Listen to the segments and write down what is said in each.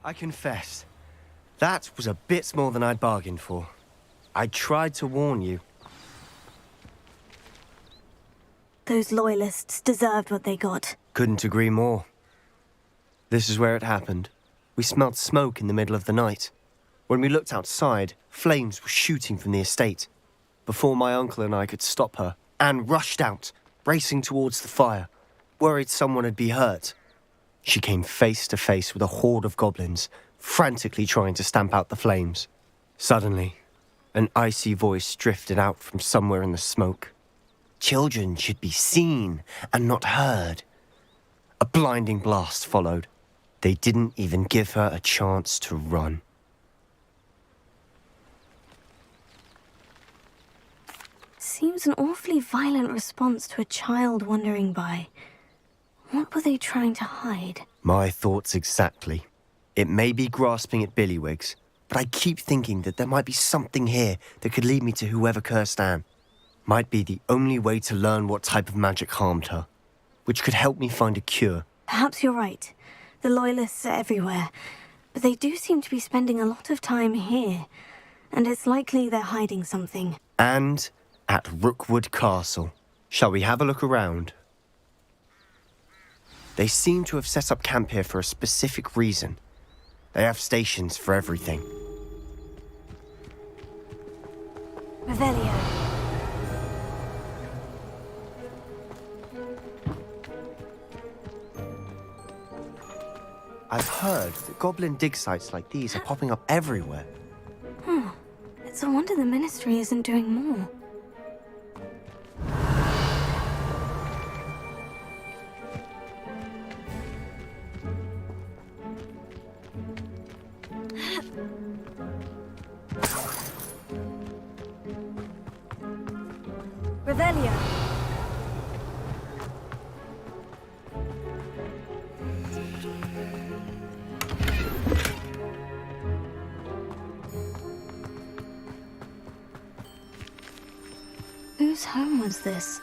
I confess, that was a bit more than I'd bargained for. I tried to warn you. Those loyalists deserved what they got. Couldn't agree more. This is where it happened. We smelled smoke in the middle of the night. When we looked outside, flames were shooting from the estate. Before my uncle and I could stop her, Anne rushed out, racing towards the fire, worried someone had been hurt. She came face to face with a horde of goblins, frantically trying to stamp out the flames. Suddenly, an icy voice drifted out from somewhere in the smoke. Children should be seen and not heard. A blinding blast followed. They didn't even give her a chance to run. Seems an awfully violent response to a child wandering by. What were they trying to hide? My thoughts exactly. It may be grasping at billywhigs, but I keep thinking that there might be something here that could lead me to whoever cursed Anne. Might be the only way to learn what type of magic harmed her, which could help me find a cure. Perhaps you're right. The loyalists are everywhere, but they do seem to be spending a lot of time here, and it's likely they're hiding something. And at Rookwood Castle. Shall we have a look around? They seem to have set up camp here for a specific reason. They have stations for everything. Revelio. I've heard that goblin dig sites like these are popping up everywhere. It's a wonder the Ministry isn't doing more. Revelio. Whose home was this?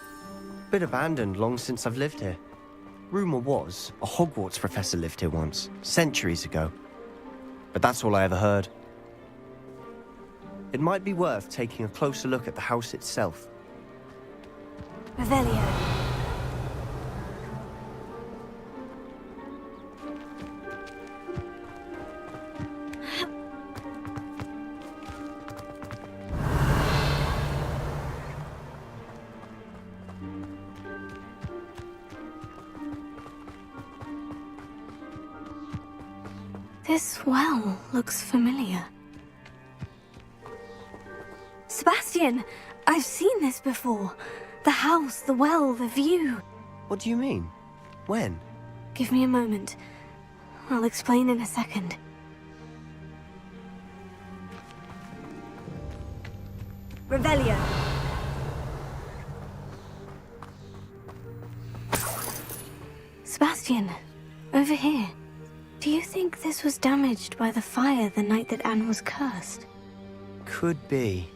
Been abandoned long since I've lived here. Rumour was a Hogwarts professor lived here once, centuries ago. But that's all I ever heard. It might be worth taking a closer look at the house itself. Revelio. This well looks familiar. Sebastian, I've seen this before. The house, the well, the view. What do you mean? When? Give me a moment. I'll explain in a second. Revelio. Sebastian, over here. Do you think this was damaged by the fire the night that Anne was cursed? Could be.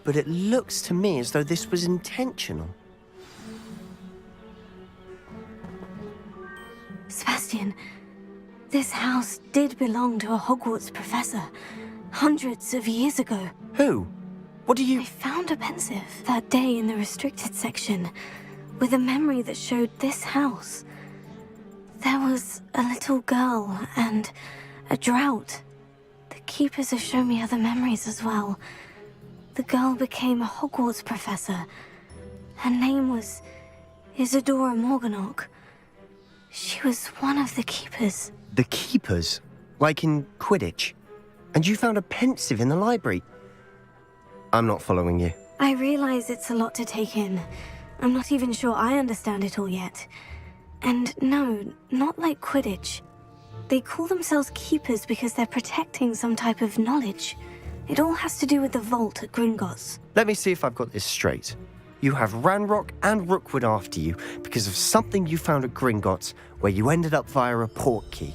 But it looks to me as though this was intentional. Sebastian, this house did belong to a Hogwarts professor, hundreds of years ago. Who? What do you... I found a pensive that day in the restricted section, with a memory that showed this house. There was a little girl and a drought. The keepers have shown me other memories as well. The girl became a Hogwarts professor. Her name was Isadora Morganach. She was one of the keepers. The keepers? Like in Quidditch? And you found a pensive in the library? I'm not following you. I realize it's a lot to take in. I'm not even sure I understand it all yet. And no, not like Quidditch. They call themselves keepers because they're protecting some type of knowledge. It all has to do with the vault at Gringotts. Let me see if I've got this straight. You have Ranrock and Rookwood after you because of something you found at Gringotts where you ended up via a port key.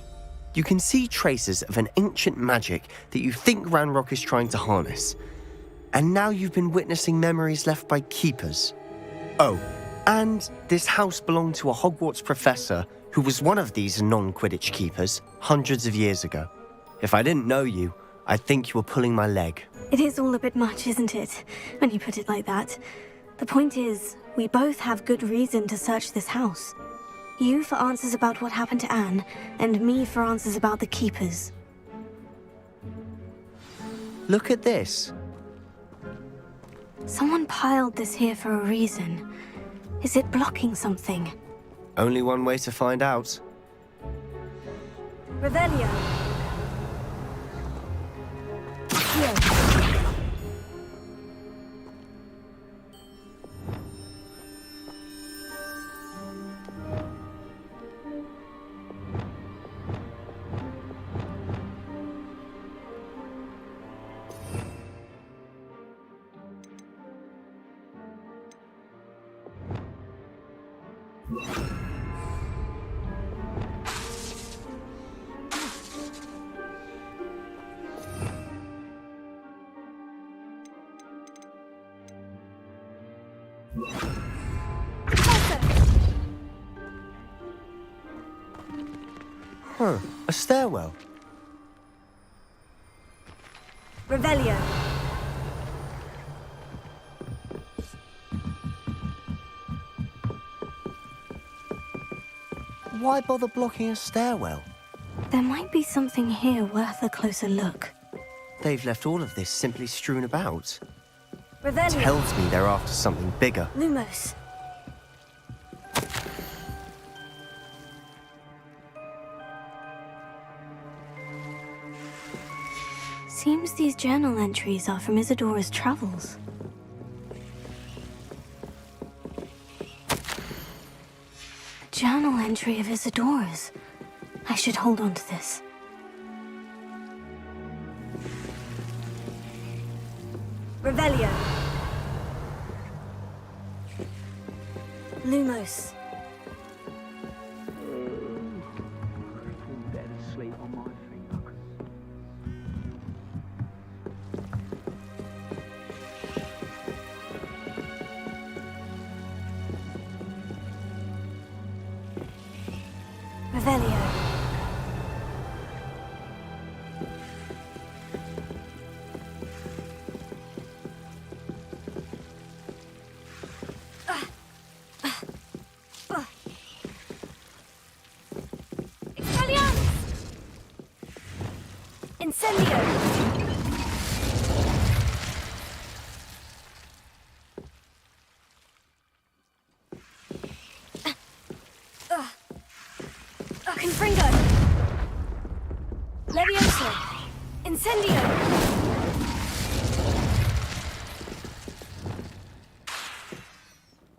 You can see traces of an ancient magic that you think Ranrock is trying to harness. And now you've been witnessing memories left by keepers. Oh, and this house belonged to a Hogwarts professor who was one of these non-Quidditch keepers hundreds of years ago. If I didn't know you, I'd think you were pulling my leg. It is all a bit much, isn't it, when you put it like that? The point is, we both have good reason to search this house. You for answers about what happened to Anne, and me for answers about the Keepers. Look at this. Someone piled this here for a reason. Is it blocking something? Only one way to find out. Revelio. Here. Huh, a stairwell. Revelio. Why bother blocking a stairwell? There might be something here worth a closer look. They've left all of this simply strewn about. Revelio. Tells me they're after something bigger. Lumos. Seems these journal entries are from Isadora's travels. A journal entry of Isadora's. I should hold on to this. Revelio. Lumos. Dead asleep on my feet. Revelio. Incendio! Confringo! Levioso! Incendio!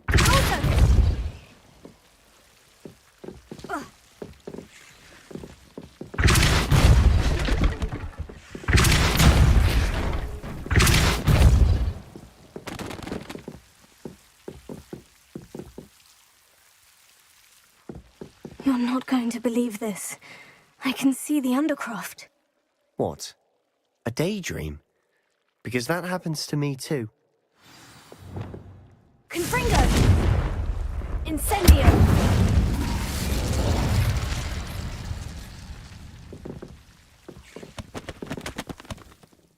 Alto! You're not going to believe this. I can see the Undercroft. What? A daydream? Because that happens to me too. Confringo! Incendio!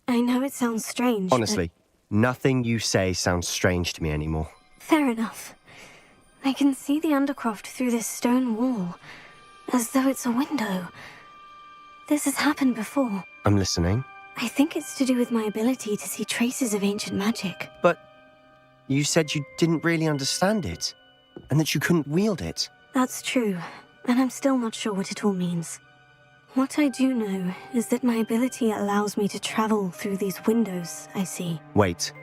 I know it sounds strange, Honestly, nothing you say sounds strange to me anymore. Fair enough. I can see the Undercroft through this stone wall, as though it's a window. This has happened before. I'm listening. I think it's to do with my ability to see traces of ancient magic. But you said you didn't really understand it, and that you couldn't wield it. That's true, and I'm still not sure what it all means. What I do know is that my ability allows me to travel through these windows I see. Wait.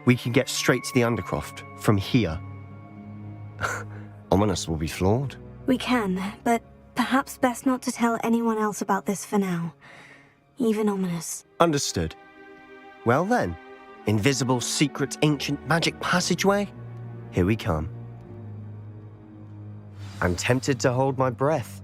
We can get straight to the Undercroft from here. Ominous will be flawed. We can, but perhaps best not to tell anyone else about this for now. Even Ominous. Understood. Well then, invisible, secret, ancient magic passageway? Here we come. I'm tempted to hold my breath.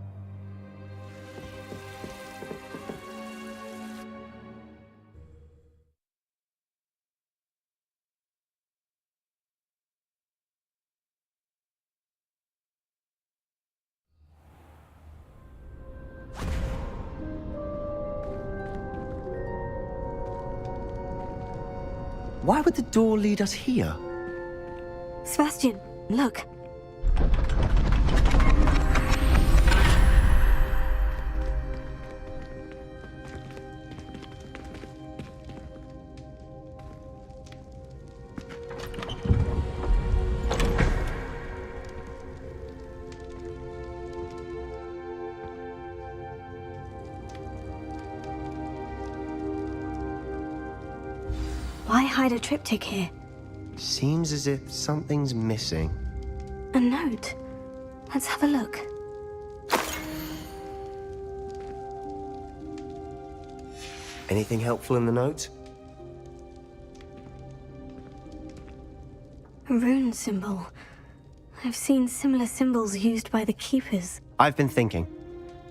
Why would the door lead us here? Sebastian, look. Why hide a triptych here? Seems as if something's missing. A note. Let's have a look. Anything helpful in the note? A rune symbol. I've seen similar symbols used by the keepers. I've been thinking.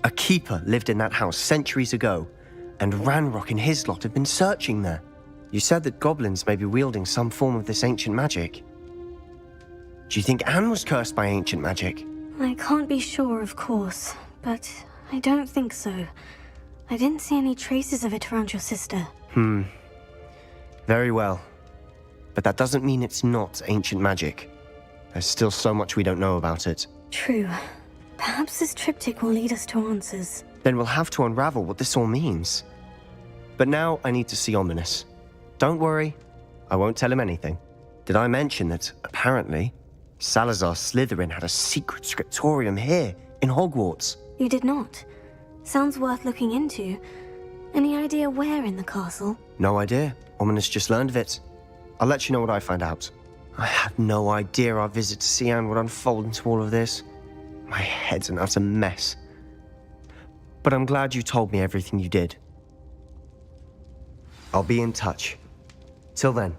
A keeper lived in that house centuries ago, and Ranrock and his lot have been searching there. You said that goblins may be wielding some form of this ancient magic. Do you think Anne was cursed by ancient magic? I can't be sure, of course, but I don't think so. I didn't see any traces of it around your sister. Very well. But that doesn't mean it's not ancient magic. There's still so much we don't know about it. True. Perhaps this triptych will lead us to answers. Then we'll have to unravel what this all means. But now I need to see Ominous. Don't worry, I won't tell him anything. Did I mention that, apparently, Salazar Slytherin had a secret scriptorium here, in Hogwarts? You did not. Sounds worth looking into. Any idea where in the castle? No idea. Ominous just learned of it. I'll let you know what I find out. I had no idea our visit to Cian would unfold into all of this. My head's an utter mess. But I'm glad you told me everything you did. I'll be in touch. Till then.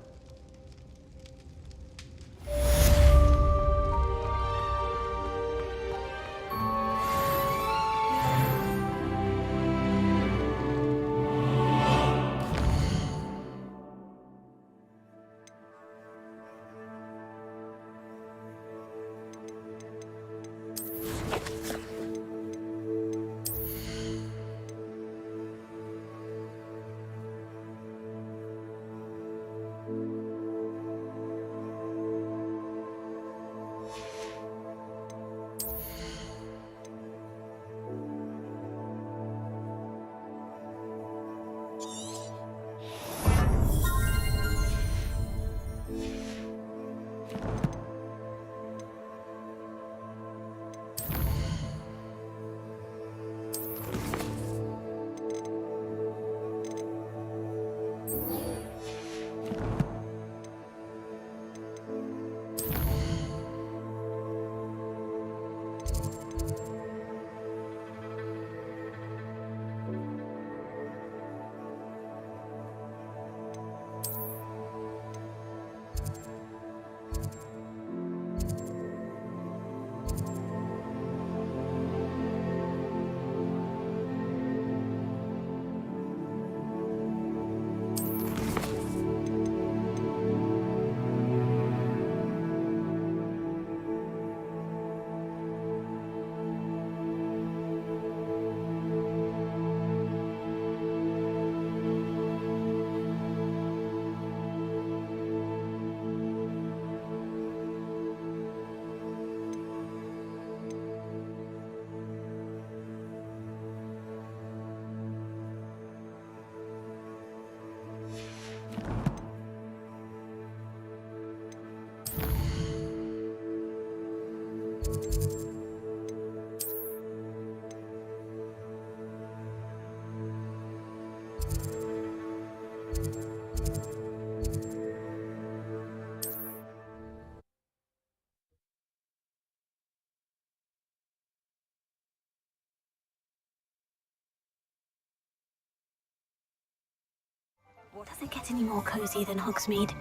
Does it get any more cozy than Hogsmeade?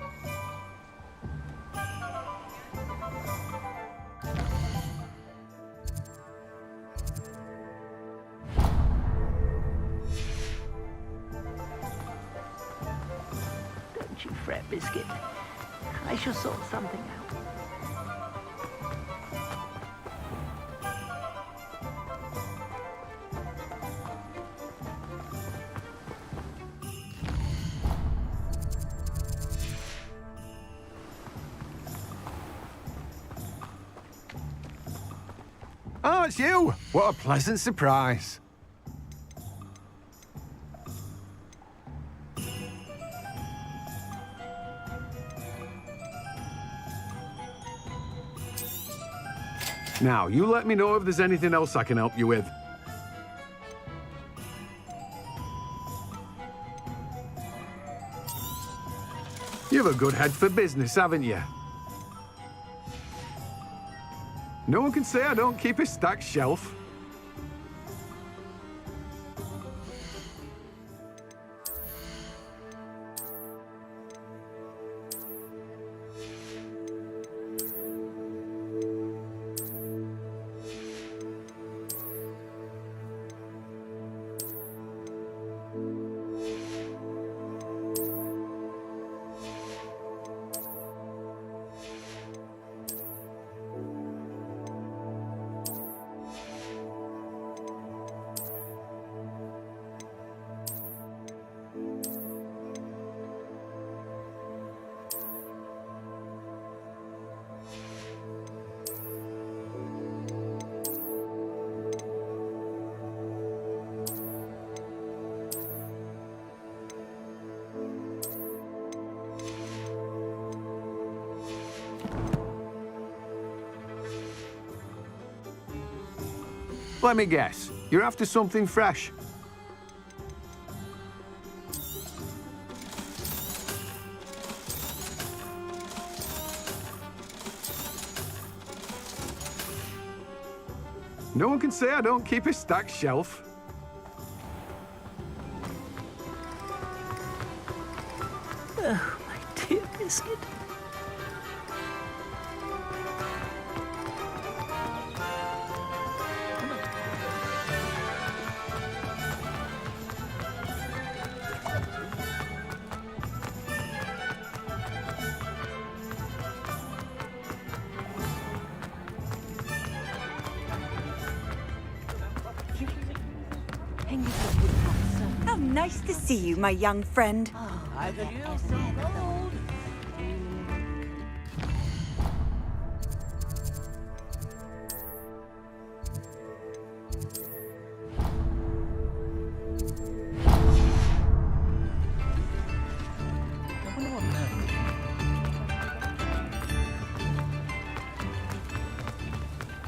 Don't you fret, Biscuit. I shall sort something out. it's you! What a pleasant surprise. Now, you let me know if there's anything else I can help you with. You have a good head for business, haven't you? No one can say I don't keep a stacked shelf. Let me guess. You're after something fresh. No one can say I don't keep a stacked shelf. Oh, my dear biscuit. How nice to see you, my young friend.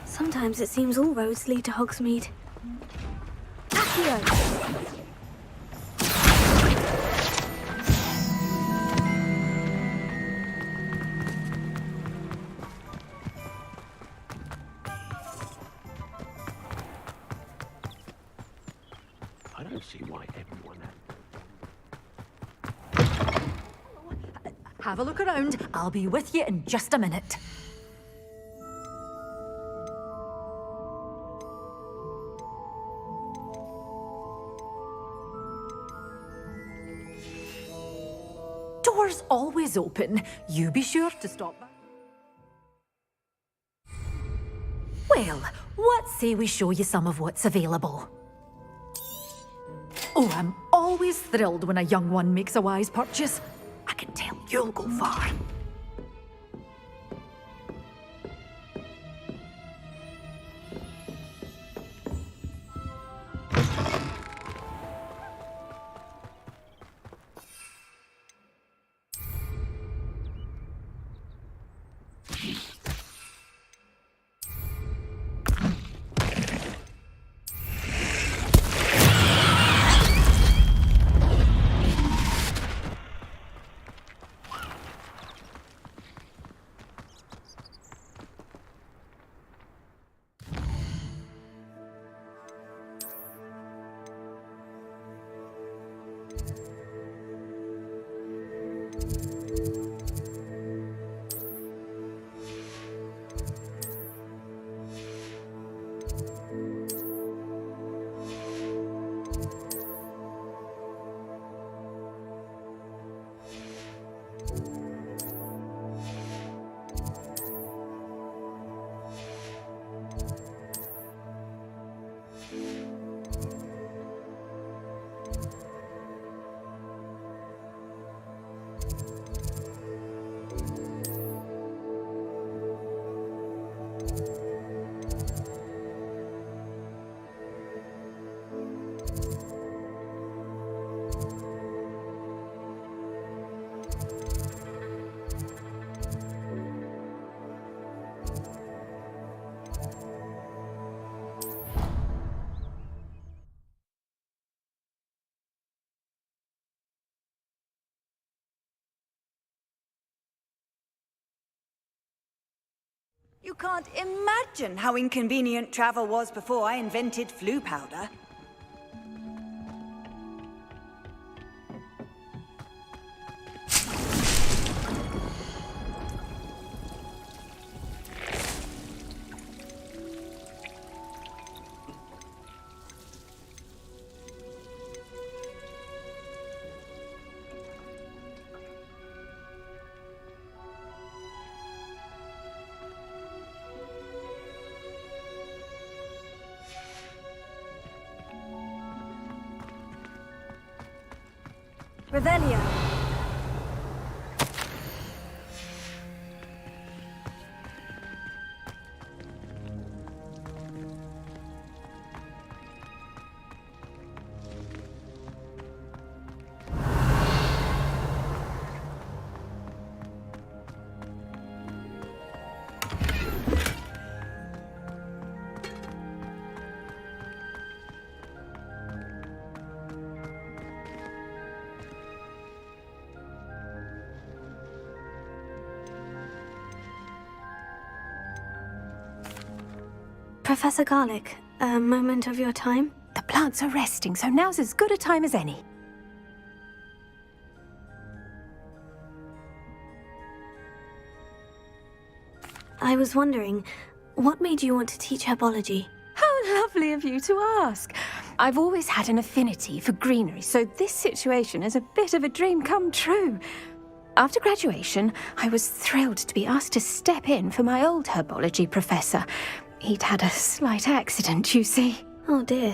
Sometimes it seems all roads lead to Hogsmeade. Accio! I don't see why everyone Have a look around. I'll be with you in just a minute. Doors always open. You be sure to stop by. Well, what say we show you some of what's available? Oh, I'm always thrilled when a young one makes a wise purchase. I can tell you'll go far. You can't imagine how inconvenient travel was before I invented flu powder. Revelio. Professor Garlic, a moment of your time? The plants are resting, so now's as good a time as any. I was wondering, what made you want to teach herbology? How lovely of you to ask. I've always had an affinity for greenery, so this situation is a bit of a dream come true. After graduation, I was thrilled to be asked to step in for my old herbology professor. He'd had a slight accident, you see. Oh dear.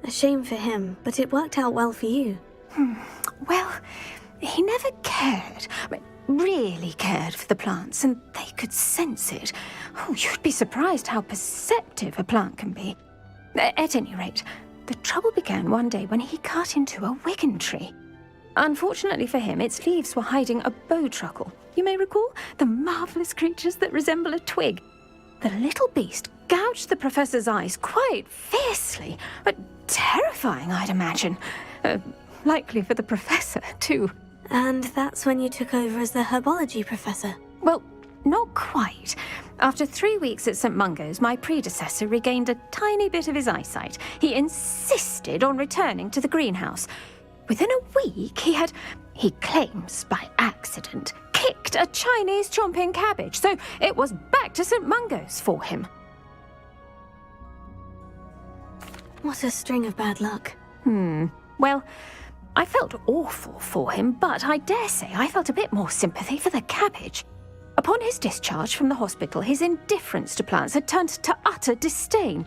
A shame for him, but it worked out well for you. Well, he never cared, really cared for the plants, and they could sense it. Oh, you'd be surprised how perceptive a plant can be. At any rate, the trouble began one day when he cut into a wigan tree. Unfortunately for him, its leaves were hiding a bowtruckle. You may recall the marvellous creatures that resemble a twig. The little beast gouged the professor's eyes quite fiercely, but terrifying, I'd imagine. Likely for the professor, too. And that's when you took over as the herbology professor? Well, not quite. After 3 weeks at St. Mungo's, my predecessor regained a tiny bit of his eyesight. He insisted on returning to the greenhouse. Within a week, he claims by accident, kicked a Chinese chomping cabbage, so it was back to St. Mungo's for him. What a string of bad luck. Well, I felt awful for him, but I dare say I felt a bit more sympathy for the cabbage. Upon his discharge from the hospital, his indifference to plants had turned to utter disdain.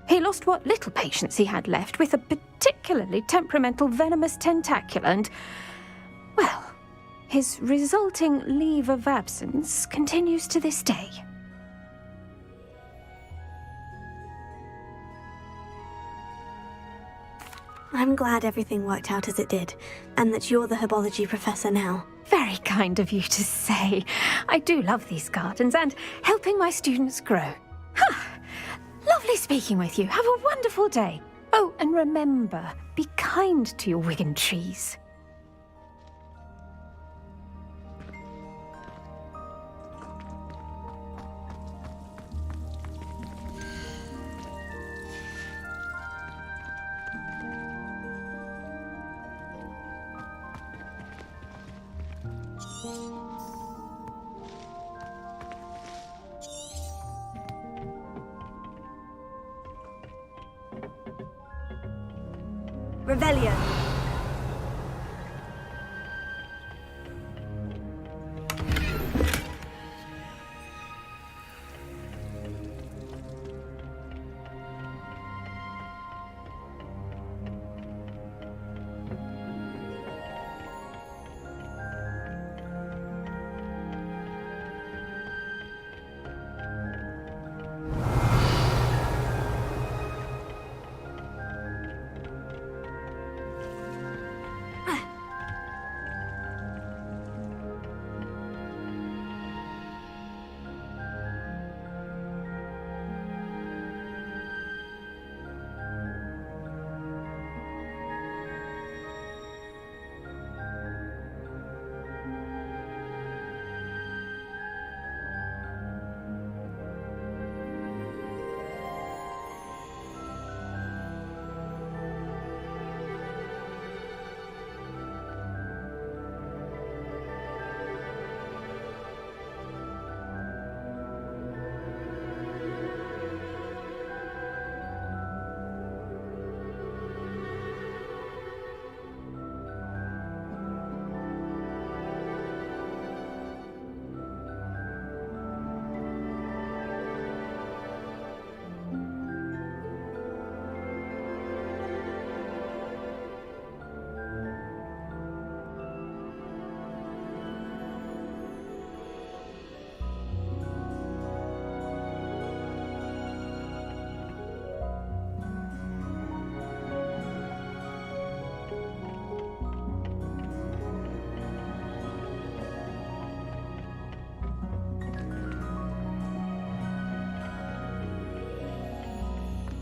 He lost what little patience he had left with a particularly temperamental venomous tentacula and, well, his resulting leave of absence continues to this day. I'm glad everything worked out as it did, and that you're the herbology professor now. Very kind of you to say. I do love these gardens and helping my students grow. Lovely speaking with you. Have a wonderful day. Oh, and remember, be kind to your wigan trees. Revelio.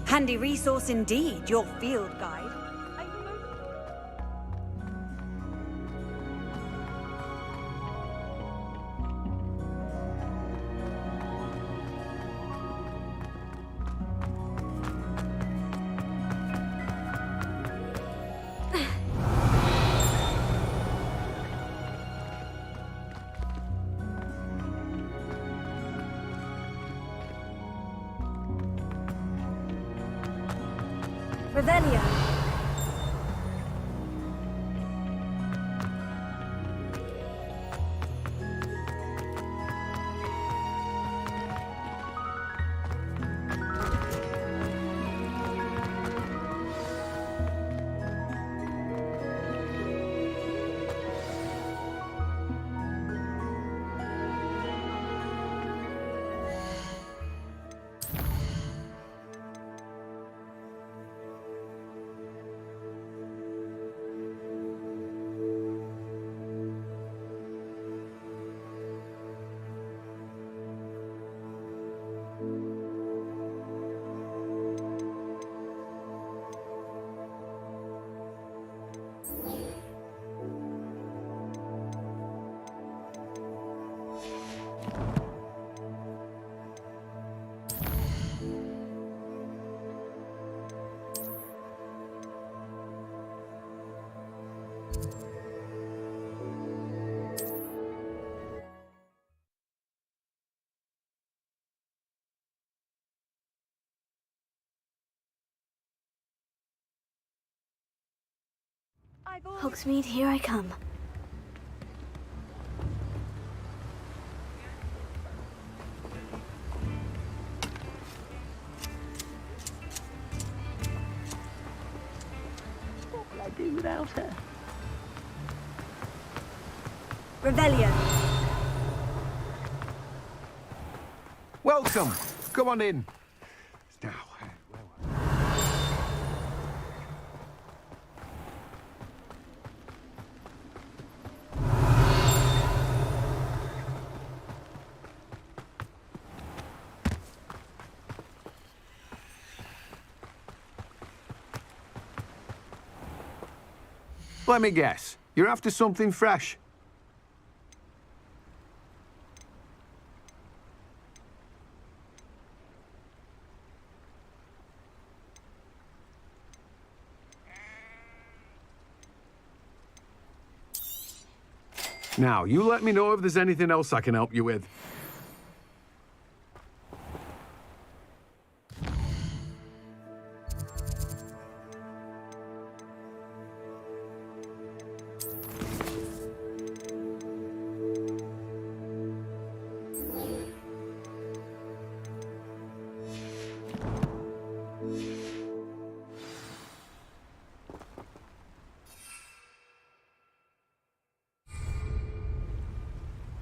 Handy resource indeed, your field guide. Revelio. Hogsmeade, here I come. What will I do without her? Revelio. Welcome. Come on in. Now, where were Let me guess. You're after something fresh. Now, you let me know if there's anything else I can help you with.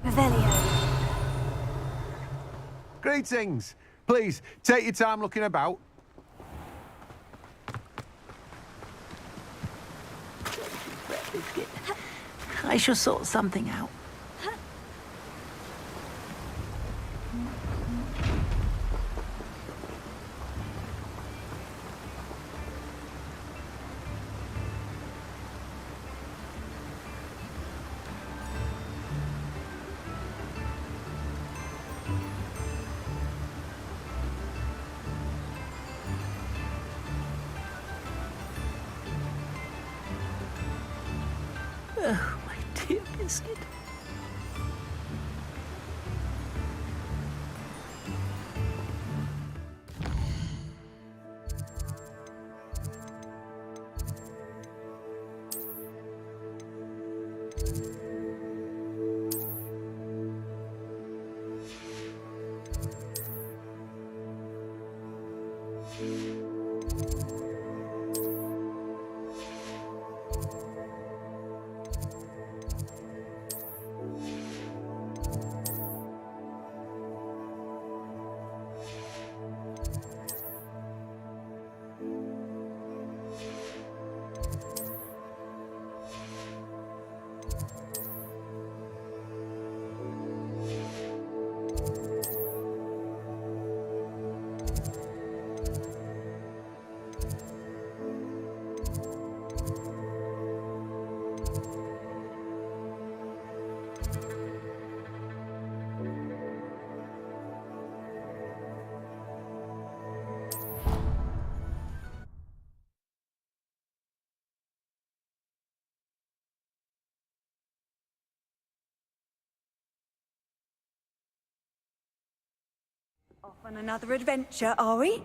Revelio. Greetings. Please, take your time looking about. Biscuit. I shall sort something out. Oh, my dear Biscuit. Off on another adventure, are we?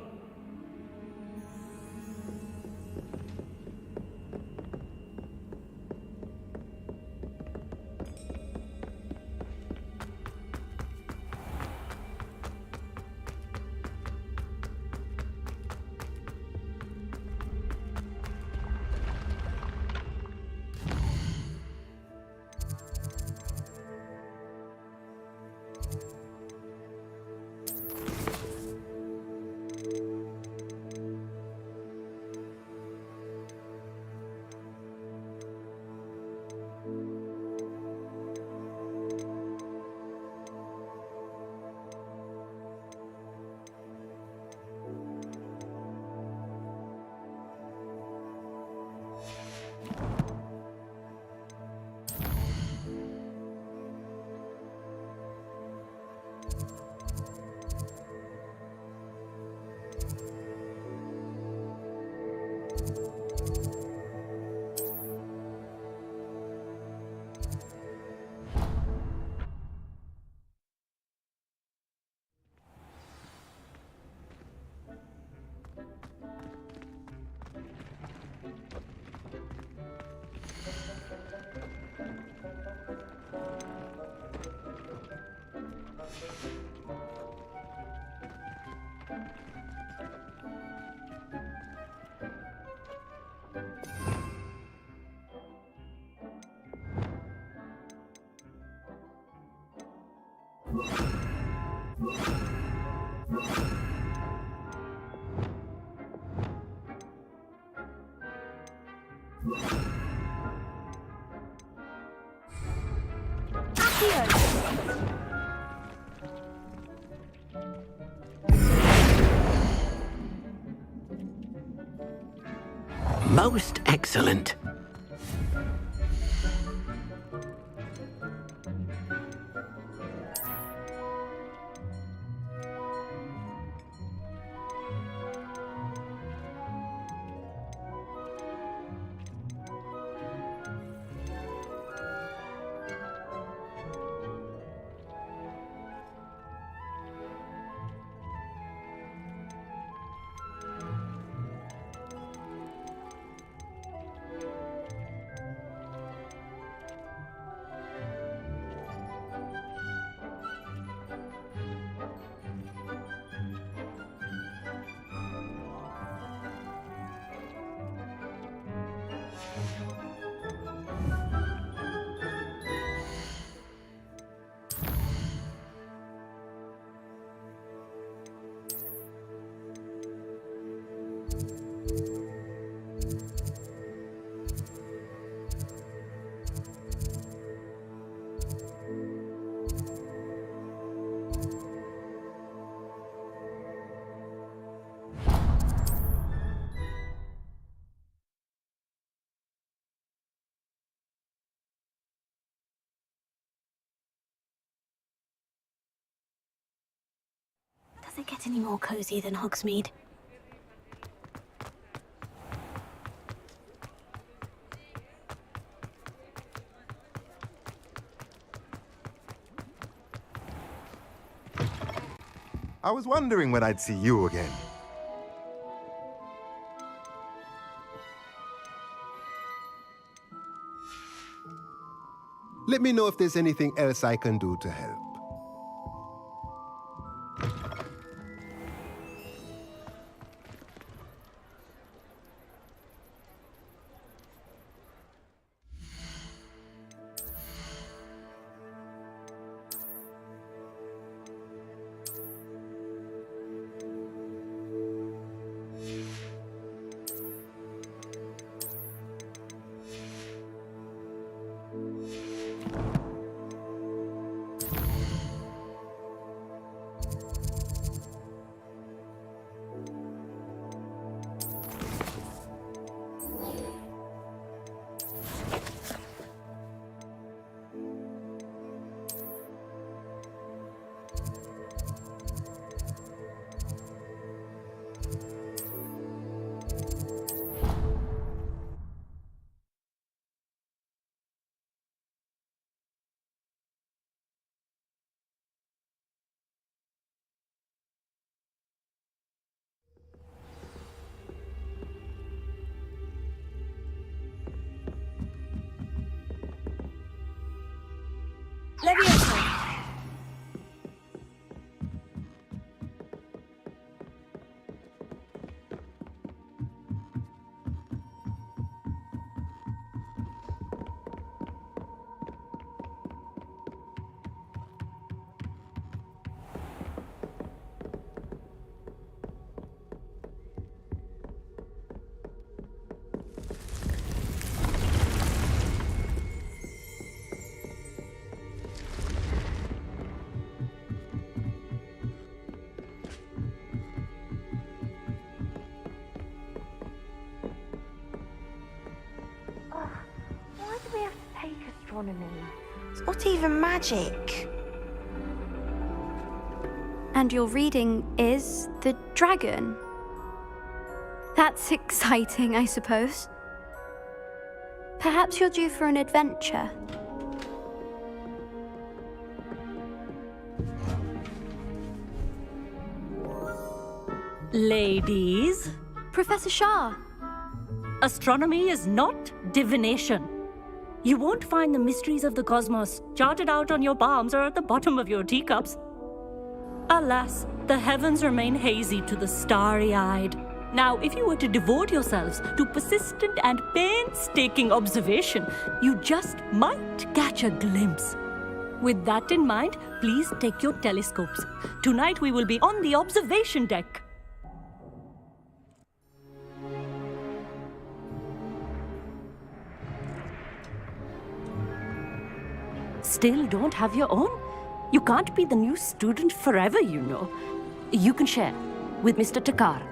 Most excellent. Does it get any more cozy than Hogsmeade? I was wondering when I'd see you again. Let me know if there's anything else I can do to help. Leviosa! Why do we have to take astronomy? It's not even magic. And your reading is the dragon. That's exciting, I suppose. Perhaps you're due for an adventure. Ladies, Professor Shah. astronomy is not divination. You won't find the mysteries of the cosmos charted out on your palms or at the bottom of your teacups. Alas, the heavens remain hazy to the starry-eyed. Now, if you were to devote yourselves to persistent and painstaking observation, you just might catch a glimpse. With that in mind, please take your telescopes. Tonight we will be on the observation deck. Still don't have your own? You can't be the new student forever, you know. You can share with Mr. Takar.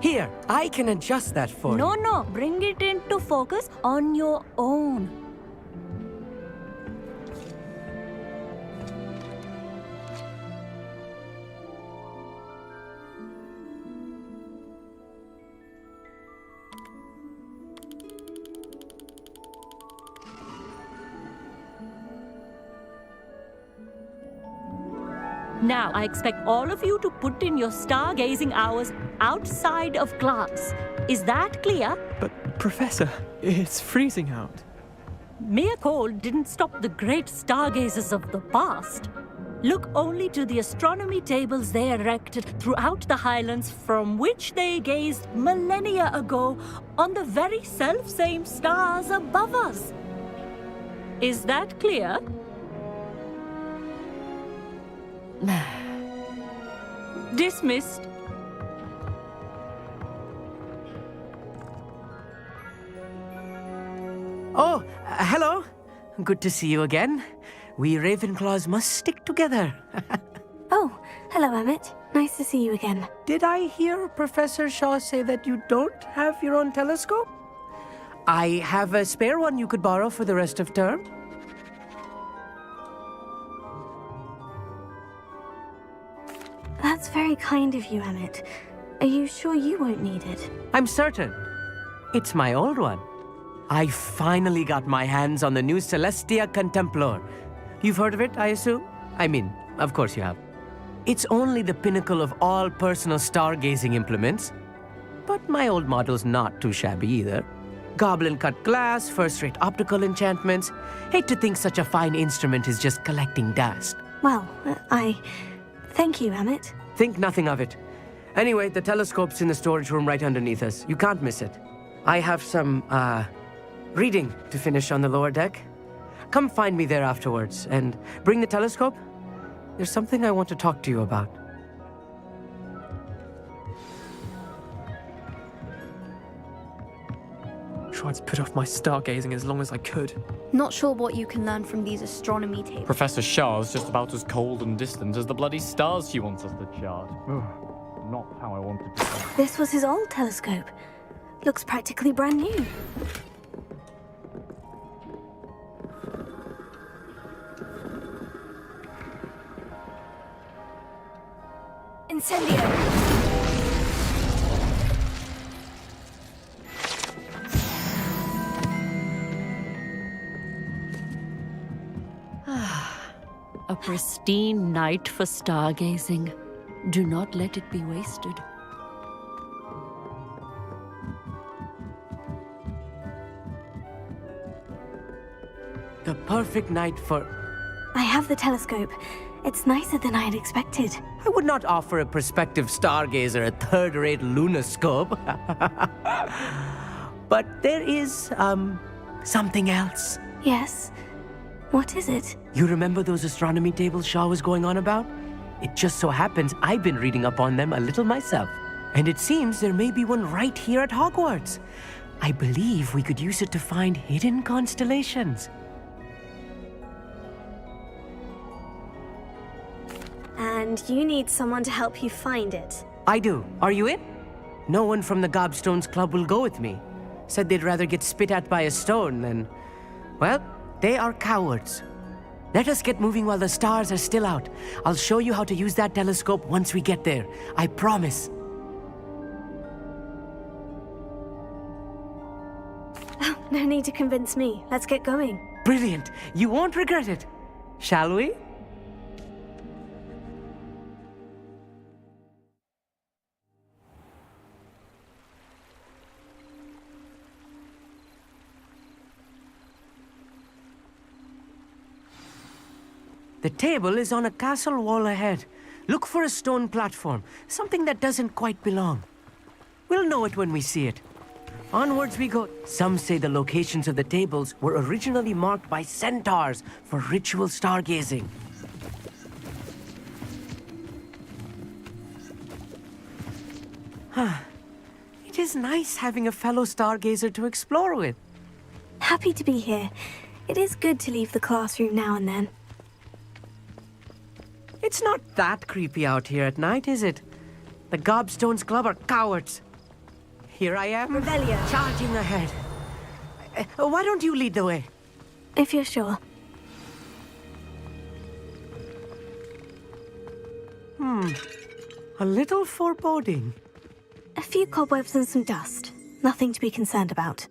Here, I can adjust that for you. No, bring it into focus on your own. Now, I expect all of you to put in your stargazing hours outside of class. Is that clear? But, Professor, it's freezing out. Mere cold didn't stop the great stargazers of the past. Look only to the astronomy tables they erected throughout the highlands from which they gazed millennia ago on the very self-same stars above us. Is that clear? Dismissed. Oh, hello. Good to see you again. We Ravenclaws must stick together. Oh, hello, Emmett. Nice to see you again. Did I hear Professor Shaw say that you don't have your own telescope? I have a spare one you could borrow for the rest of term. That's very kind of you, Emmett. Are you sure you won't need it? I'm certain. It's my old one. I finally got my hands on the new Celestia Contemplor. You've heard of it, I assume? I mean, of course you have. It's only the pinnacle of all personal stargazing implements. But my old model's not too shabby either. Goblin-cut glass, first-rate optical enchantments. Hate to think such a fine instrument is just collecting dust. Well, Thank you, Emmett. Think nothing of it. Anyway, the telescope's in the storage room right underneath us. You can't miss it. I have some, reading to finish on the lower deck. Come find me there afterwards, and bring the telescope. There's something I want to talk to you about. Tried to put off my stargazing as long as I could. Not sure what you can learn from these astronomy tables. Professor Shah's just about as cold and distant as the bloody stars she wants us to chart. Not how I wanted to go. This was his old telescope. Looks practically brand new. Incendio! A pristine night for stargazing. Do not let it be wasted. The perfect night for... I have the telescope. It's nicer than I had expected. I would not offer a prospective stargazer a third-rate lunoscope. But there is, something else. Yes? What is it? You remember those astronomy tables Shaw was going on about? It just so happens I've been reading up on them a little myself. And it seems there may be one right here at Hogwarts. I believe we could use it to find hidden constellations. And you need someone to help you find it. I do. Are you in? No one from the Gobstones Club will go with me. Said they'd rather get spit at by a stone than... Well, they are cowards. Let us get moving while the stars are still out. I'll show you how to use that telescope once we get there. I promise. Oh, no need to convince me. Let's get going. Brilliant. You won't regret it. Shall we? The table is on a castle wall ahead. Look for a stone platform, something that doesn't quite belong. We'll know it when we see it. Onwards we go. Some say the locations of the tables were originally marked by centaurs for ritual stargazing. It is nice having a fellow stargazer to explore with. Happy to be here. It is good to leave the classroom now and then. It's not that creepy out here at night, is it? The Gobstones Club are cowards. Here I am, Revelio. Charging ahead. Why don't you lead the way? If you're sure. A little foreboding. A few cobwebs and some dust. Nothing to be concerned about.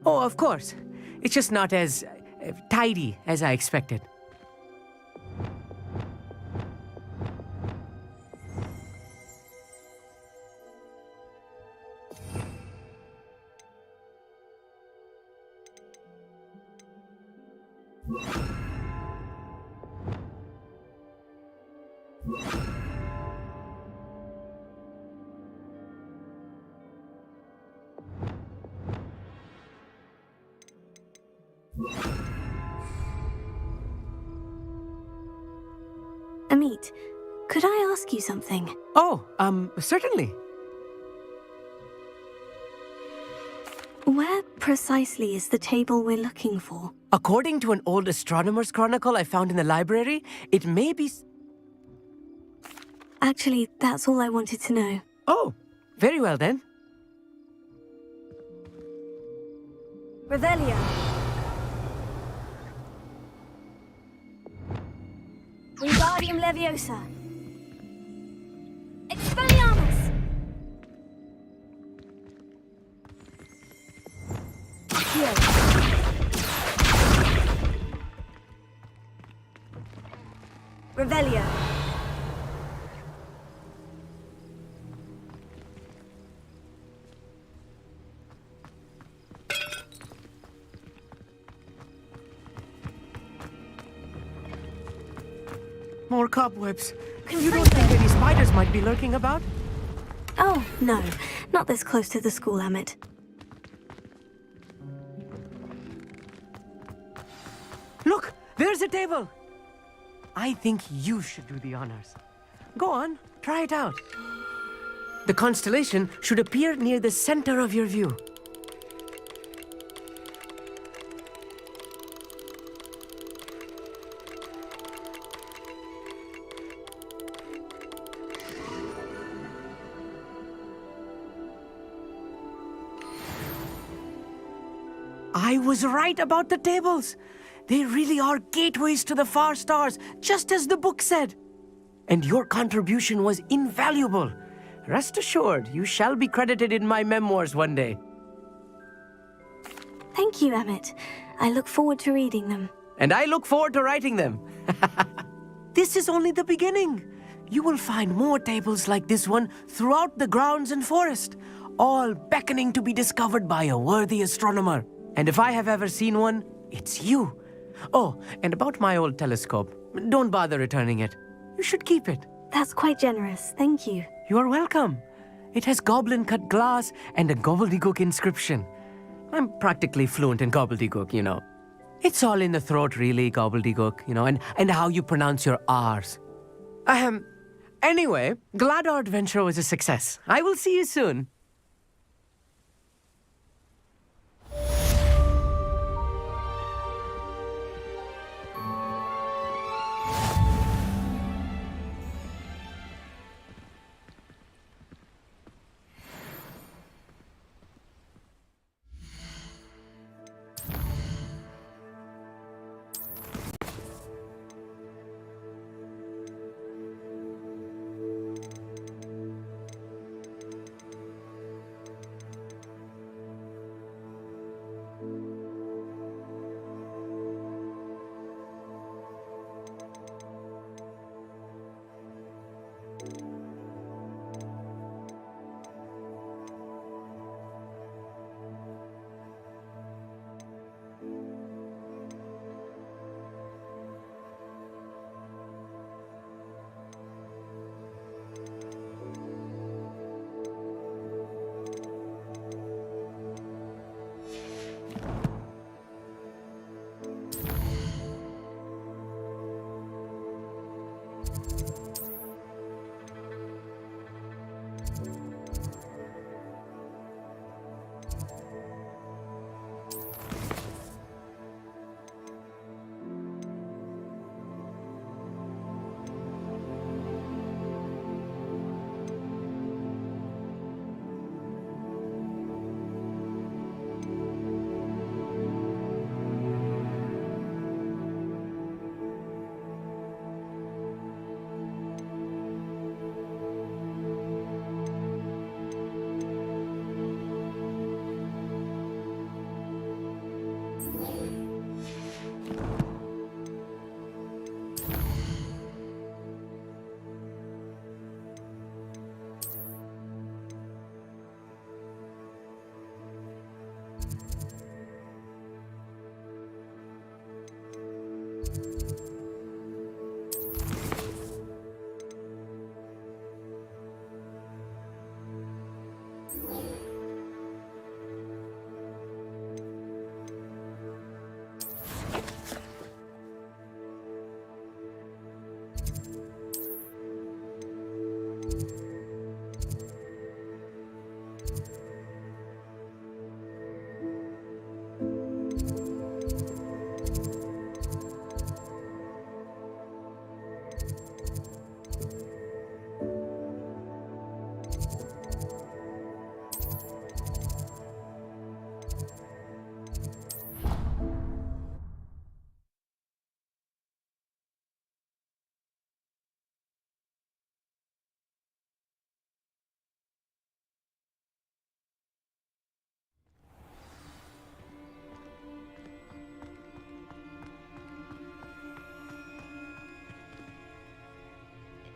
Oh, of course. It's just not as tidy as I expected. Amit, could I ask you something? Oh, certainly. Where precisely is the table we're looking for? According to an old astronomer's chronicle I found in the library, it may be... Actually, that's all I wanted to know. Oh, very well then. Revelio. Wingardium Leviosa. Expelliarmus! Here. Revelio. More cobwebs. You don't think any spiders might be lurking about? Oh, no. Not this close to the school, Amit. Look, there's a table. I think you should do the honors. Go on, try it out. The constellation should appear near the center of your view. I was right about the tables. They really are gateways to the far stars, just as the book said. And your contribution was invaluable. Rest assured, you shall be credited in my memoirs one day. Thank you, Amit. I look forward to reading them. And I look forward to writing them. This is only the beginning. You will find more tables like this one throughout the grounds and forest, all beckoning to be discovered by a worthy astronomer. And if I have ever seen one, it's you. Oh, and about my old telescope. Don't bother returning it. You should keep it. That's quite generous, thank you. You are welcome. It has goblin-cut glass and a gobbledygook inscription. I'm practically fluent in gobbledygook, you know. It's all in the throat, really, gobbledygook, you know, and how you pronounce your R's. Anyway, glad our adventure was a success. I will see you soon.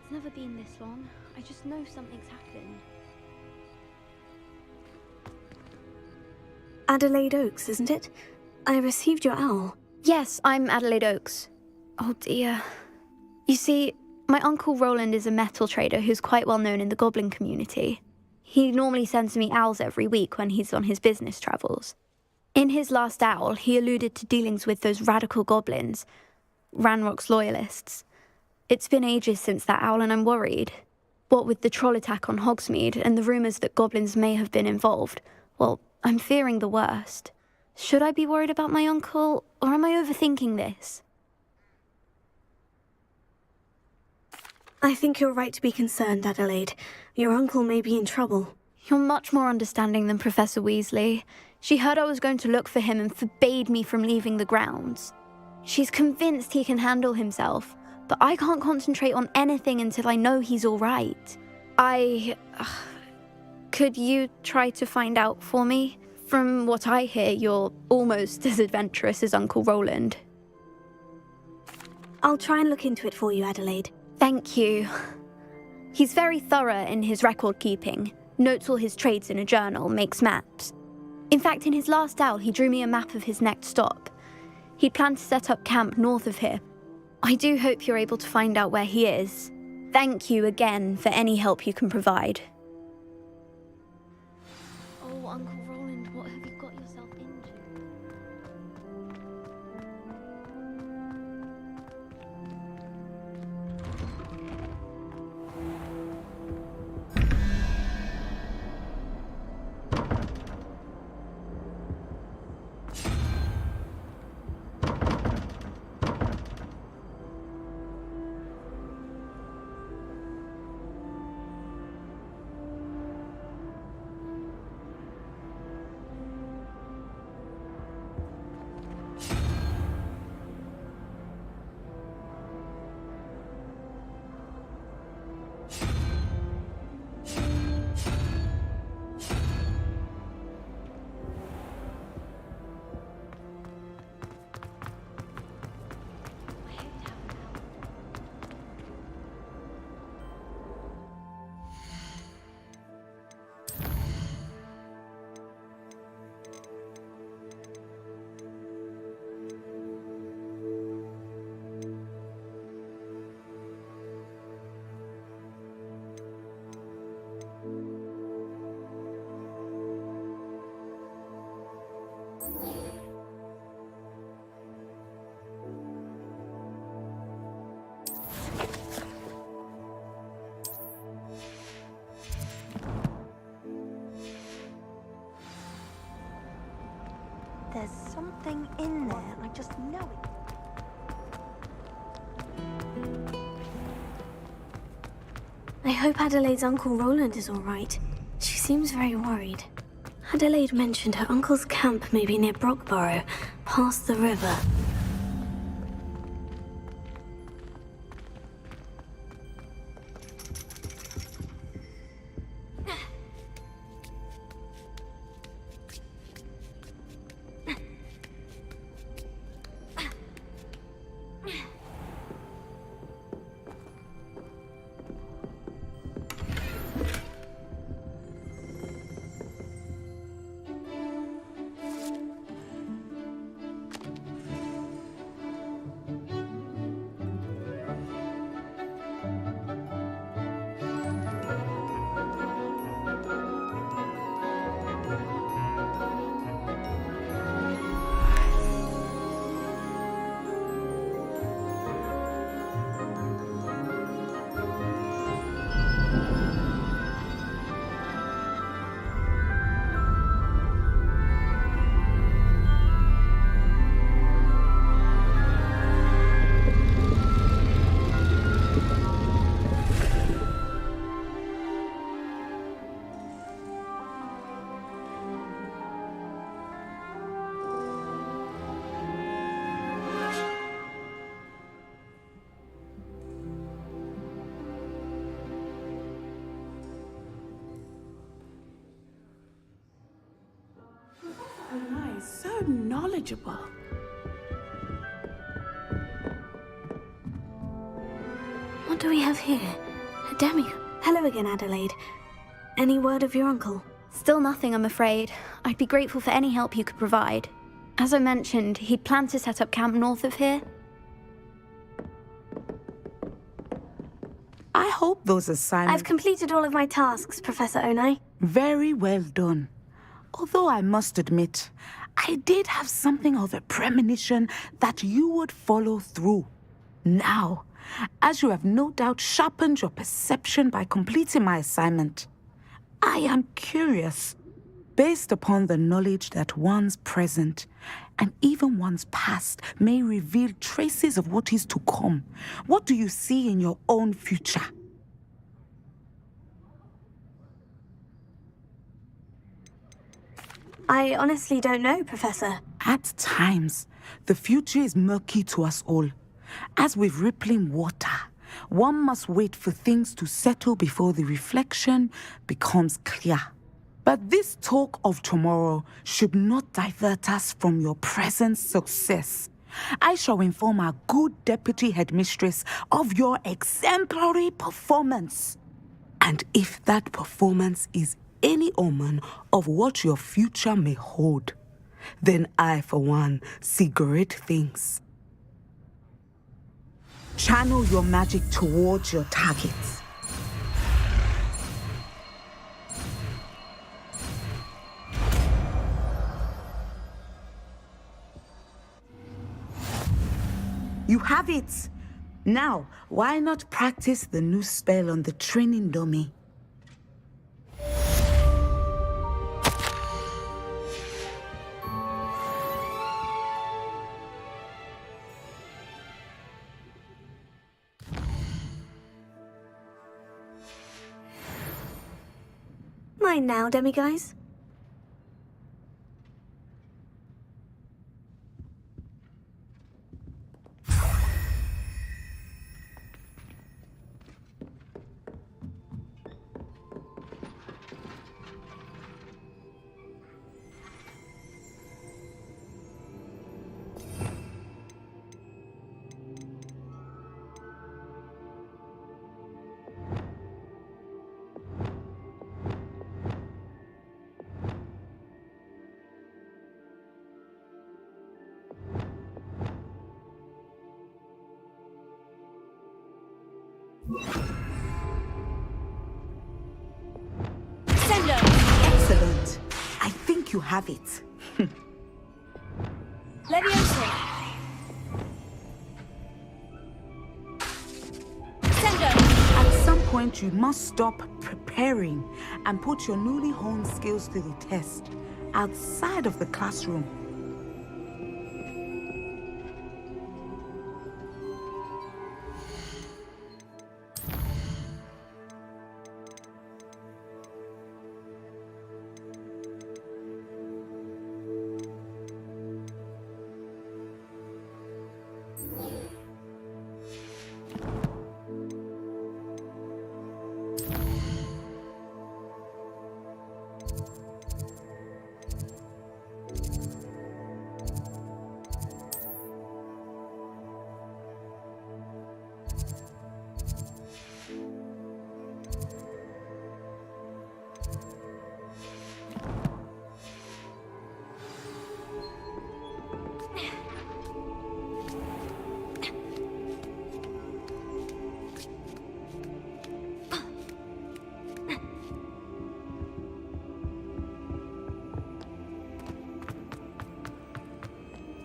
It's never been this long. I just know something's happened. Adelaide Oaks, isn't it? I received your owl. Yes, I'm Adelaide Oaks. Oh dear. You see, my uncle Roland is a metal trader who's quite well known in the goblin community. He normally sends me owls every week when he's on his business travels. In his last owl, he alluded to dealings with those radical goblins, Ranrock's loyalists. It's been ages since that owl and I'm worried. What with the troll attack on Hogsmeade and the rumours that goblins may have been involved, well, I'm fearing the worst. Should I be worried about my uncle, or am I overthinking this? I think you're right to be concerned, Adelaide. Your uncle may be in trouble. You're much more understanding than Professor Weasley. She heard I was going to look for him and forbade me from leaving the grounds. She's convinced he can handle himself, but I can't concentrate on anything until I know he's all right. Could you try to find out for me? From what I hear, you're almost as adventurous as Uncle Roland. I'll try and look into it for you, Adelaide. Thank you. He's very thorough in his record keeping, notes all his trades in a journal, makes maps. In fact, in his last owl, he drew me a map of his next stop. He'd planned to set up camp north of here. I do hope you're able to find out where he is. Thank you again for any help you can provide. Oh, Uncle Roland, what have you got yourself into? There's something in there, I just know it. I hope Adelaide's Uncle Roland is all right. She seems very worried. Adelaide mentioned her uncle's camp may be near Brockborough, past the river. So knowledgeable. What do we have here? A demi. Hello again, Adelaide. Any word of your uncle? Still nothing, I'm afraid. I'd be grateful for any help you could provide. As I mentioned, he'd planned to set up camp north of here. I hope those assignments... I've completed all of my tasks, Professor Onai. Very well done. Although I must admit, I did have something of a premonition that you would follow through. Now, as you have no doubt sharpened your perception by completing my assignment, I am curious, based upon the knowledge that one's present and even one's past may reveal traces of what is to come. What do you see in your own future? I honestly don't know, Professor. At times, the future is murky to us all. As with rippling water, one must wait for things to settle before the reflection becomes clear. But this talk of tomorrow should not divert us from your present success. I shall inform our good deputy headmistress of your exemplary performance. And if that performance is any omen of what your future may hold, then I, for one, see great things. Channel your magic towards your targets. You have it! Now, why not practice the new spell on the training dummy? Mine now, demiguise. Excellent. I think you have it. Leviosa. At some point, you must stop preparing and put your newly honed skills to the test outside of the classroom.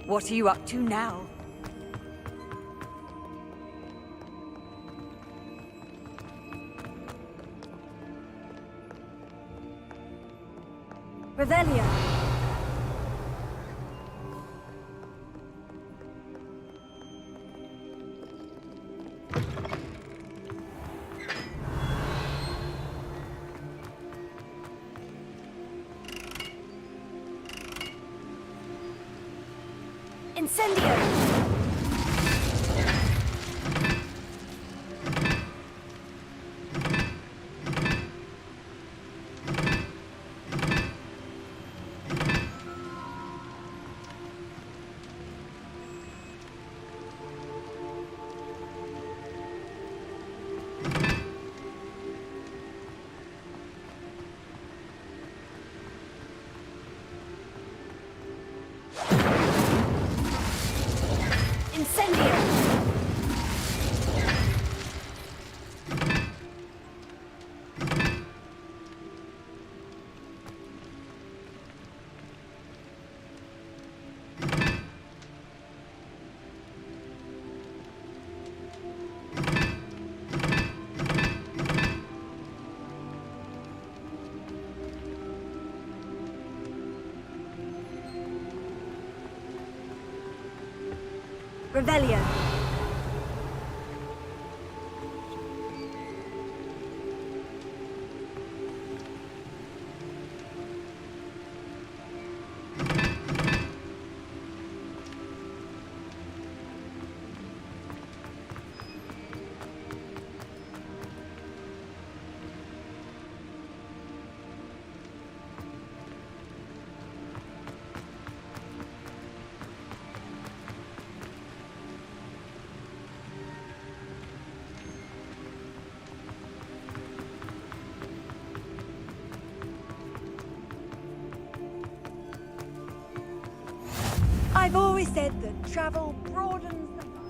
What are you up to now? Revelia. Incendio! Revelia. I've always said that travel broadens the mind.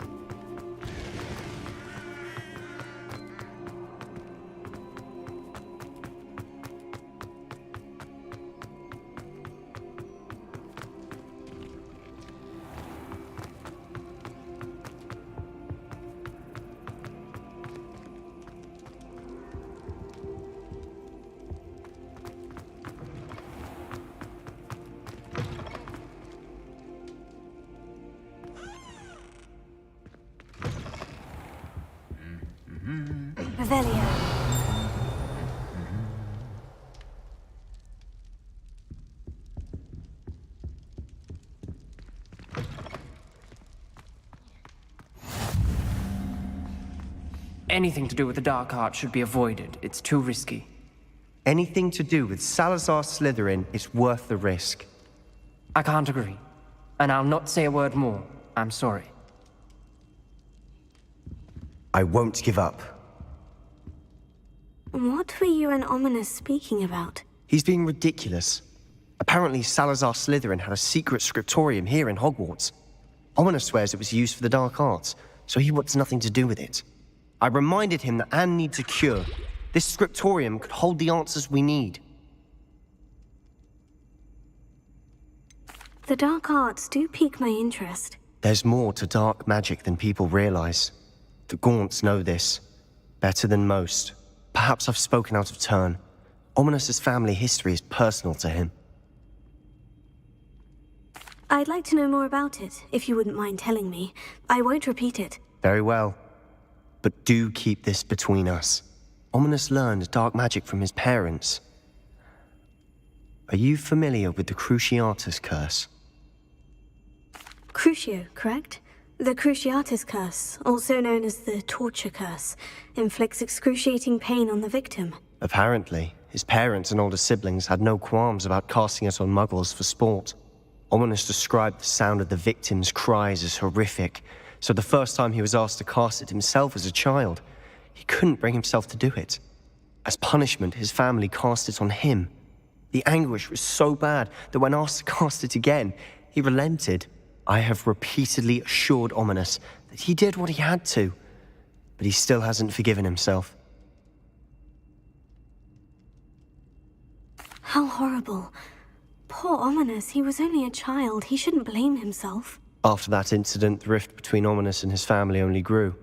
Revelio. Anything to do with the dark art should be avoided. It's too risky. Anything to do with Salazar Slytherin is worth the risk. I can't agree. And I'll not say a word more. I'm sorry. I won't give up. What were you and Ominous speaking about? He's being ridiculous. Apparently Salazar Slytherin had a secret scriptorium here in Hogwarts. Ominous swears it was used for the dark arts, so he wants nothing to do with it. I reminded him that Anne needs a cure. This scriptorium could hold the answers we need. The dark arts do pique my interest. There's more to dark magic than people realize. The Gaunts know this. Better than most. Perhaps I've spoken out of turn. Ominous's family history is personal to him. I'd like to know more about it, if you wouldn't mind telling me. I won't repeat it. Very well. But do keep this between us. Ominous learned dark magic from his parents. Are you familiar with the Cruciatus Curse? Crucio, correct? The Cruciatus Curse, also known as the Torture Curse, inflicts excruciating pain on the victim. Apparently, his parents and older siblings had no qualms about casting it on muggles for sport. Ominous described the sound of the victim's cries as horrific, so the first time he was asked to cast it himself as a child, he couldn't bring himself to do it. As punishment, his family cast it on him. The anguish was so bad that when asked to cast it again, he relented. I have repeatedly assured Ominous that he did what he had to, but he still hasn't forgiven himself. How horrible. Poor Ominous, he was only a child. He shouldn't blame himself. After that incident, the rift between Ominous and his family only grew.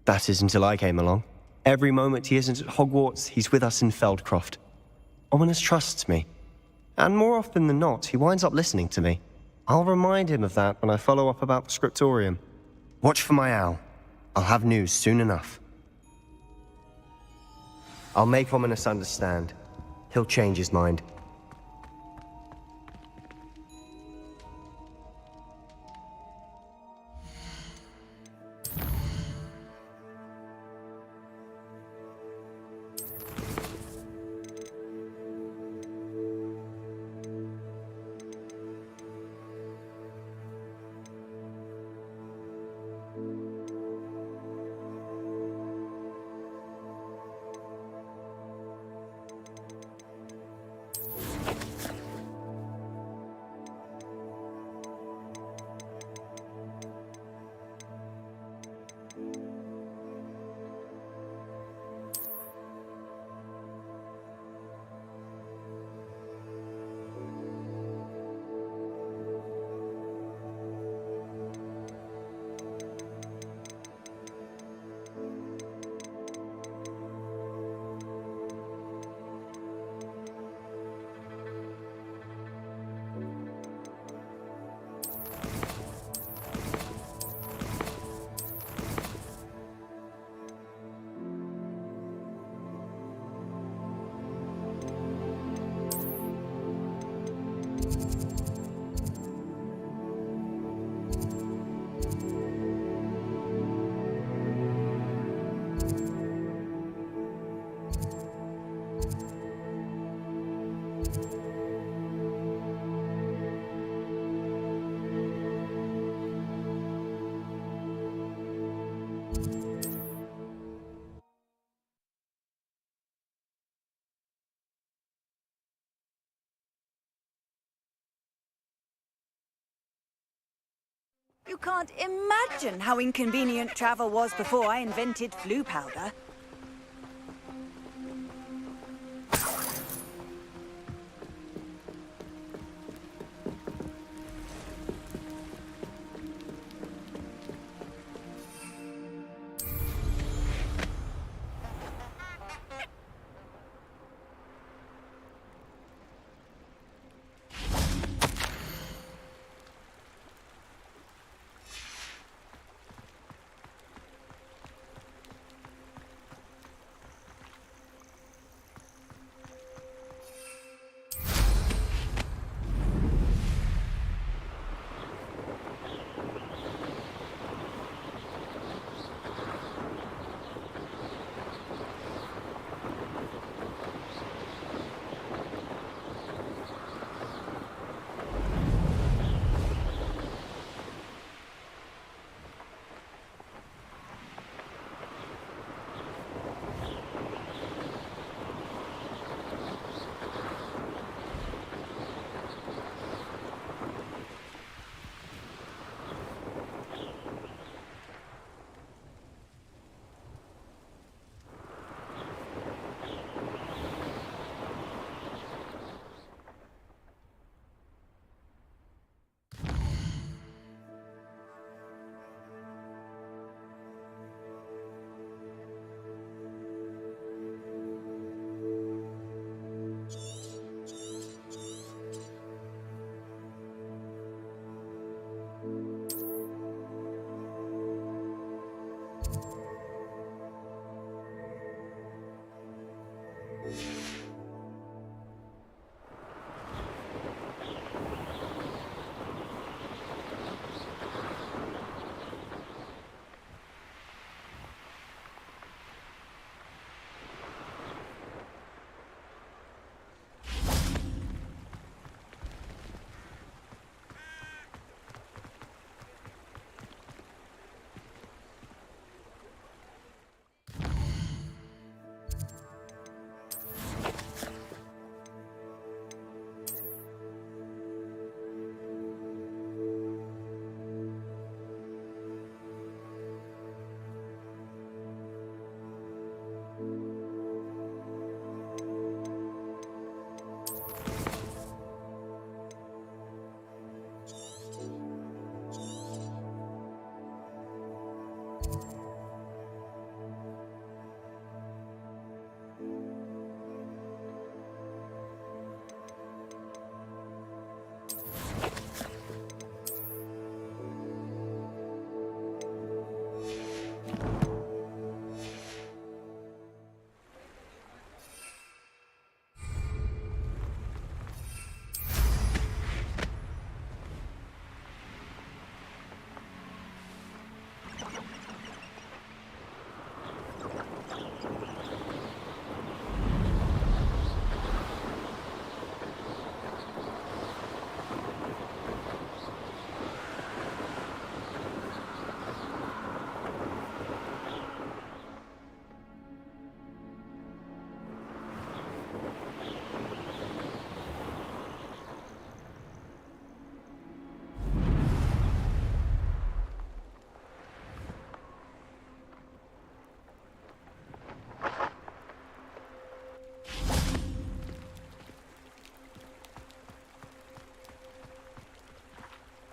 That is until I came along. Every moment he isn't at Hogwarts, he's with us in Feldcroft. Ominous trusts me. And more often than not, he winds up listening to me. I'll remind him of that when I follow up about the scriptorium. Watch for my owl. I'll have news soon enough. I'll make Ominous understand. He'll change his mind. You can't imagine how inconvenient travel was before I invented flu powder.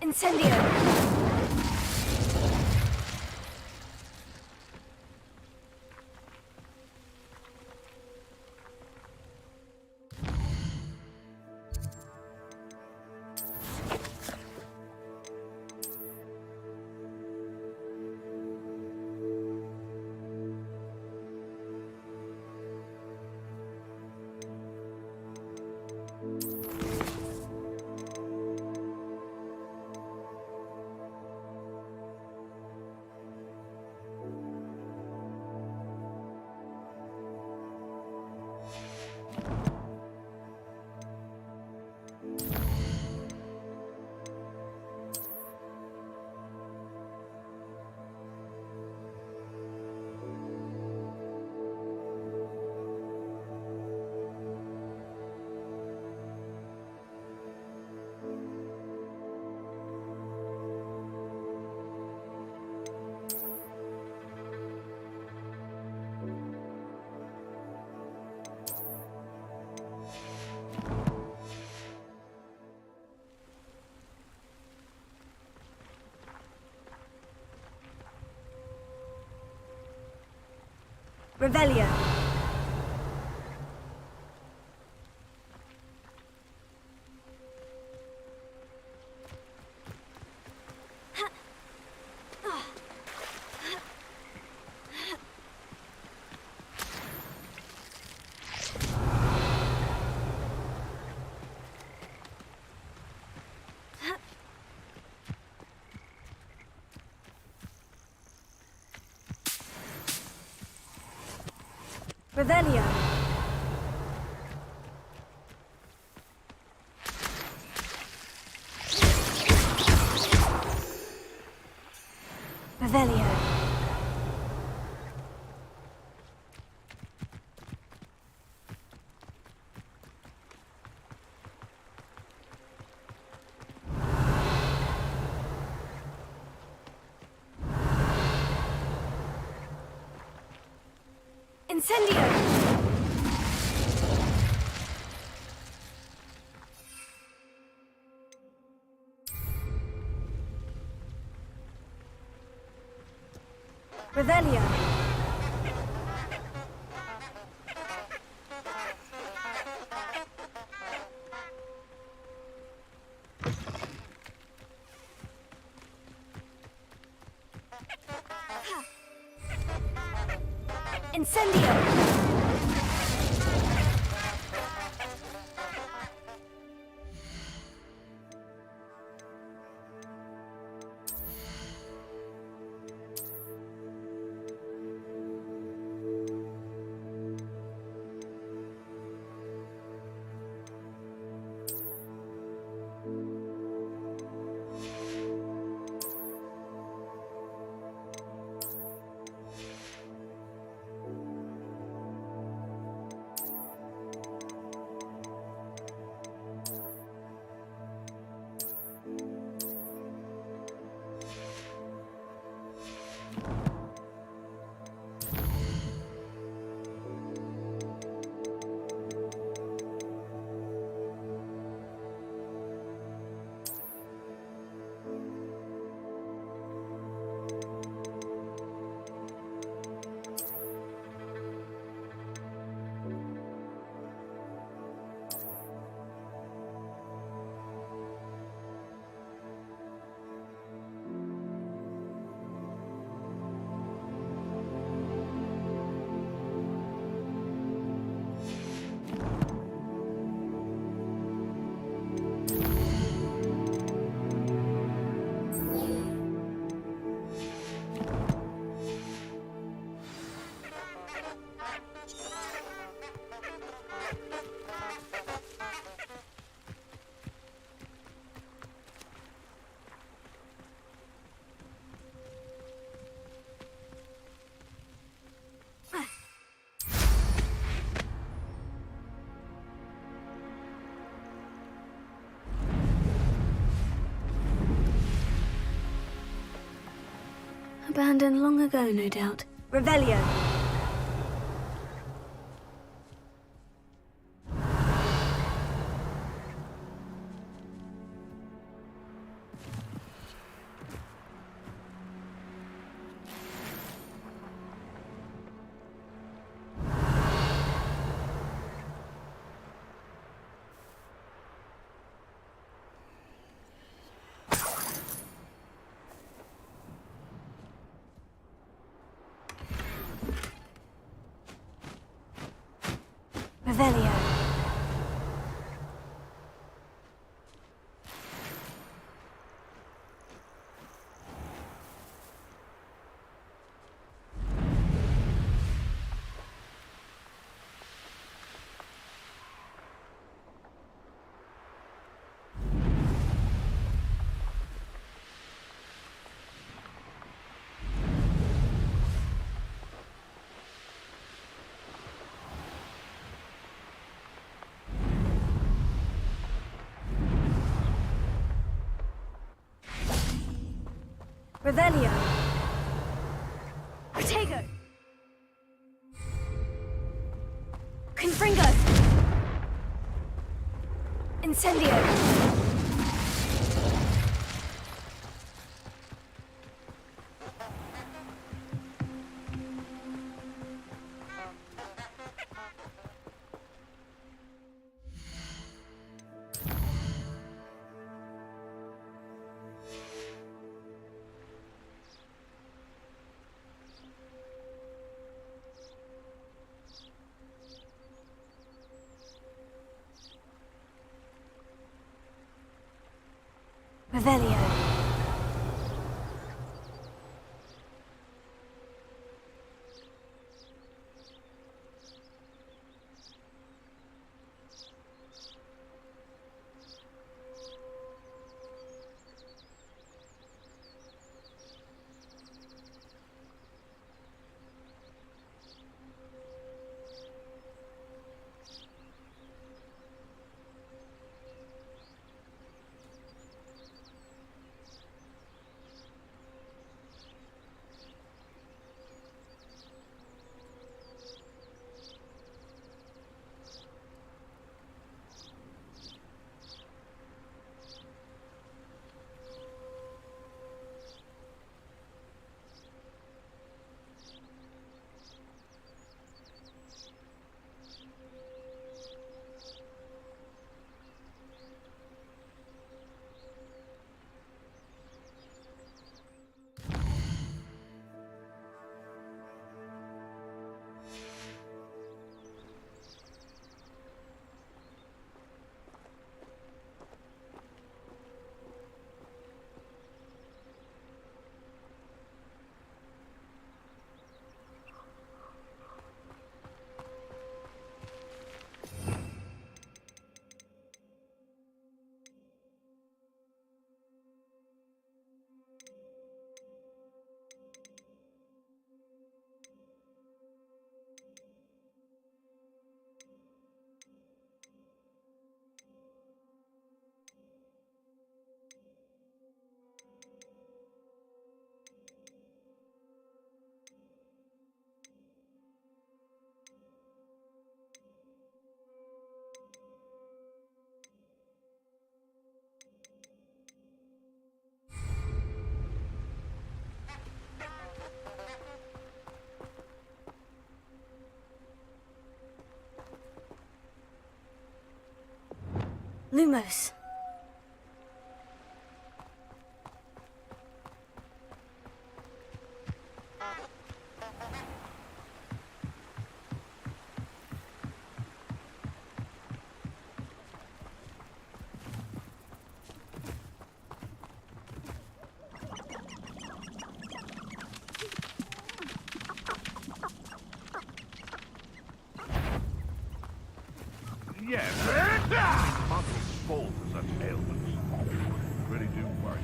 Incendio! Revelio. Revelio. Revelio. Incendio! Revelio. Incendio! Abandoned long ago, no doubt. Revelio. Revelio. Revelio. Protego. Confringo. Incendio. Revelio. Lumos. Yes. Monkeys fall for such ailments. Really do worry.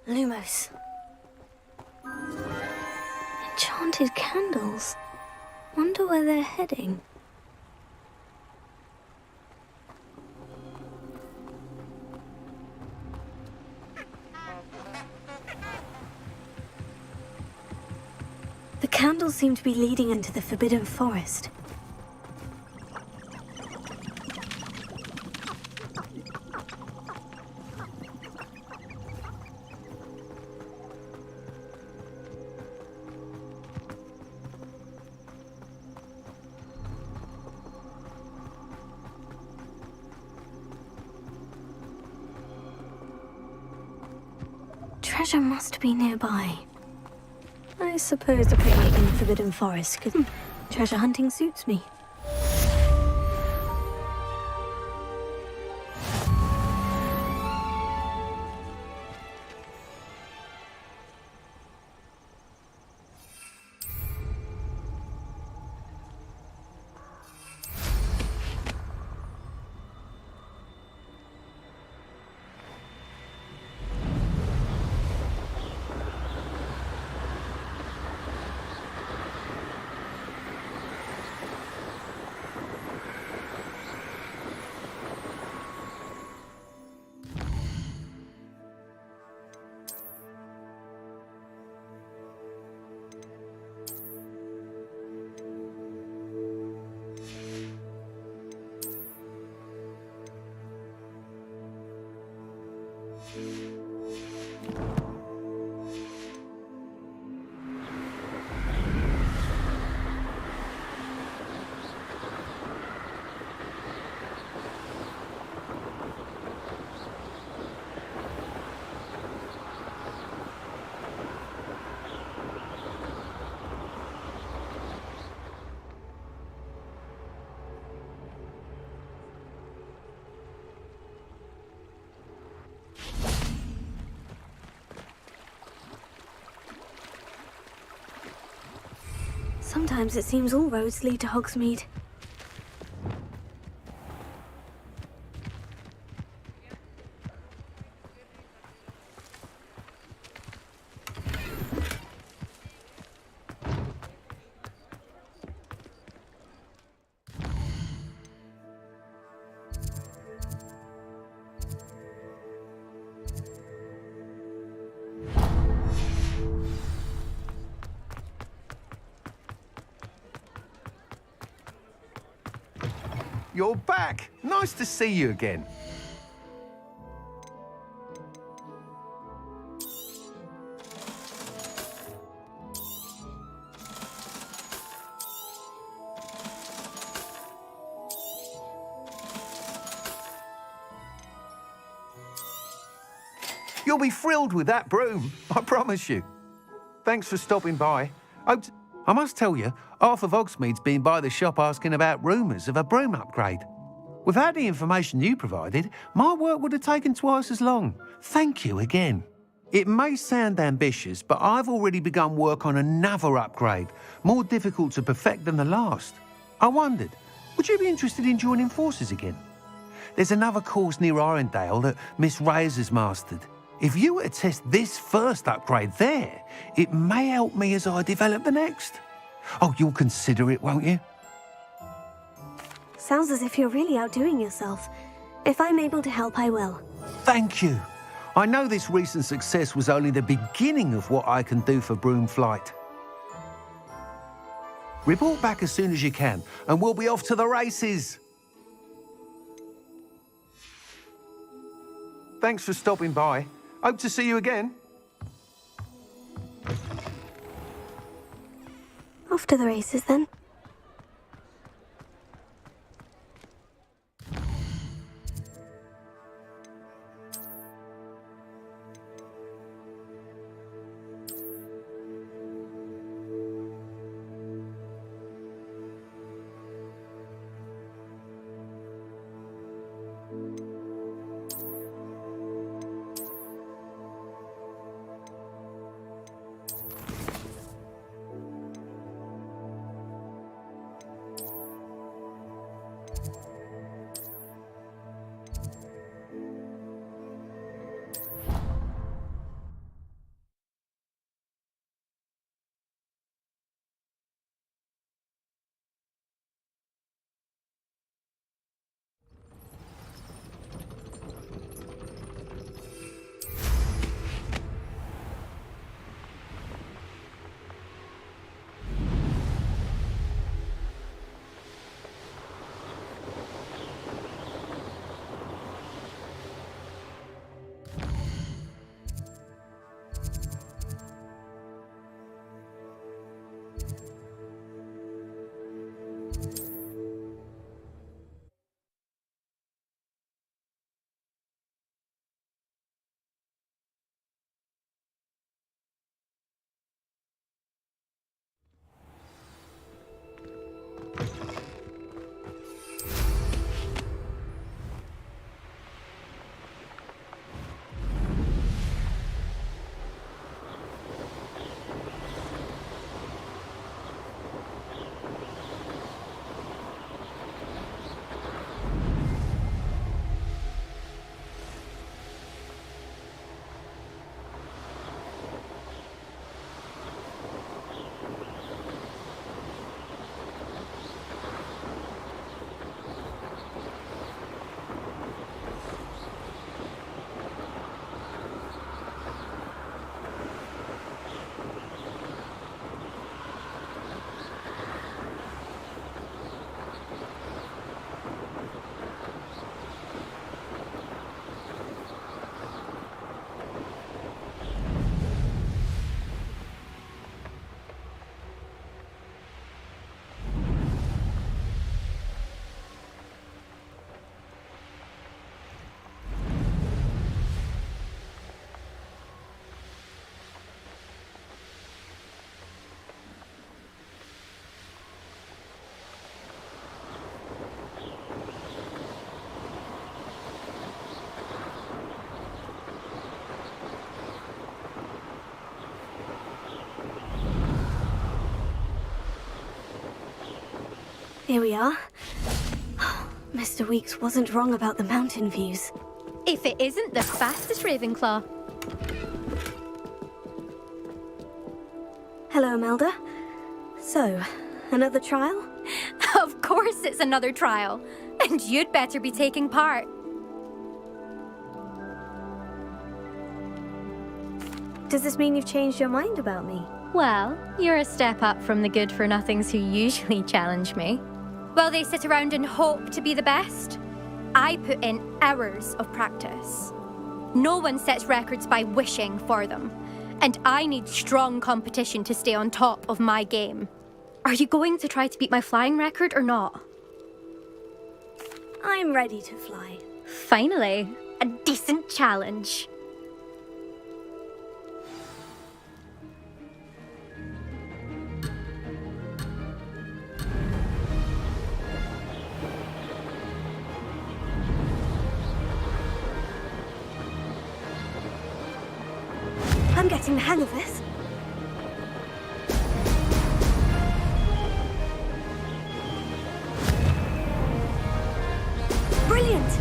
Lumos. Enchanted candles. Wonder where they're heading. The candles seem to be leading into the Forbidden Forest. Treasure must be nearby. I suppose a picnic in the Forbidden Forest could... Treasure hunting suits me. Sometimes it seems all roads lead to Hogsmeade. You're back. Nice to see you again. You'll be thrilled with that broom, I promise you. Thanks for stopping by. I must tell you, half of Hogsmeade's been by the shop asking about rumours of a broom upgrade. Without the information you provided, my work would have taken twice as long. Thank you again. It may sound ambitious, but I've already begun work on another upgrade, more difficult to perfect than the last. I wondered, would you be interested in joining forces again? There's another course near Arendelle that Miss Reyes has mastered. If you were to test this first upgrade there, it may help me as I develop the next. Oh, you'll consider it, won't you? Sounds as if you're really outdoing yourself. If I'm able to help, I will. Thank you. I know this recent success was only the beginning of what I can do for Broom Flight. Report back as soon as you can, and we'll be off to the races. Thanks for stopping by. Hope to see you again. Off to the races, then. Here we are. Mr. Weeks wasn't wrong about the mountain views. If it isn't the fastest Ravenclaw. Hello, Imelda. So, another trial? Of course it's another trial. And you'd better be taking part. Does this mean you've changed your mind about me? Well, you're a step up from the good-for-nothings who usually challenge me. While they sit around and hope to be the best, I put in hours of practice. No one sets records by wishing for them, and I need strong competition to stay on top of my game. Are you going to try to beat my flying record or not? I'm ready to fly. Finally, a decent challenge. I'm getting the hang of this. Brilliant!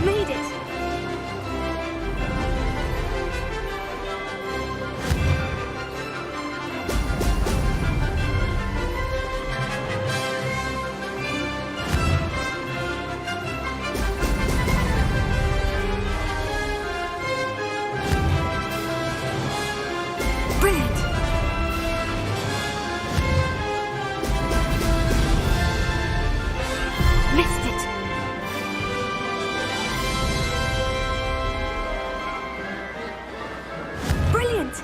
Made it! Brilliant! Missed it! Brilliant!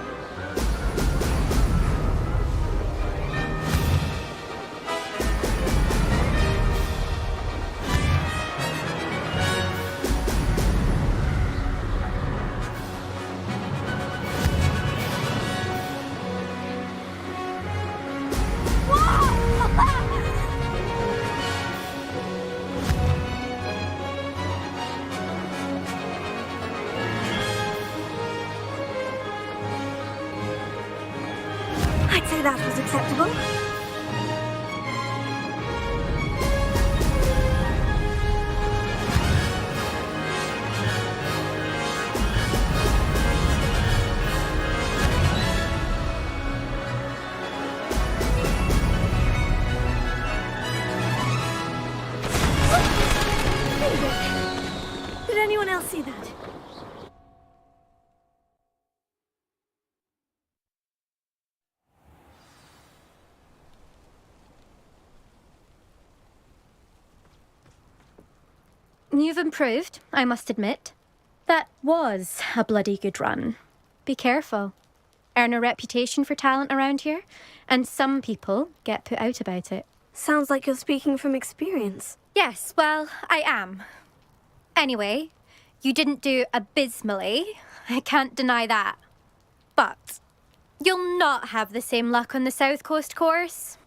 I'd say that was acceptable. Did anyone else see that? You've improved, I must admit. That was a bloody good run. Be careful. Earn a reputation for talent around here, and some people get put out about it. Sounds like you're speaking from experience. Yes, well, I am. Anyway, you didn't do abysmally. I can't deny that. But you'll not have the same luck on the South Coast course.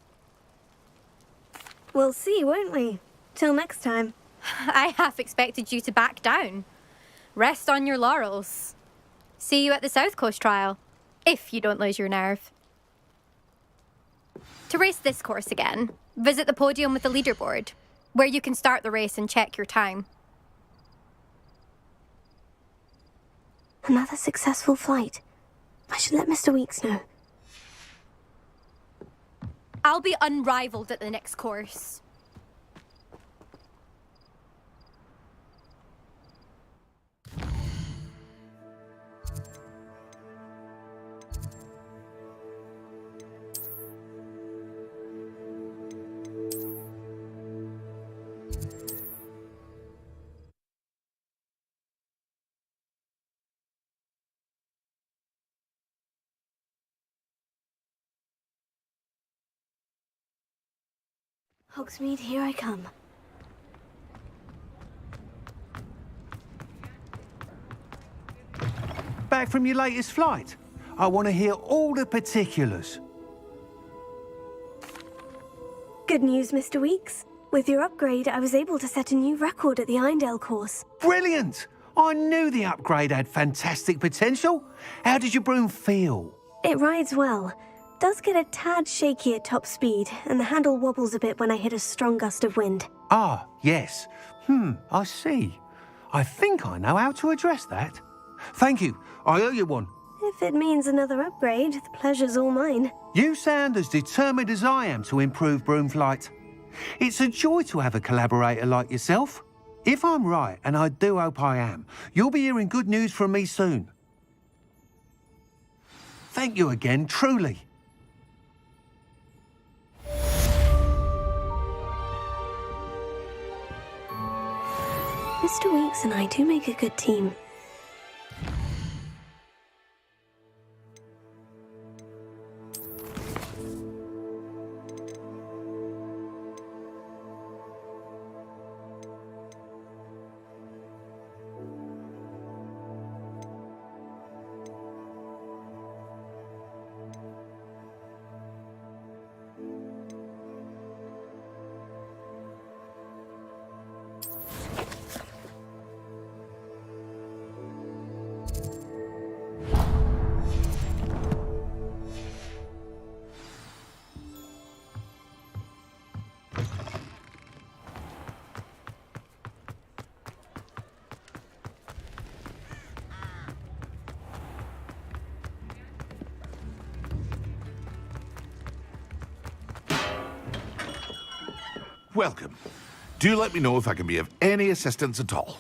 We'll see, won't we? Till next time. I half expected you to back down. Rest on your laurels. See you at the South Coast trial, if you don't lose your nerve. To race this course again, visit the podium with the leaderboard, where you can start the race and check your time. Another successful flight. I should let Mr. Weeks know. I'll be unrivaled at the next course. Hogsmeade, here I come. back from your latest flight? I want to hear all the particulars. Good news, Mr. Weeks. With your upgrade, I was able to set a new record at the Irondale course. Brilliant! I knew the upgrade had fantastic potential. How did your broom feel? It rides well. Does get a tad shaky at top speed, and the handle wobbles a bit when I hit a strong gust of wind. Ah, yes. I see. I think I know how to address that. Thank you. I owe you one. If it means another upgrade, the pleasure's all mine. You sound as determined as I am to improve broom flight. It's a joy to have a collaborator like yourself. If I'm right, and I do hope I am, you'll be hearing good news from me soon. Thank you again, truly. Mr. Weeks and I do make a good team. Welcome. Do let me know if I can be of any assistance at all.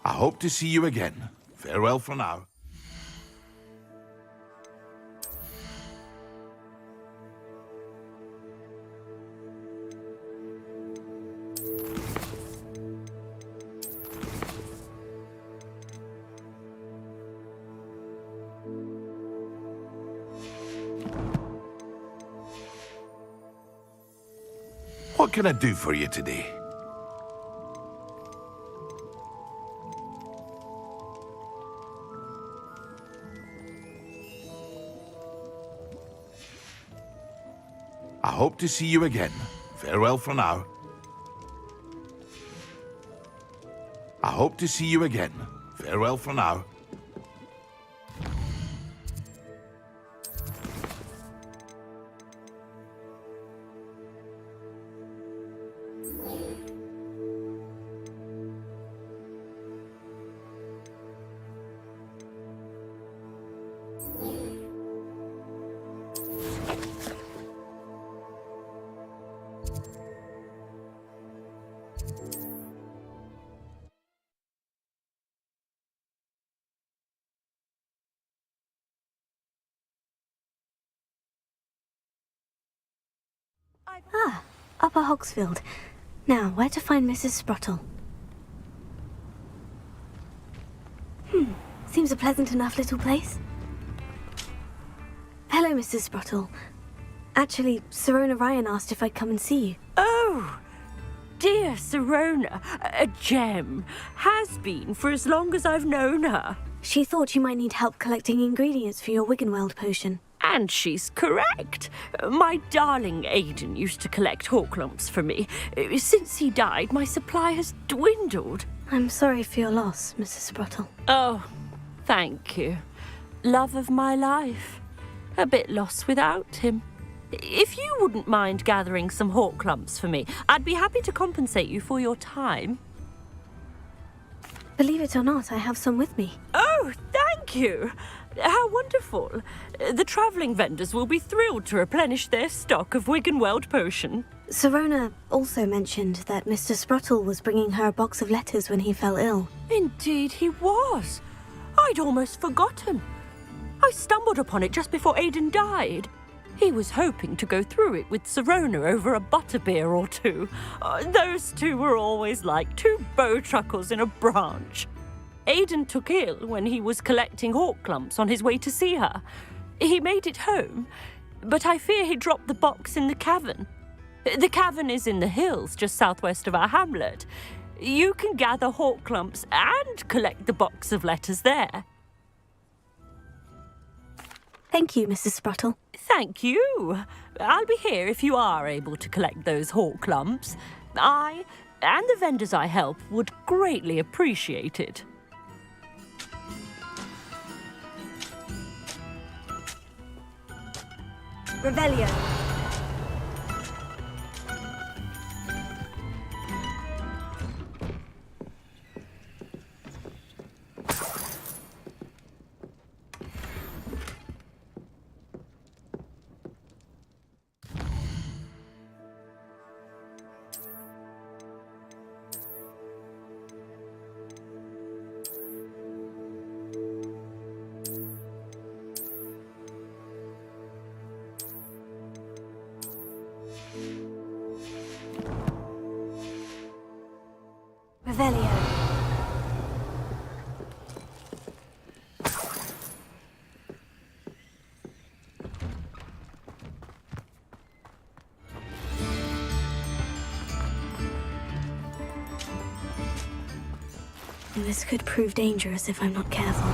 I hope to see you again. Farewell for now. What can I do for you today? I hope to see you again. Farewell for now. I hope to see you again. Farewell for now. Ah, Upper Hogsfield. Now, where to find Mrs. Sprottle? Seems a pleasant enough little place. Hello, Mrs. Sprottle. Actually, Sirona Ryan asked if I'd come and see you. Oh, dear Sirona, a gem. Has been for as long as I've known her. She thought you might need help collecting ingredients for your Wiggenweld potion. And she's correct. My darling Aidan used to collect hawk lumps for me. Since he died, my supply has dwindled. I'm sorry for your loss, Mrs. Sprottle. Oh, thank you. Love of my life. A bit lost without him. If you wouldn't mind gathering some hawk lumps for me, I'd be happy to compensate you for your time. Believe it or not, I have some with me. Oh, thank you. How wonderful. The travelling vendors will be thrilled to replenish their stock of Wiggenweld potion. Sirona also mentioned that Mr. Sprottle was bringing her a box of letters when he fell ill. Indeed he was. I'd almost forgotten. I stumbled upon it just before Aidan died. He was hoping to go through it with Sirona over a butterbeer or two. Those two were always like two bowtruckles in a branch. Aidan took ill when he was collecting hawk lumps on his way to see her. He made it home, but I fear he dropped the box in the cavern. The cavern is in the hills just southwest of our hamlet. You can gather hawk clumps and collect the box of letters there. Thank you, Mrs. Spruttle. Thank you. I'll be here if you are able to collect those hawk clumps. I and the vendors I help would greatly appreciate it. Revelio. Revelio. This could prove dangerous if I'm not careful.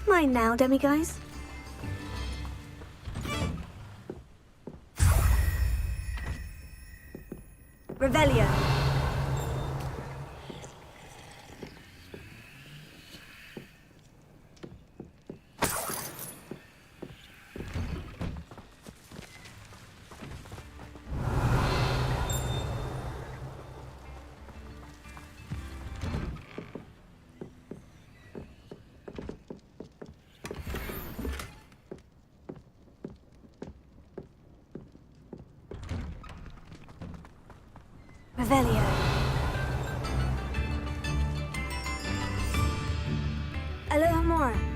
Mine now, demiguise. Revelio. Revelio. Alohomora.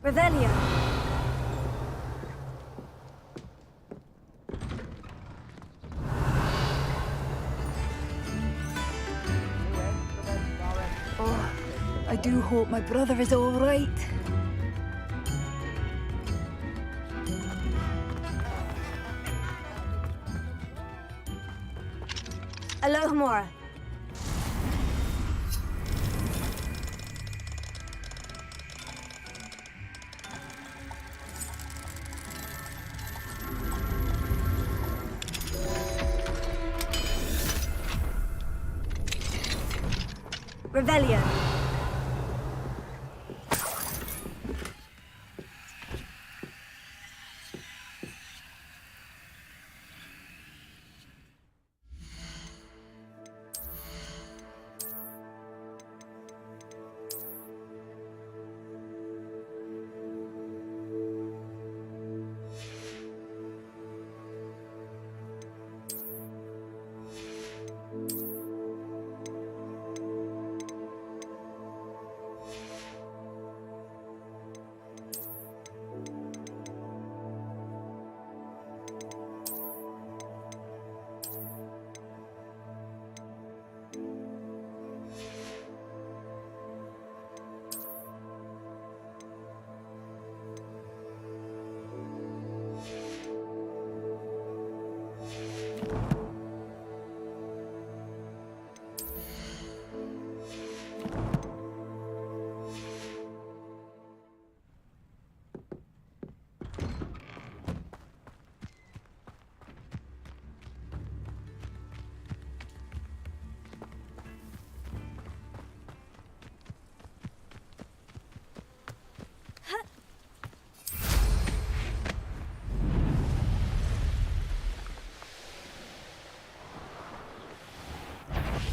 Revelio. Oh, I do hope my brother is all right. Alohomora. Revelio.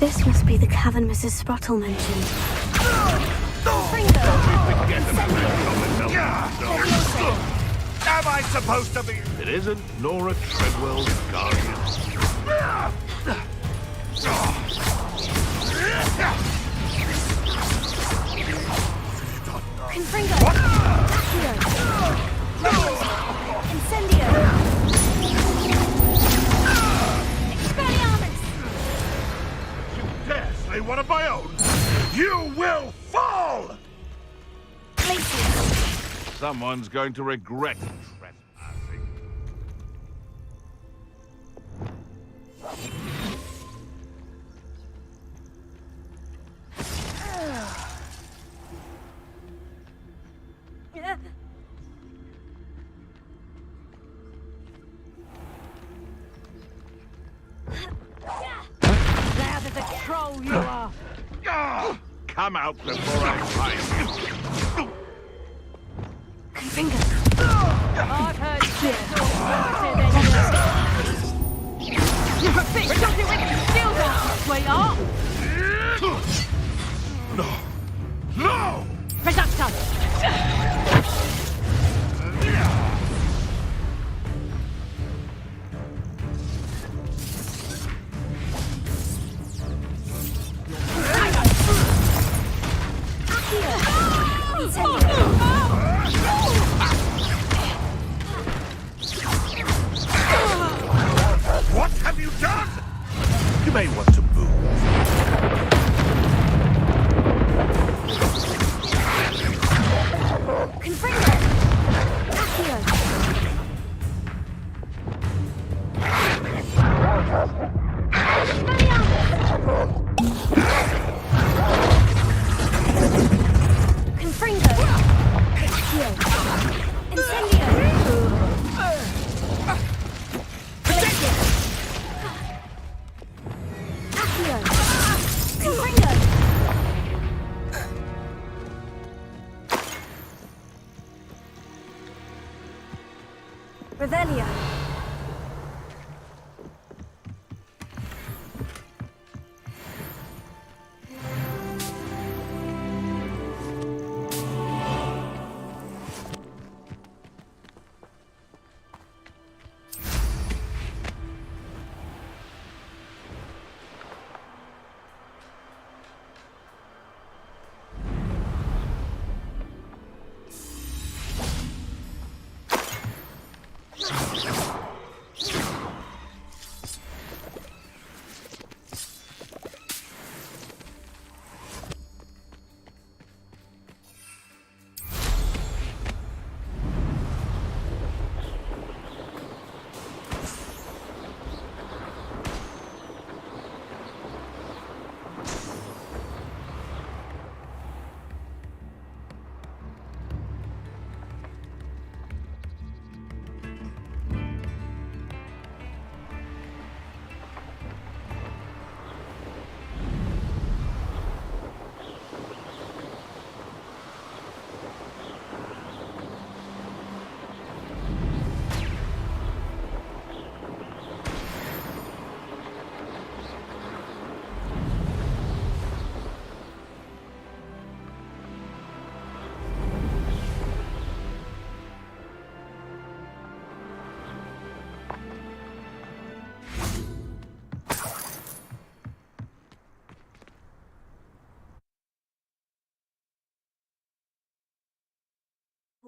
This must be the cavern Mrs. Sprottle mentioned. Am I supposed to be? It isn't Nora Treadwell's guardian. Confringo! Accio! Incendio! Expelliarmus! You dare slay one of my own? You will fall! Someone's going to regret trespassing. Loud as a troll you are! Come out before I find you. Confringo! I've heard shit better than you. You're a bit shotty with your skills on, sweetheart! No! No! Reducto! What have you done? You may want to move. Confringo! Accio! Confringo! Accio! Incendio! Accio! Confringo! Revelio!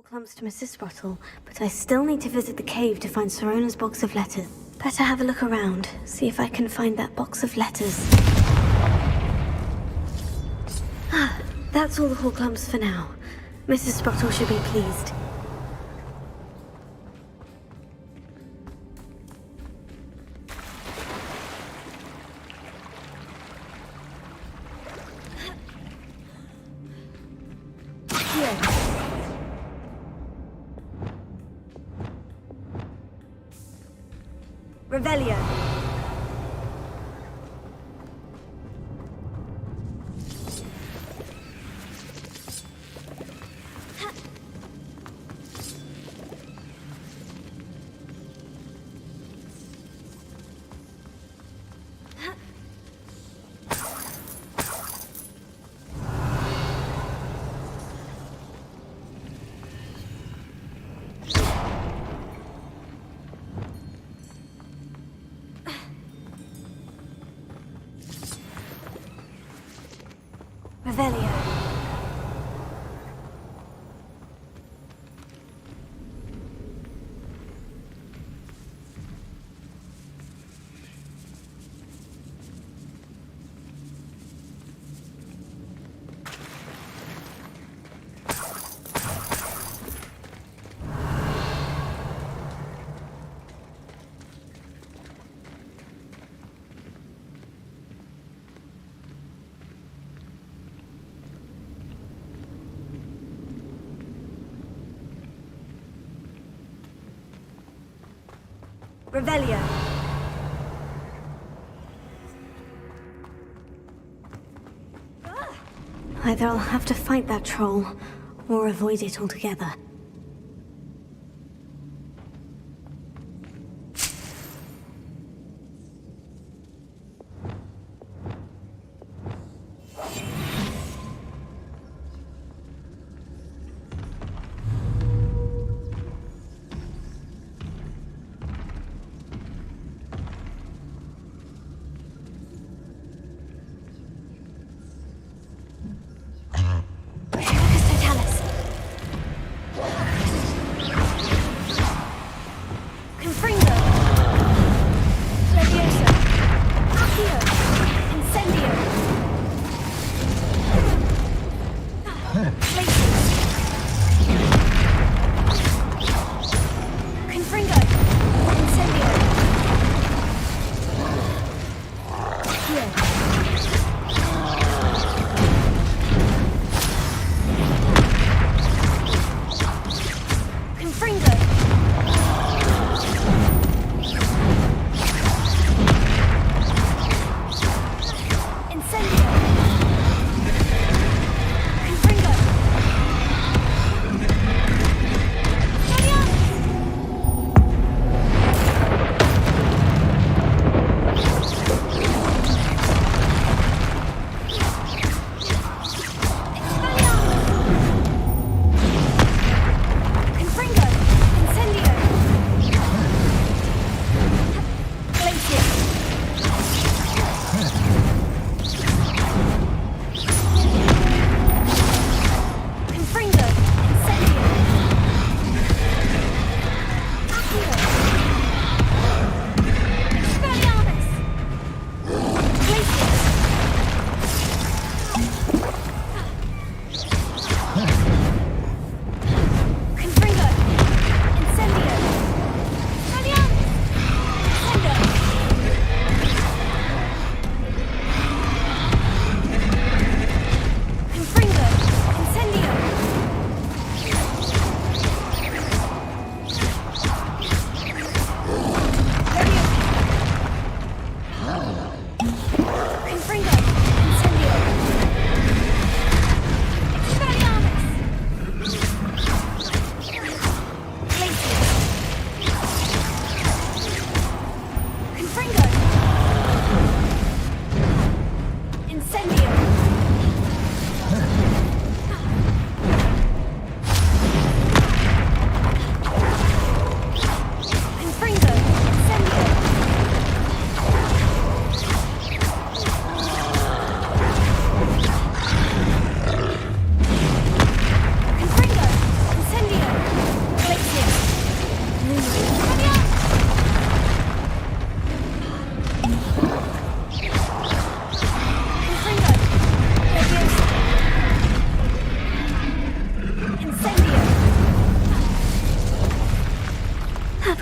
Clumps to Mrs. Sprottle, but I still need to visit the cave to find Sorona's box of letters. Better have a look around, see if I can find that box of letters. Ah, that's all the Horclumps for now. Mrs. Sprottle should be pleased. Revelio. Revelio. Revelio. Either I'll have to fight that troll, or avoid it altogether.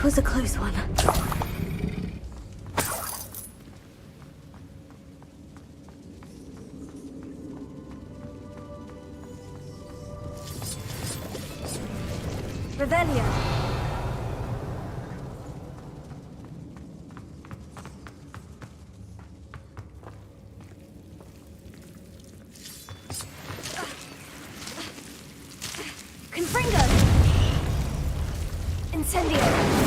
Was a close one. Revelio. Confringo. Incendio.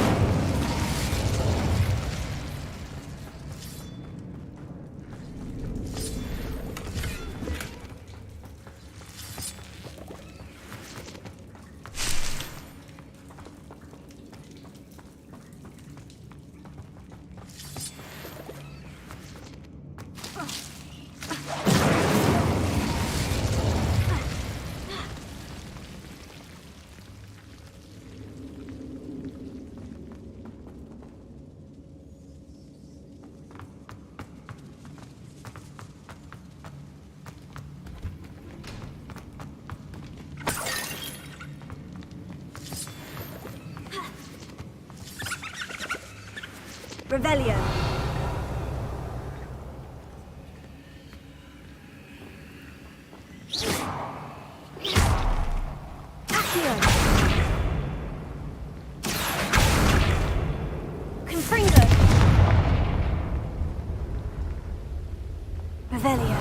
Revelio. Accio. Confringo. Revelio.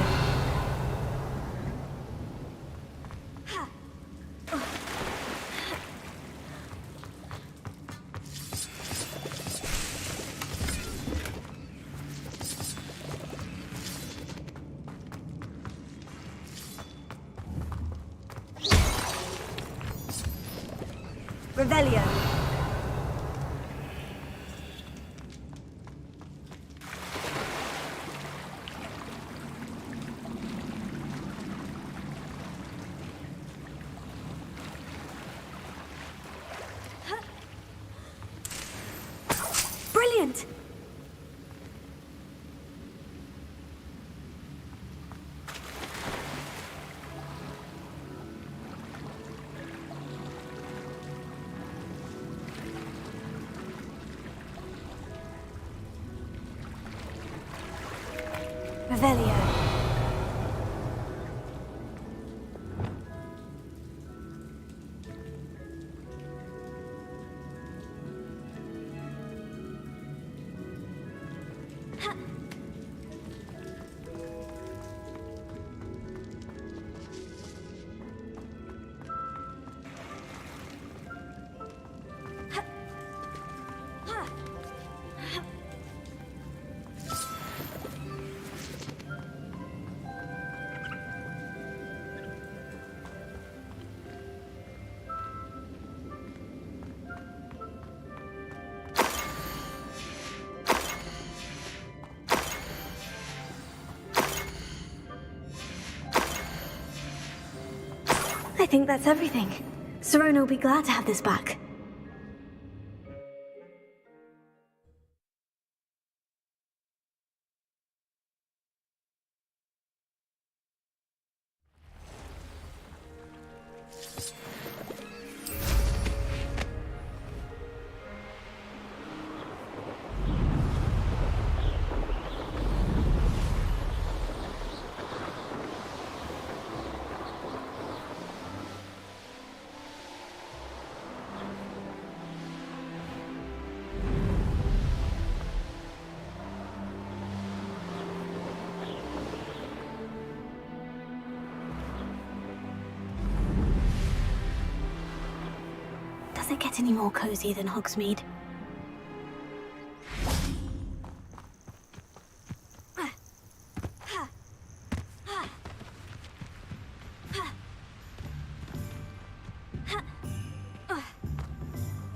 Revelio. Brilliant! Revelio. I think that's everything. Sirona will be glad to have this back. Does it get any more cozy than Hogsmeade?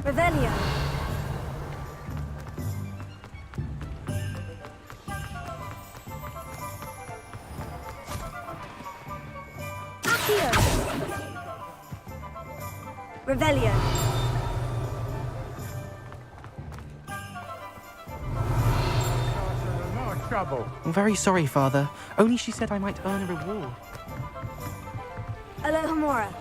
Revelio. Accio. Revelio. Trouble. I'm very sorry, Father. Only she said I might earn a reward. Alohomora.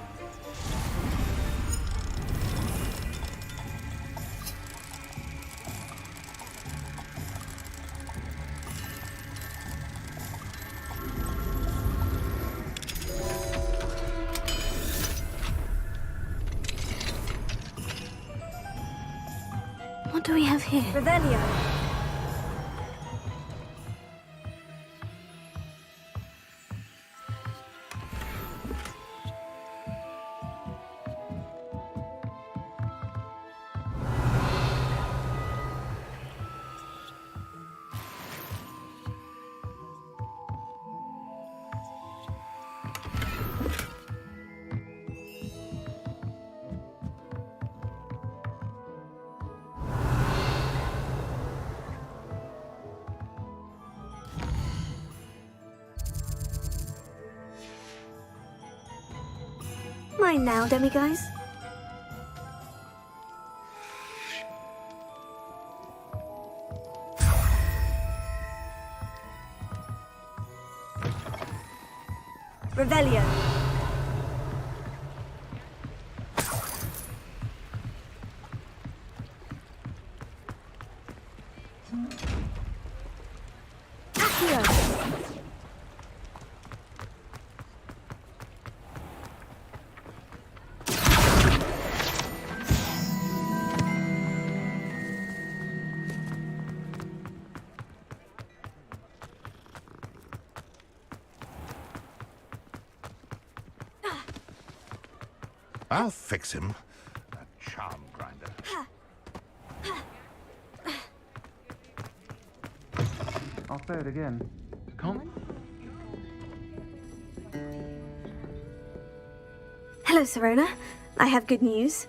What do we have here? Revelio. Mine now, demiguise. Revelio. I'll fix him. That charm grinder. I'll say it again. Hello, Serona. I have good news.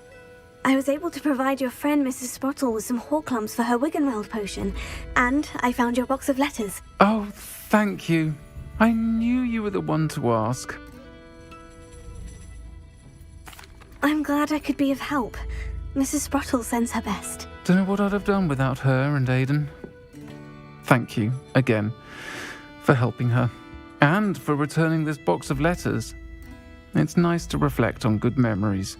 I was able to provide your friend Mrs. Sprottle with some Horklums for her Wiggenweld potion, and I found your box of letters. Oh, thank you. I knew you were the one to ask. I'm glad I could be of help. Mrs. Sprottle sends her best. Don't know what I'd have done without her and Aidan. Thank you, again, for helping her, and for returning this box of letters. It's nice to reflect on good memories.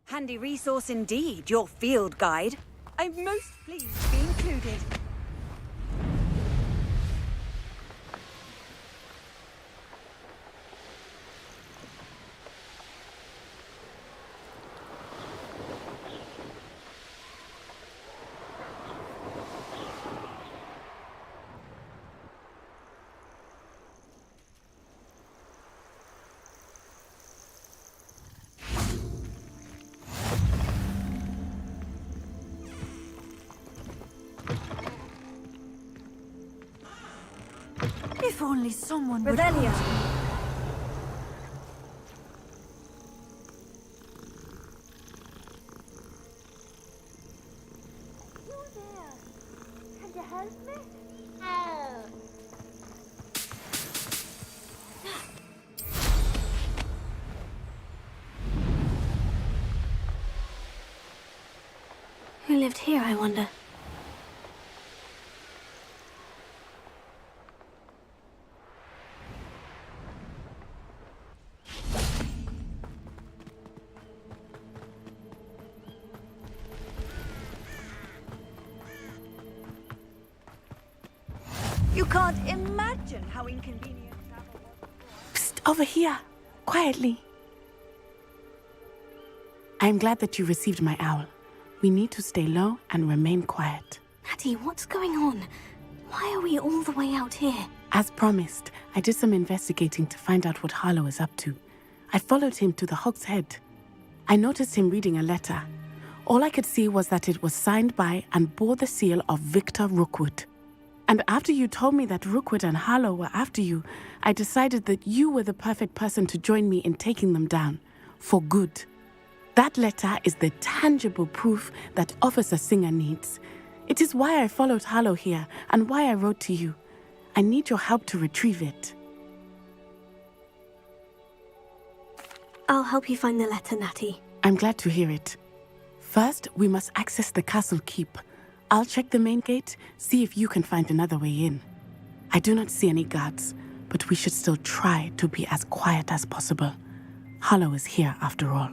Handy resource indeed, your field guide. I'm most pleased to be included. If only someone would... Revelia! Can you help me? Oh. Who lived here, I wonder? You can't imagine how inconvenient travel was. Psst, over here, quietly. I'm glad that you received my owl. We need to stay low and remain quiet. Natty, what's going on? Why are we all the way out here? As promised, I did some investigating to find out what Harlow is up to. I followed him to the Hog's Head. I noticed him reading a letter. All I could see was that it was signed by and bore the seal of Victor Rookwood. And after you told me that Rookwood and Harlow were after you, I decided that you were the perfect person to join me in taking them down. For good. That letter is the tangible proof that Officer Singer needs. It is why I followed Harlow here and why I wrote to you. I need your help to retrieve it. I'll help you find the letter, Natty. I'm glad to hear it. First, we must access the castle keep. I'll check the main gate, see if you can find another way in. I do not see any guards, but we should still try to be as quiet as possible. Harlow is here after all.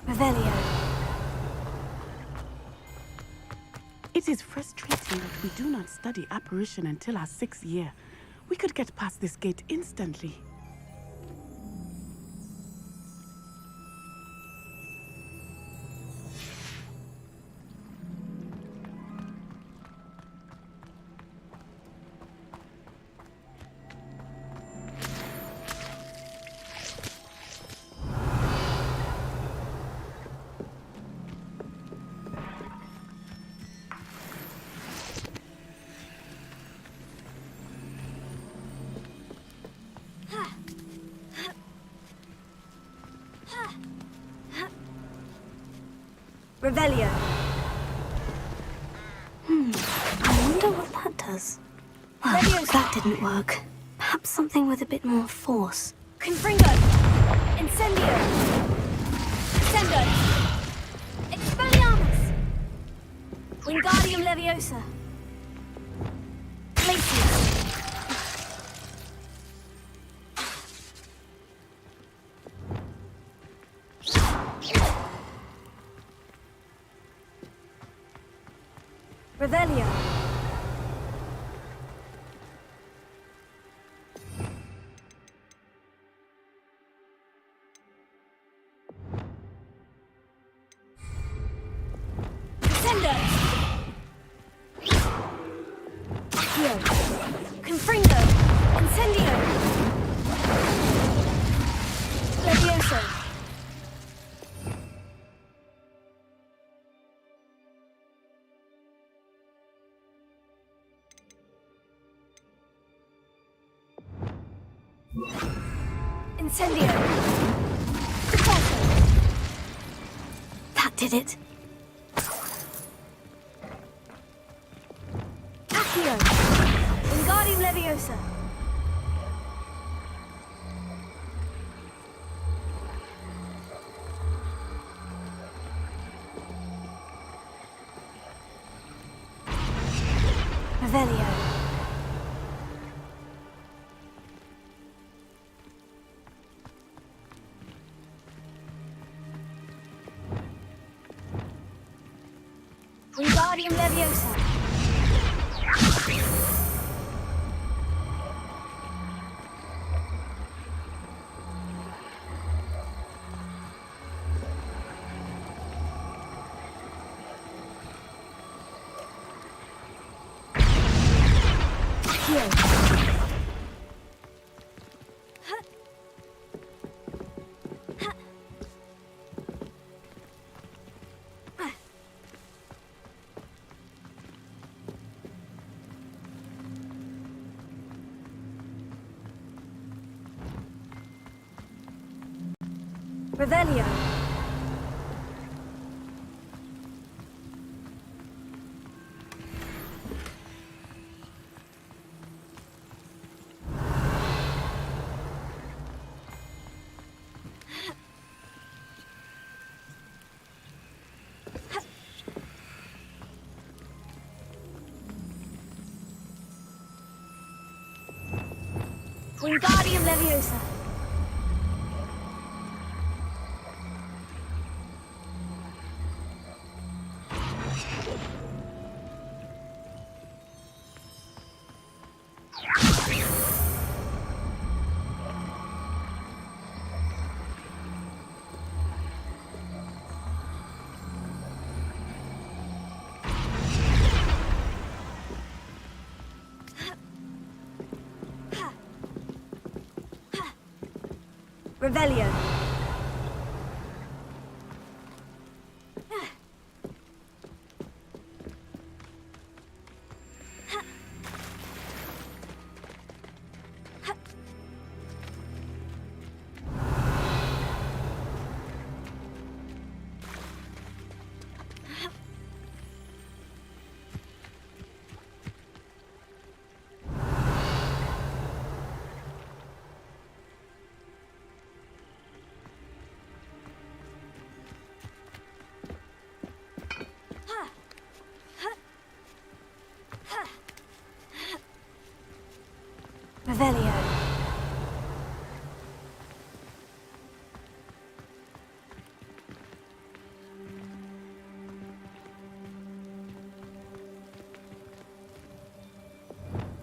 Revelio. It is frustrating that we do not study apparition until our 6th year. We could get past this gate instantly. Revelio. I wonder what that does. Well, that didn't work. Perhaps something with a bit more force. Confringo! Incendio! Sendo! Expelliarmus! Wingardium Leviosa! Glacius! Revelio. Sendo! Accio! Confringo! Incendio! Levioso! Incendio! That did it. Accio! Wingardium Leviosa! Revelio. Wingardium Leviosa! Revelio. Wingardium Leviosa! Revelio. Revelio.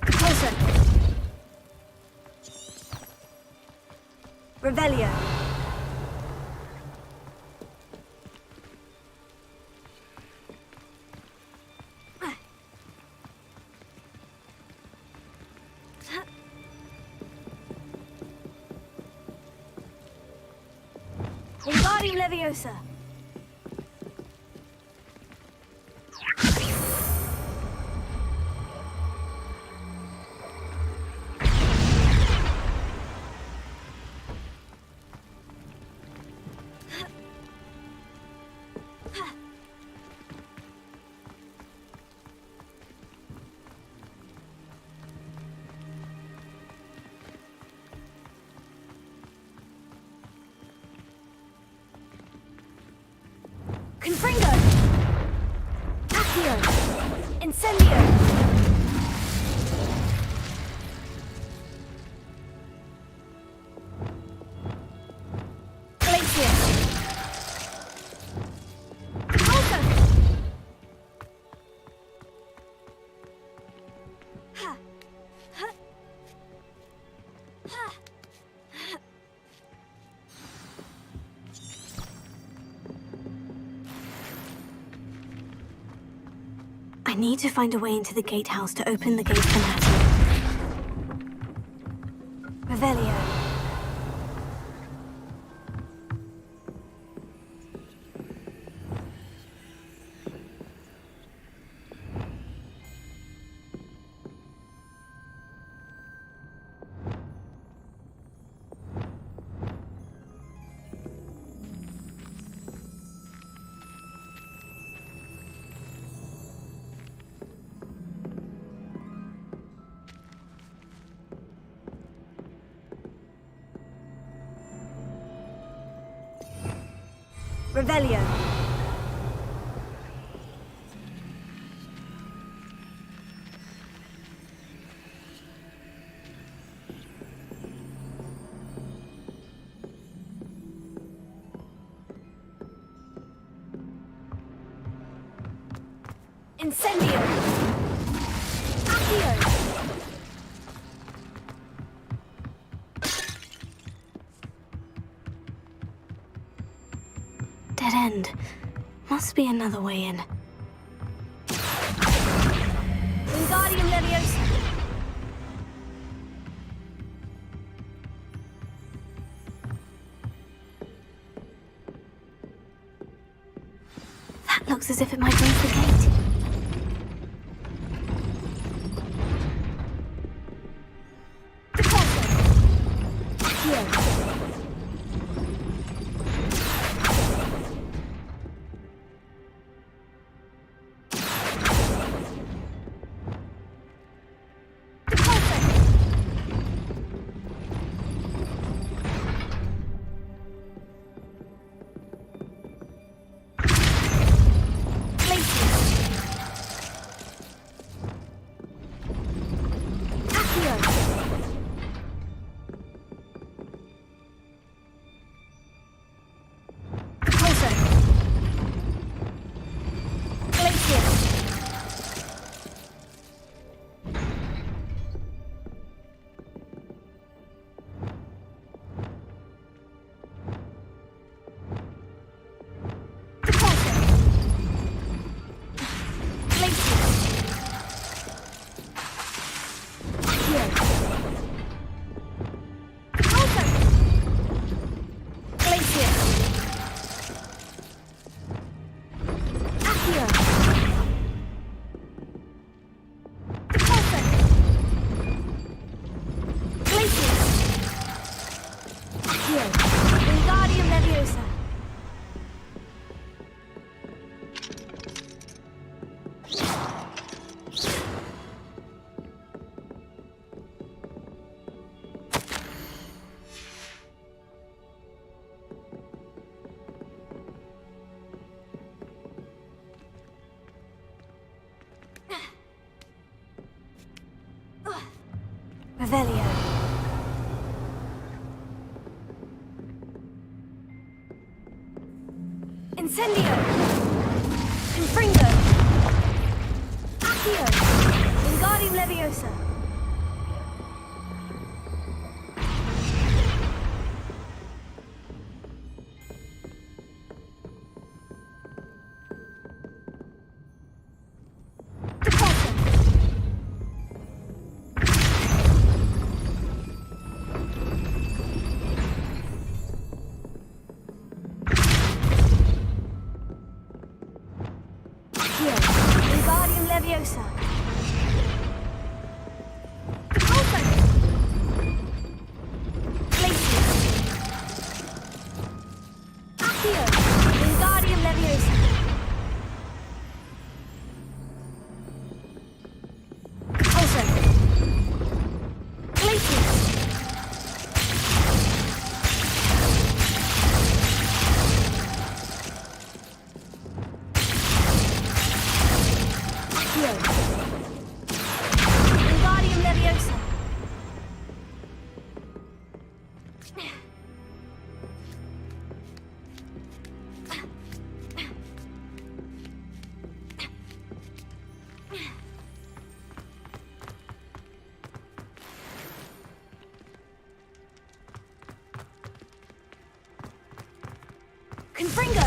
Repulsor. Revelio. Wingardium Leviosa. Confringo! Accio! Incendio! Glacius! Alta! Ha! Ha! Ha! I need to find a way into the gatehouse to open the gate for Natty. Revelio. Revelio. Incendio. Accio. Dead end. Must be another way in. Wingardium Leviosa. That looks as if it might raise the gate. Wingardium Leviosa. Revelio. Incendio! Confringo! Accio! Wingardium Leviosa! Wingardium Leviosa. Open. Glacius. Accio. Wingardium Leviosa. Also. Glacius. Wingardium Leviosa. Confringo.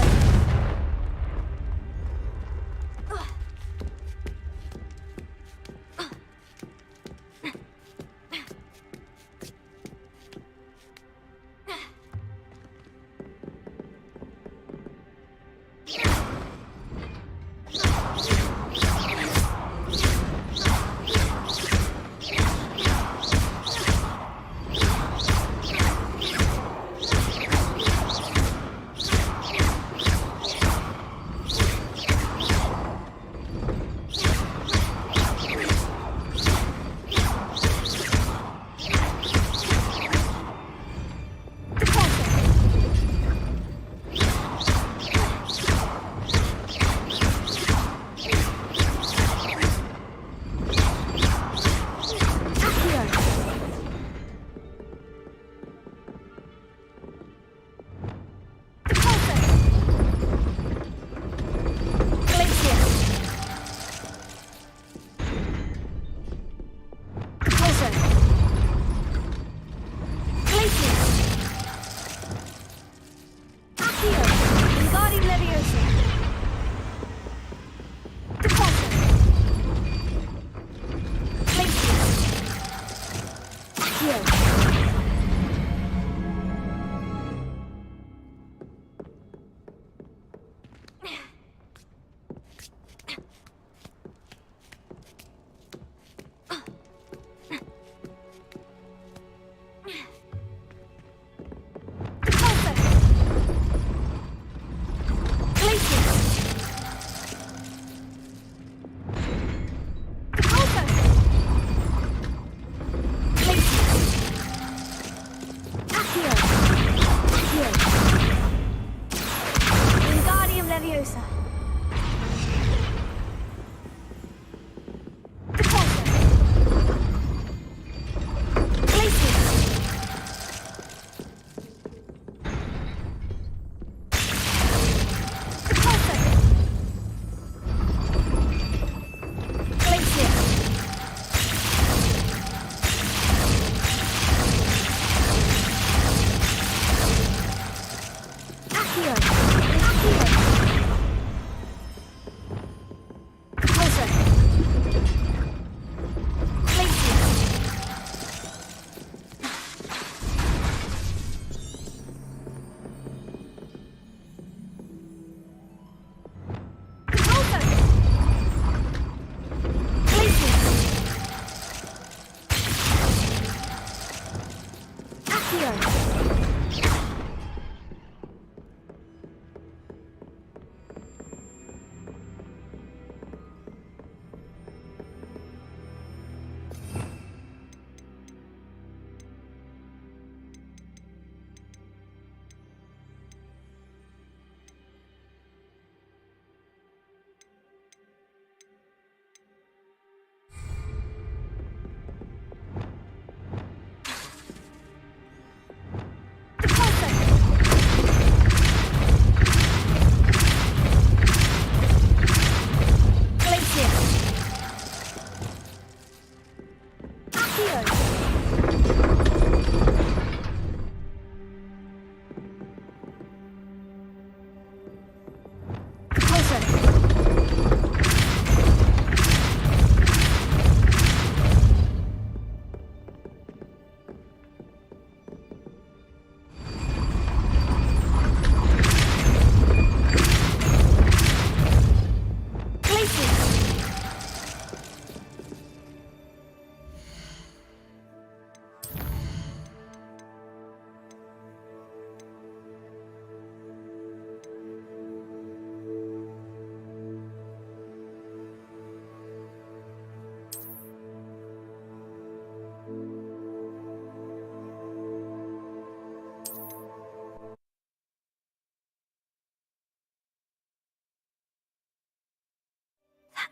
Places!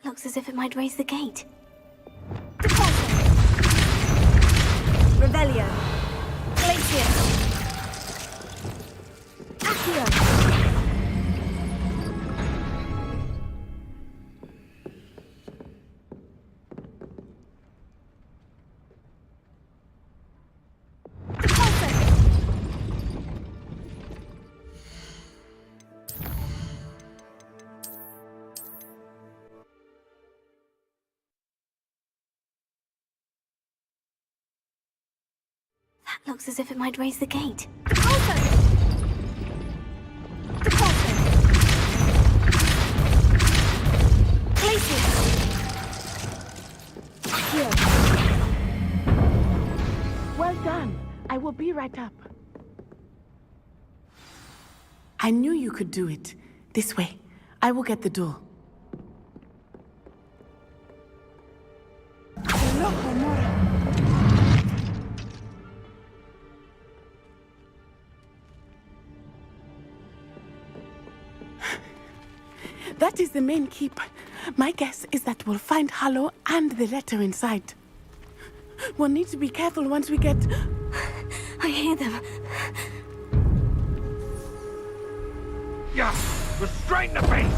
That looks as if it might raise the gate. Revelio. Glacier. Accio. That looks as if it might raise the gate. Well done. I will be right up. I knew you could do it. This way. I will get the door. That is the main keep. My guess is that we'll find Hallow and the letter inside. We'll need to be careful once we get... I hear them. Yeah, restrain the beast!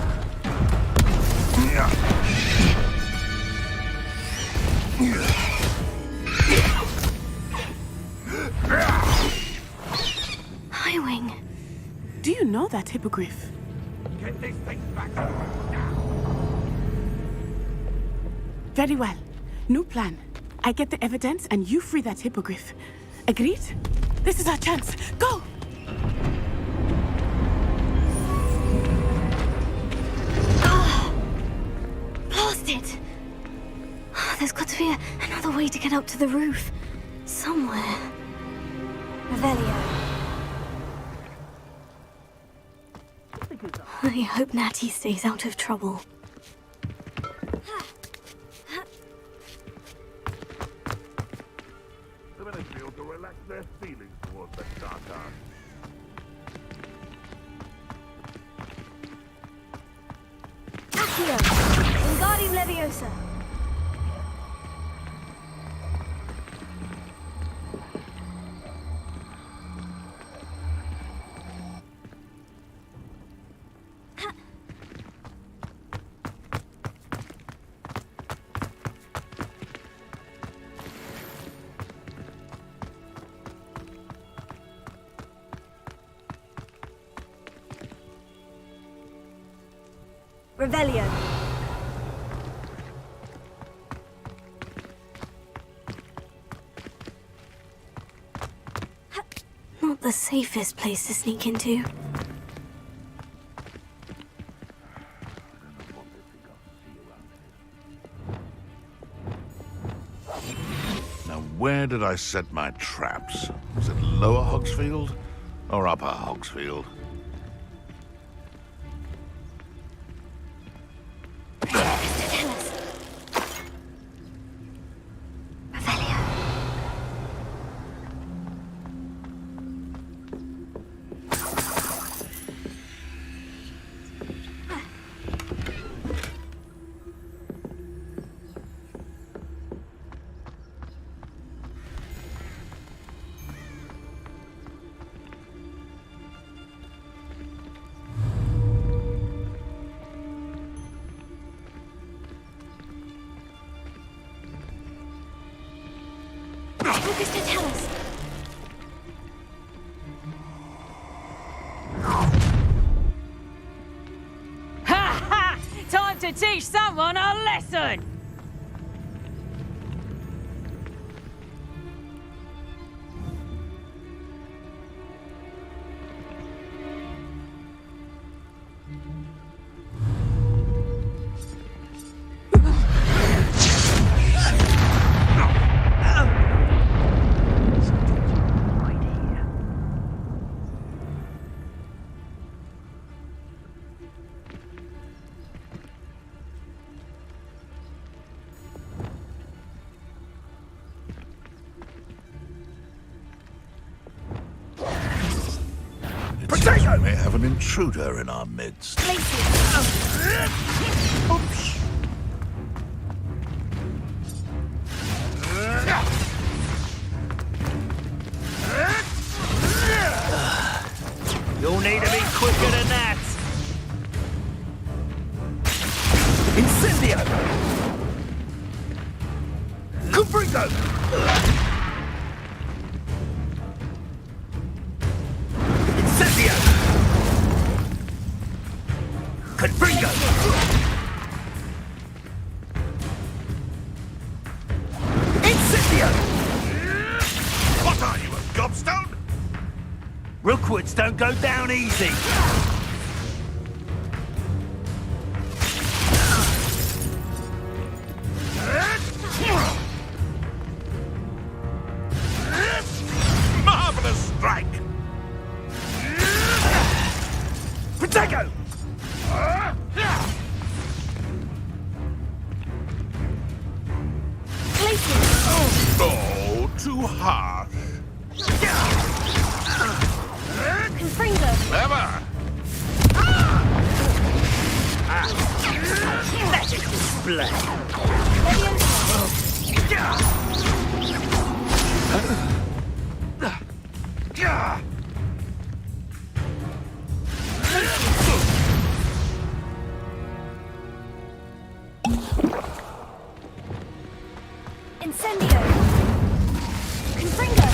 Highwing. Do you know that hippogriff? Get this thing back. Very well. New plan. I get the evidence and you free that hippogriff. Agreed? This is our chance. Go! Blasted! There's got to be another way to get up to the roof. Somewhere. Revelio. I hope Natty stays out of trouble. The village feel to relax their feelings towards the dark arts. Accio. Wingardium Leviosa. Revelio. Not the safest place to sneak into. Now, where did I set my traps? Was it Lower Hogsfield or Upper Hogsfield? Time to teach someone a lesson! an intruder in our midst. You'll need to be quicker than that. Incendio! Confringo! Incendio! Confringo! Incendio! What are you, a gobstone? Rookwoods don't go down easy. Marvelous strike! Protego! Oh, too harsh. Confringo. Clever! Magical display. Incendio. Confringo.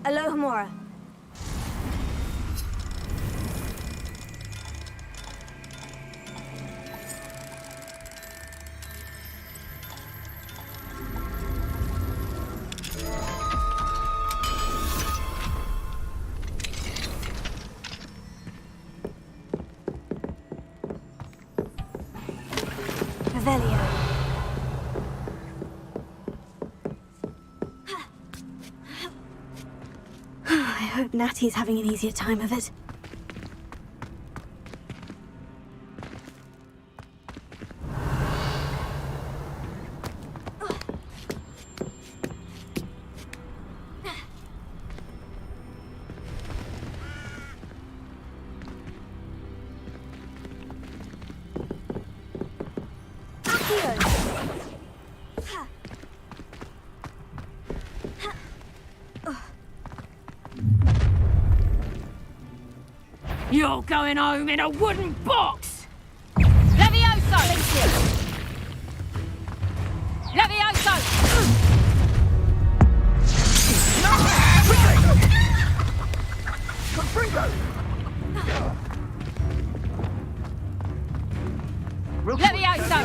Alohomora. Revelio. I hope Natty's having an easier time of it. You're going home in a wooden box! Levioso! Levioso! Levioso!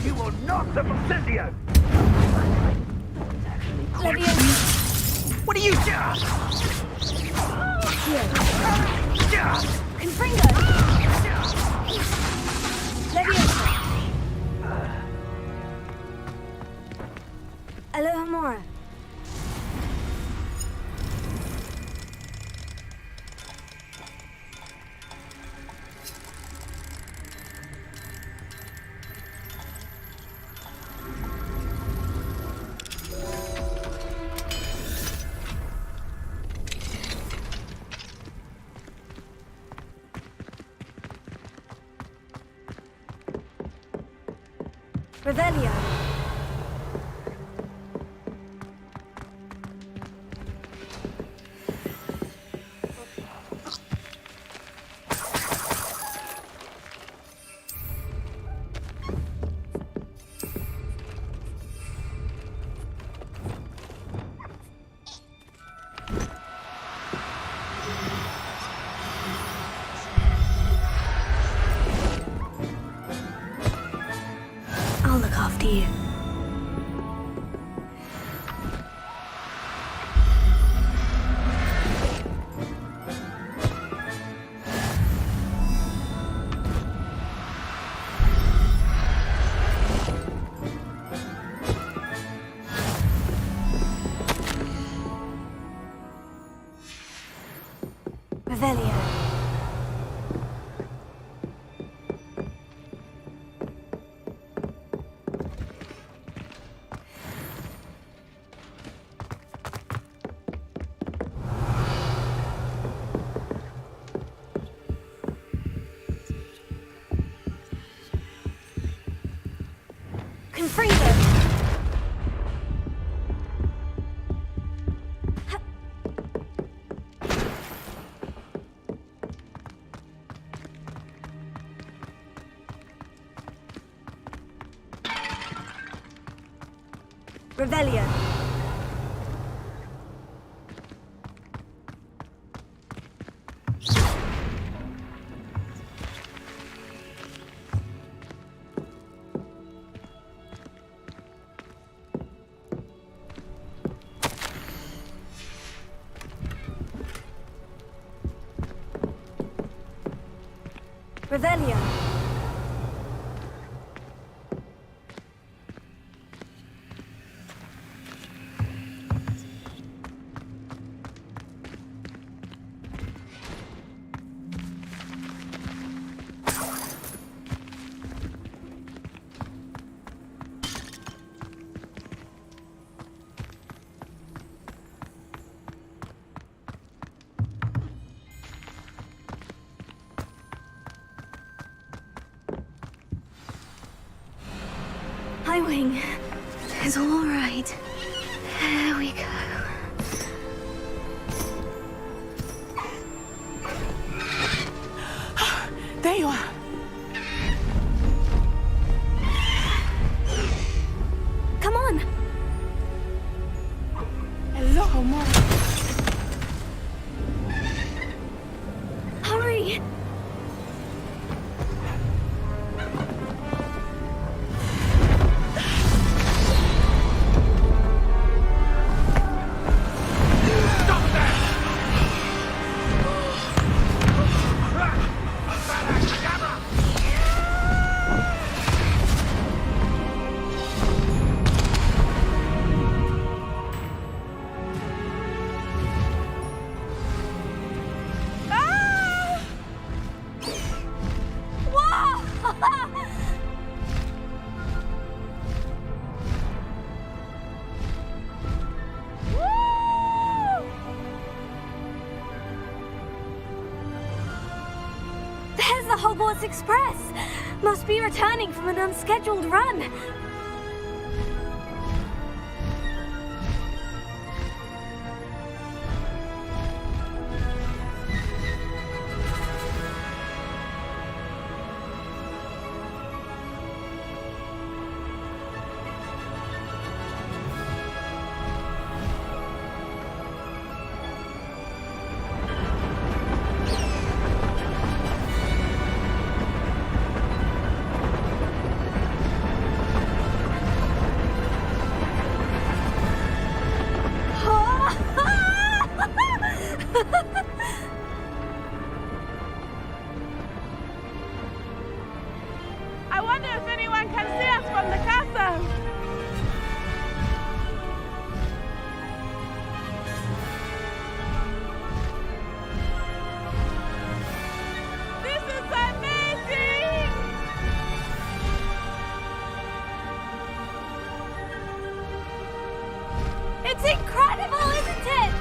You will not have Incendio! Levioso. What are you doing? Confringo. Levioso. Alohomora. Revelio. I'll look after you. Revelio. Revelio. Revelio. Highwing is all right. There we go. There you are. Come on. Hello, Mom. Hurry. There's the Hogwarts Express! Must be returning from an unscheduled run. I wonder if anyone can see us from the castle. This is amazing! It's incredible, isn't it?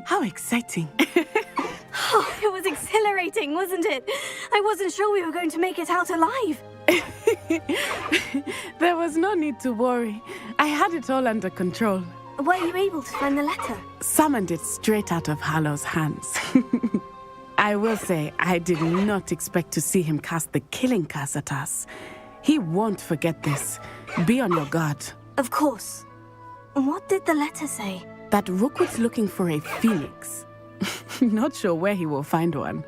How exciting. Oh, it was exhilarating, wasn't it? I wasn't sure we were going to make it out alive. There was no need to worry. I had it all under control. Were you able to find the letter? Summoned it straight out of Hallow's hands. I will say, I did not expect to see him cast the killing curse at us. He won't forget this. Be on your guard. Of course. What did the letter say? That Rookwood's looking for a phoenix. Not sure where he will find one.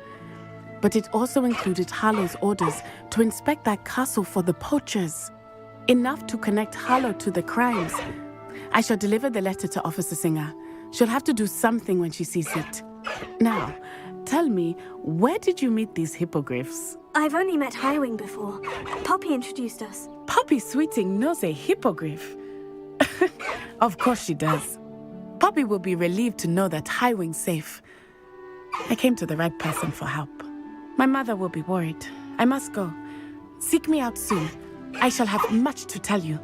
But it also included Hallow's orders to inspect that castle for the poachers. Enough to connect Hallow to the crimes. I shall deliver the letter to Officer Singer. She'll have to do something when she sees it. Now, tell me, where did you meet these hippogriffs? I've only met Highwing before. Poppy introduced us. Poppy Sweeting knows a hippogriff. Of course she does. Poppy will be relieved to know that Highwing's safe. I came to the right person for help. My mother will be worried. I must go. Seek me out soon. I shall have much to tell you.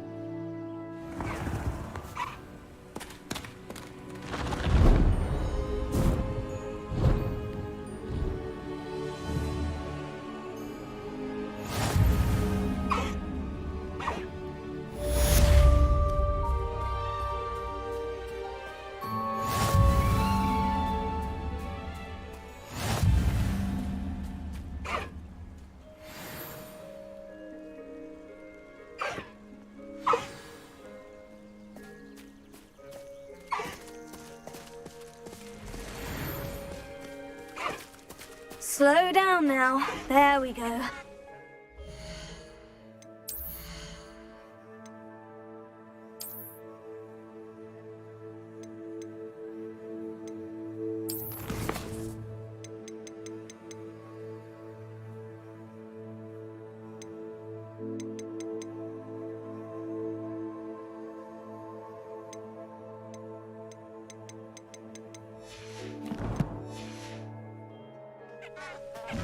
Slow down now. There we go.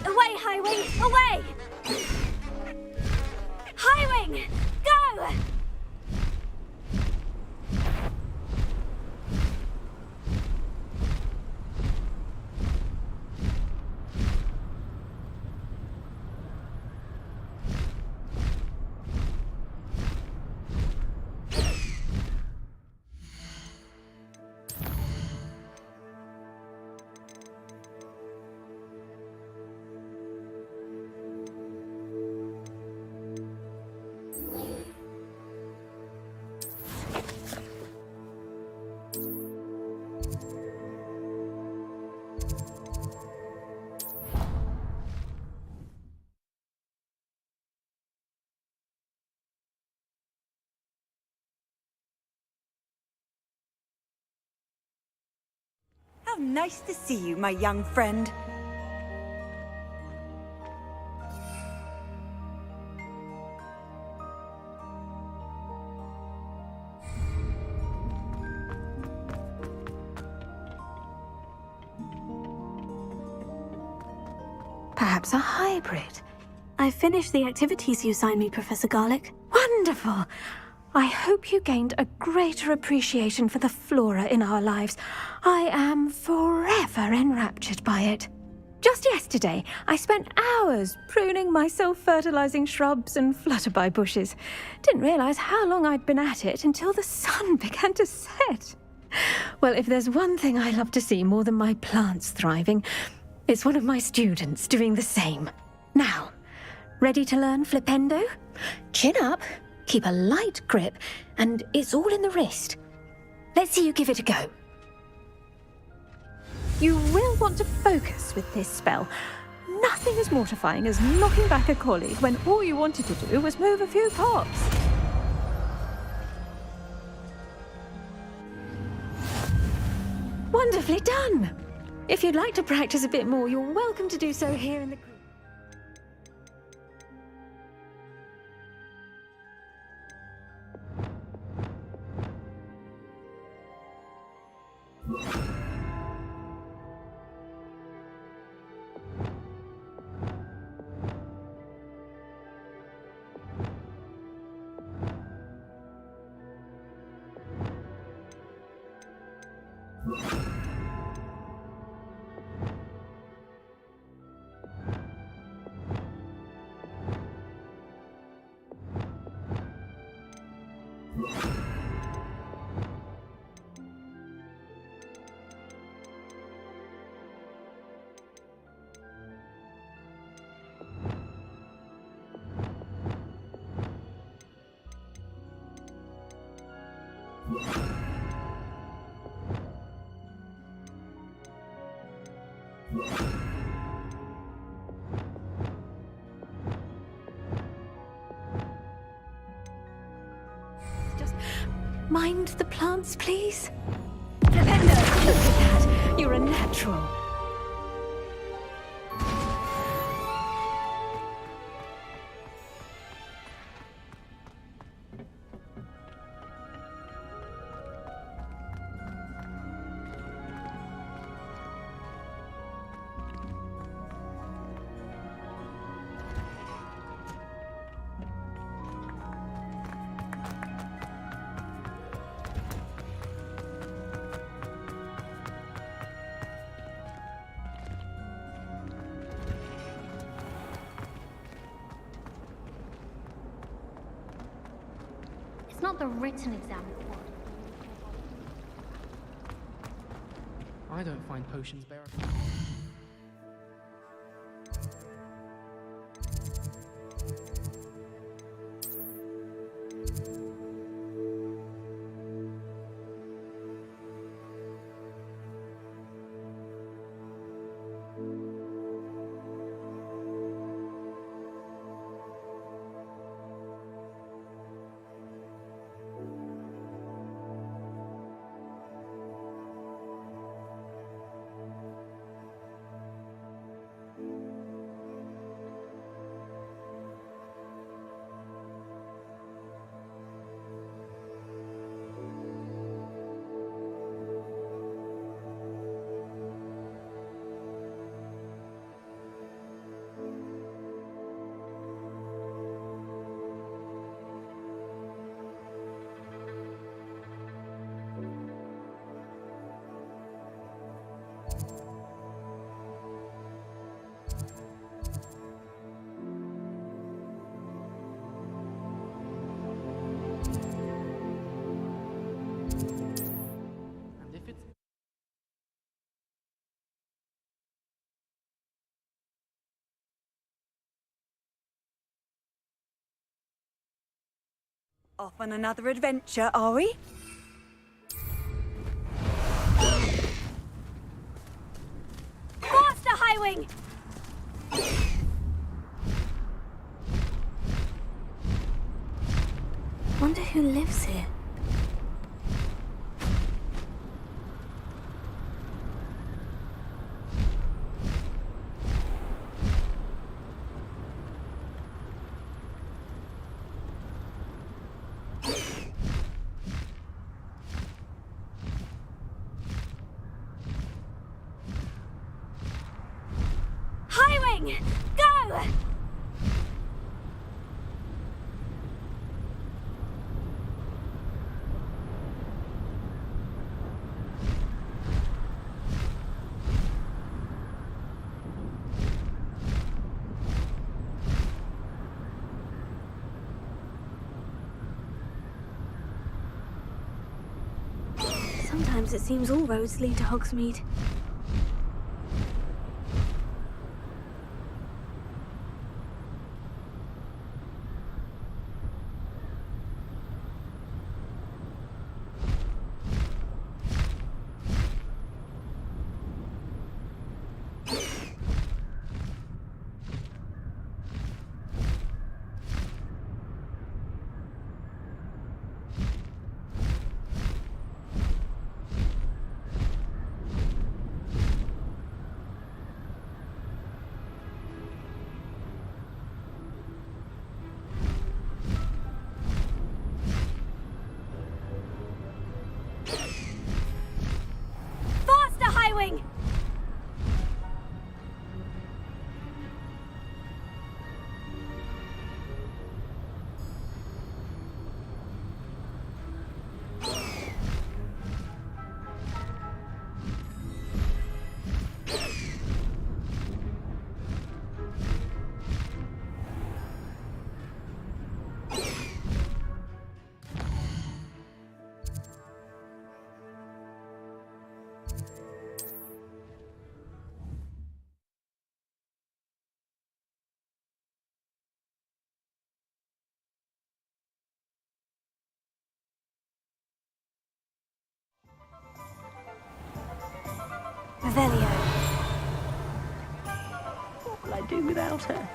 Away, Highwing! Away! Highwing! Go! How nice to see you, my young friend. Perhaps a hybrid. I finished the activities you assigned me, Professor Garlick. Wonderful! I hope you gained a greater appreciation for the flora in our lives. I am forever enraptured by it. Just yesterday, I spent hours pruning my self-fertilizing shrubs and flutterby bushes. Didn't realize how long I'd been at it until the sun began to set. Well, if there's one thing I love to see more than my plants thriving, it's one of my students doing the same. Now, ready to learn Flipendo? Chin up, keep a light grip, and it's all in the wrist. Let's see you give it a go. You will want to focus with this spell. Nothing as mortifying as knocking back a colleague when all you wanted to do was move a few pots. Wonderfully done! If you'd like to practice a bit more, you're welcome to do so here in the group. Just mind the plants, please. Flipendo, look at that. You're a natural. not the written exam report. I don't find potions bearable. Off on another adventure, are we? Faster, Highwing! Wonder who lives here. Highwing! Go! Sometimes it seems all roads lead to Hogsmeade. Faster, Highwing! Revelio. What will I do without her?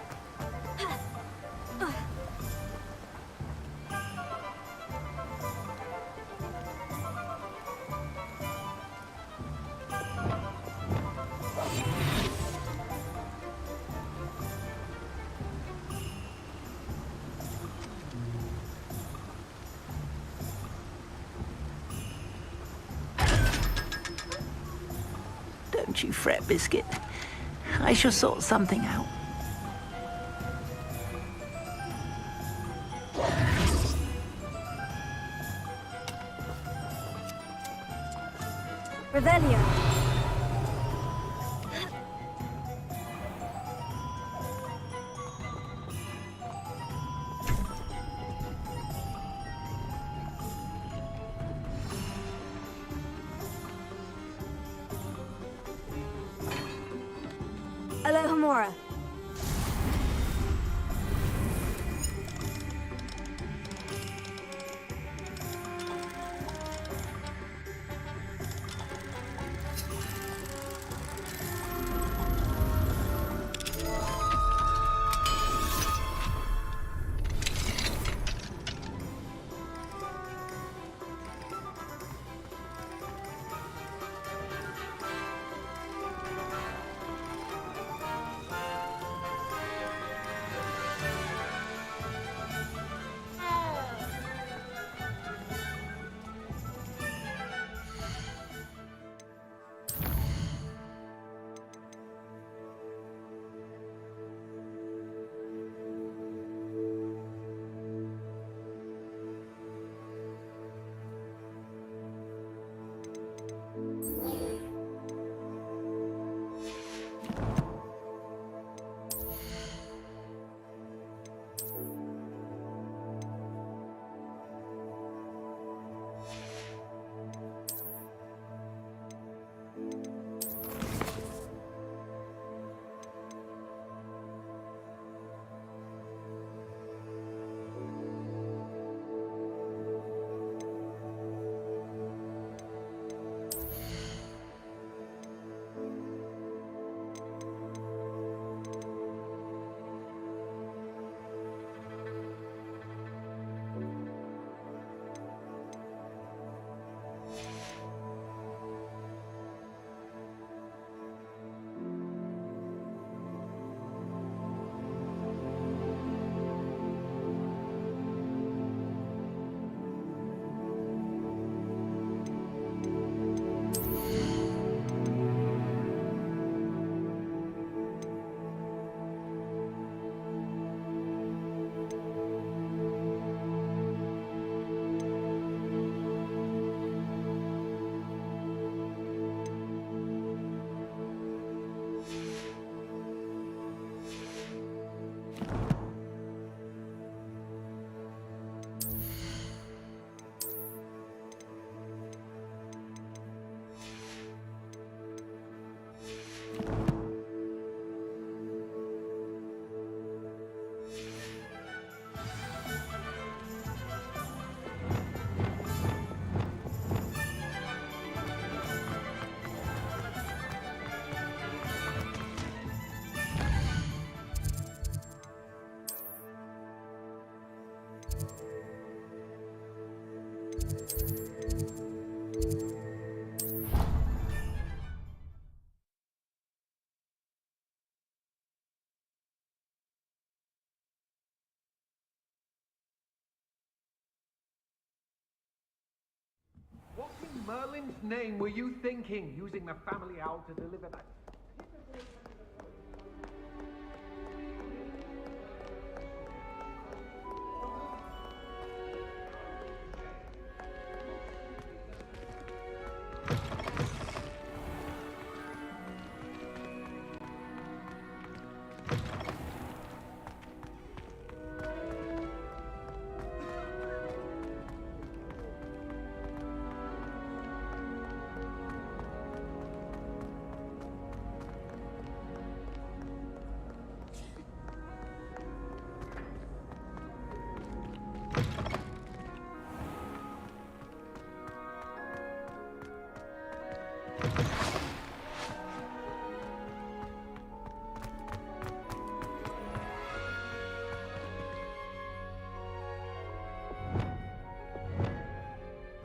Don't you fret, Biscuit. I shall sort something out. Revelio. Nora. What in Merlin's name were you thinking, using the family owl to deliver that?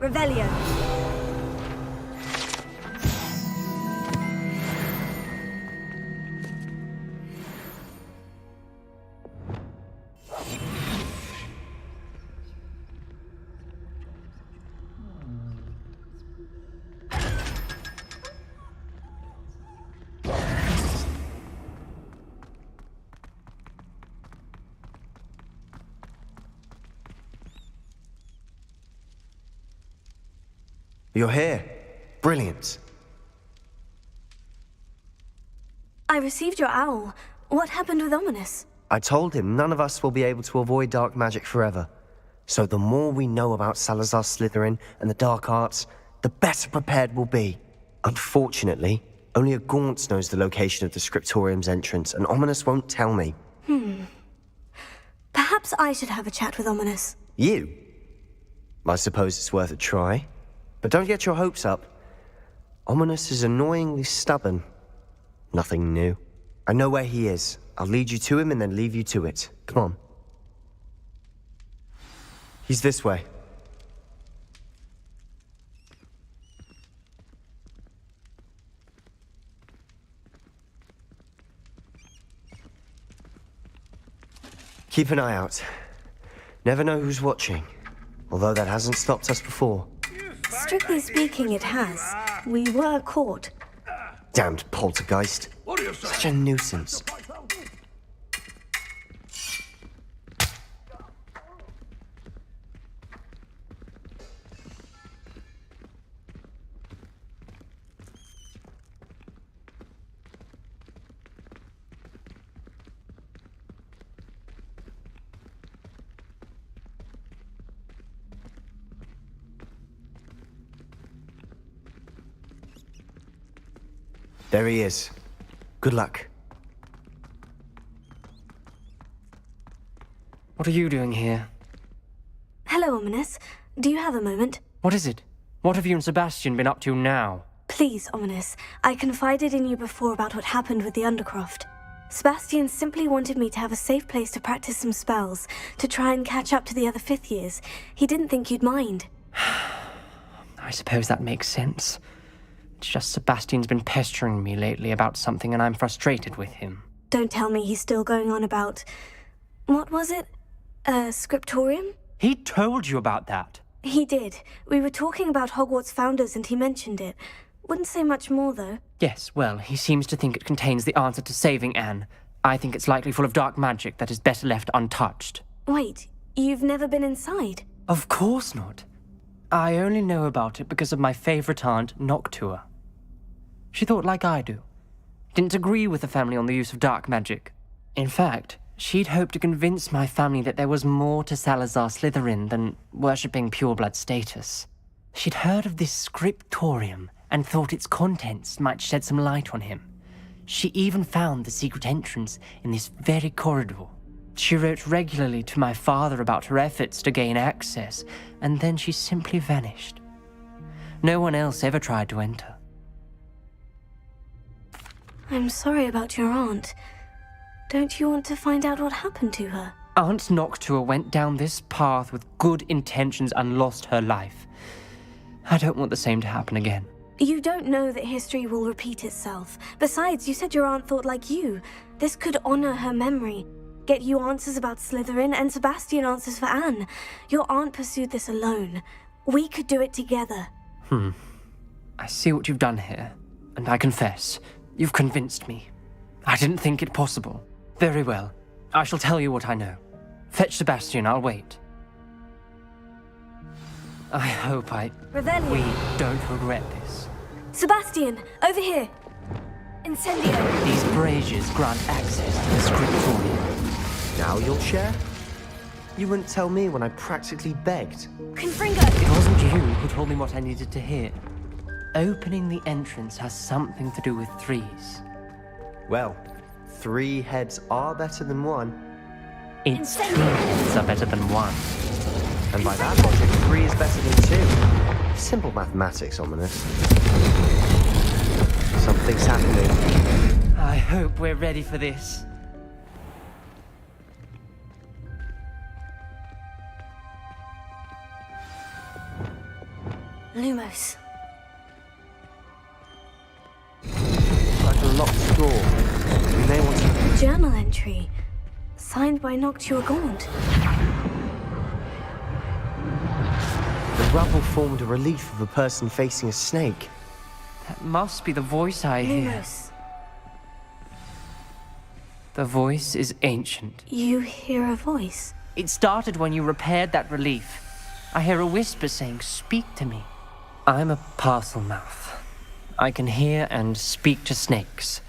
Revelio. You're here. Brilliant. I received your owl. What happened with Ominous? I told him none of us will be able to avoid dark magic forever. So the more we know about Salazar Slytherin and the dark arts, the better prepared we'll be. Unfortunately, Only a Gaunt knows the location of the Scriptorium's entrance, and Ominous won't tell me. Perhaps I should have a chat with Ominous. You? I suppose it's worth a try. But don't get your hopes up. Ominous is annoyingly stubborn. Nothing new. I know where he is. I'll lead you to him and then leave you to it. Come on. He's this way. Keep an eye out. Never know who's watching. Although that hasn't stopped us before. Strictly speaking, it has. We were caught. Damned poltergeist. Such a nuisance. There he is. Good luck. What are you doing here? Hello, Ominous. Do you have a moment? What is it? What have you and Sebastian been up to now? Please, Ominous. I confided in you before about what happened with the Undercroft. Sebastian simply wanted me to have a safe place to practice some spells, to try and catch up to the other fifth years. He didn't think you'd mind. I suppose that makes sense. It's just Sebastian's been pestering me lately about something and I'm frustrated with him. Don't tell me he's still going on about... What was it? Scriptorium? He told you about that? He did. We were talking about Hogwarts founders and he mentioned it. Wouldn't say much more, though. Yes, well, he seems to think it contains the answer to saving Anne. I think it's likely full of dark magic that is better left untouched. Wait, you've never been inside? Of course not. I only know about it because of my favorite aunt, Noctua. She thought like I do. Didn't agree with the family on the use of dark magic. In fact, she'd hoped to convince my family that there was more to Salazar Slytherin than worshipping pureblood status. She'd heard of this scriptorium and thought its contents might shed some light on him. She even found the secret entrance in this very corridor. She wrote regularly to my father about her efforts to gain access, and then she simply vanished. No one else ever tried to enter. I'm sorry about your aunt. Don't you want to find out what happened to her? Aunt Noctua went down this path with good intentions and lost her life. I don't want the same to happen again. You don't know that history will repeat itself. Besides, you said your aunt thought like you. This could honor her memory. Get you answers about Slytherin and Sebastian answers for Anne. Your aunt pursued this alone. We could do it together. I see what you've done here, and I confess, you've convinced me. I didn't think it possible. Very well. I shall tell you what I know. Fetch Sebastian, I'll wait. I hope Revelio. we don't regret this. Sebastian, over here. Incendio. These braziers grant access to the scriptorium. Now you'll share? You wouldn't tell me when I practically begged. Confringo. It wasn't you who told me what I needed to hear. Opening the entrance has something to do with threes. Well, 3 heads are better than 1. It's 2 heads are better than 1. And by that logic, 3 is better than 2. Simple mathematics, Ominous. Something's happening. I hope we're ready for this. Lumos. Like a locked door. We may want to... Journal entry. Signed by Noctua Gaunt. The rubble formed a relief of a person facing a snake. That must be the voice I hear. Lumos. The voice is ancient. You hear a voice? It started when you repaired that relief. I hear a whisper saying, "Speak to me." I'm a parcel mouth. I can hear and speak to snakes.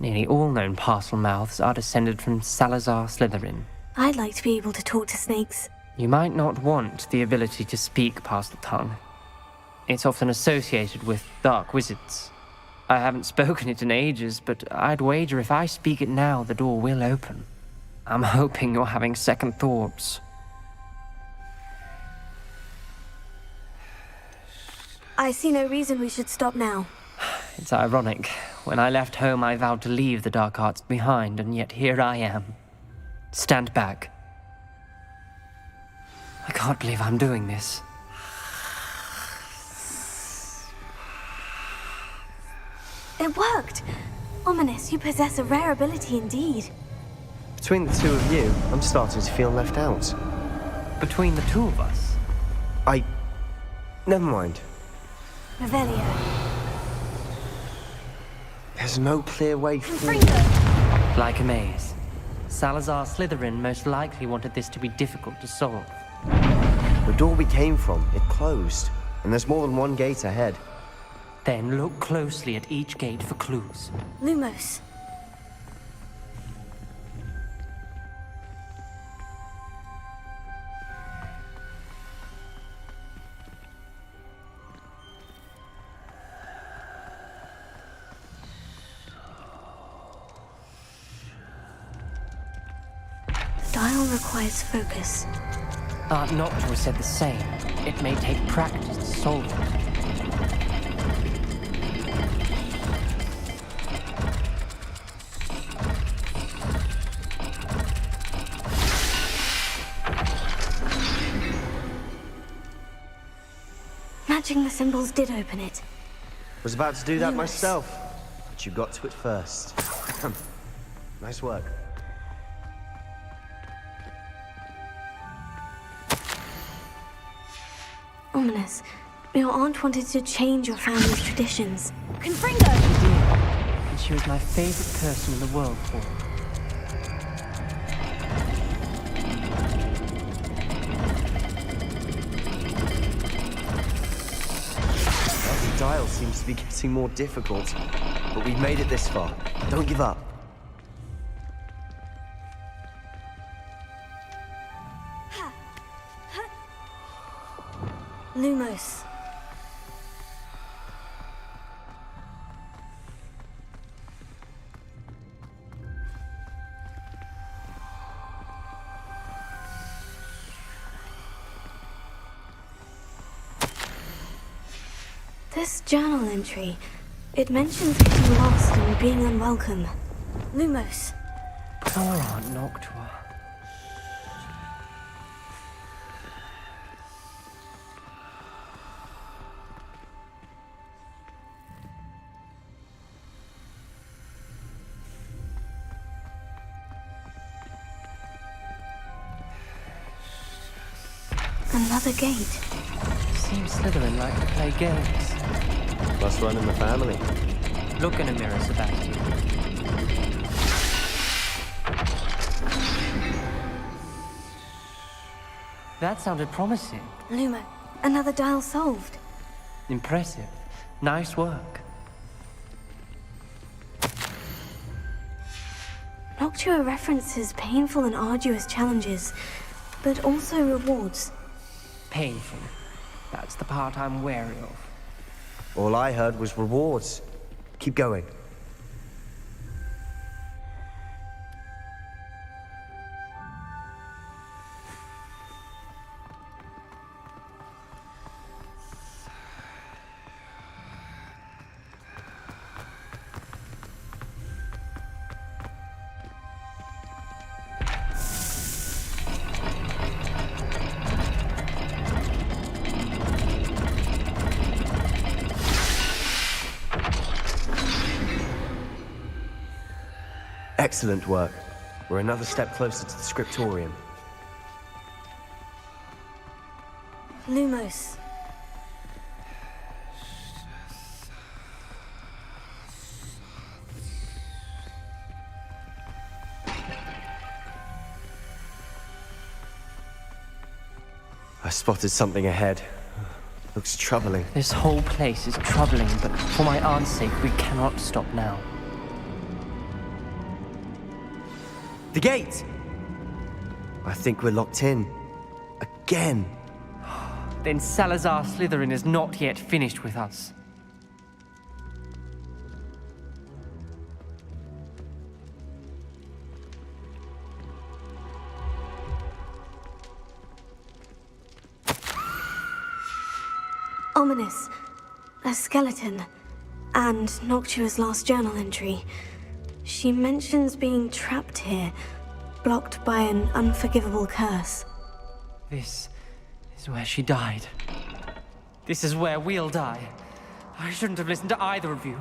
Nearly all known parcel mouths are descended from Salazar Slytherin. I'd like to be able to talk to snakes. You might not want the ability to speak past the tongue. It's often associated with dark wizards. I haven't spoken it in ages, but I'd wager if I speak it now, the door will open. I'm hoping you're having second thoughts. I see no reason we should stop now. It's ironic. When I left home, I vowed to leave the dark arts behind, and yet here I am. Stand back. I can't believe I'm doing this. It worked! Ominous, you possess a rare ability indeed. Between the two of you, I'm starting to feel left out. Between the two of us? Never mind. Revelio. There's no clear way forward. Like a maze. Salazar Slytherin most likely wanted this to be difficult to solve. The door we came from, it closed. And there's more than one gate ahead. Then look closely at each gate for clues. Lumos. The dial requires focus. Aunt Noctua said the same. It may take practice to solve it. Matching the symbols did open it. Was about to do that Lumos. myself, but you got to it first. Nice work. Ominous, your aunt wanted to change your family's traditions. Confringo! She did. And she was my favorite person in the world for it. The dial seems to be getting more difficult, but we've made it this far. Don't give up. Lumos. This journal entry, it mentions getting lost and being unwelcome. Lumos. Poor Aunt Noctua. Another gate. Seems Slytherin like to play games. Must run in the family. Look in a mirror, Sebastian. That sounded promising. Lumo, another dial solved. Impressive. Nice work. Noctua references painful and arduous challenges, but also rewards. Painful. That's the part I'm wary of. All I heard was rewards. Keep going. Excellent work. We're another step closer to the scriptorium. Lumos. I spotted something ahead. Looks troubling. This whole place is troubling, but for my aunt's sake, we cannot stop now. The gate! I think we're locked in. Again. Then Salazar Slytherin is not yet finished with us. Ominous. A skeleton. And Noctua's last journal entry. She mentions being trapped here, blocked by an unforgivable curse. This is where she died. This is where we'll die. I shouldn't have listened to either of you.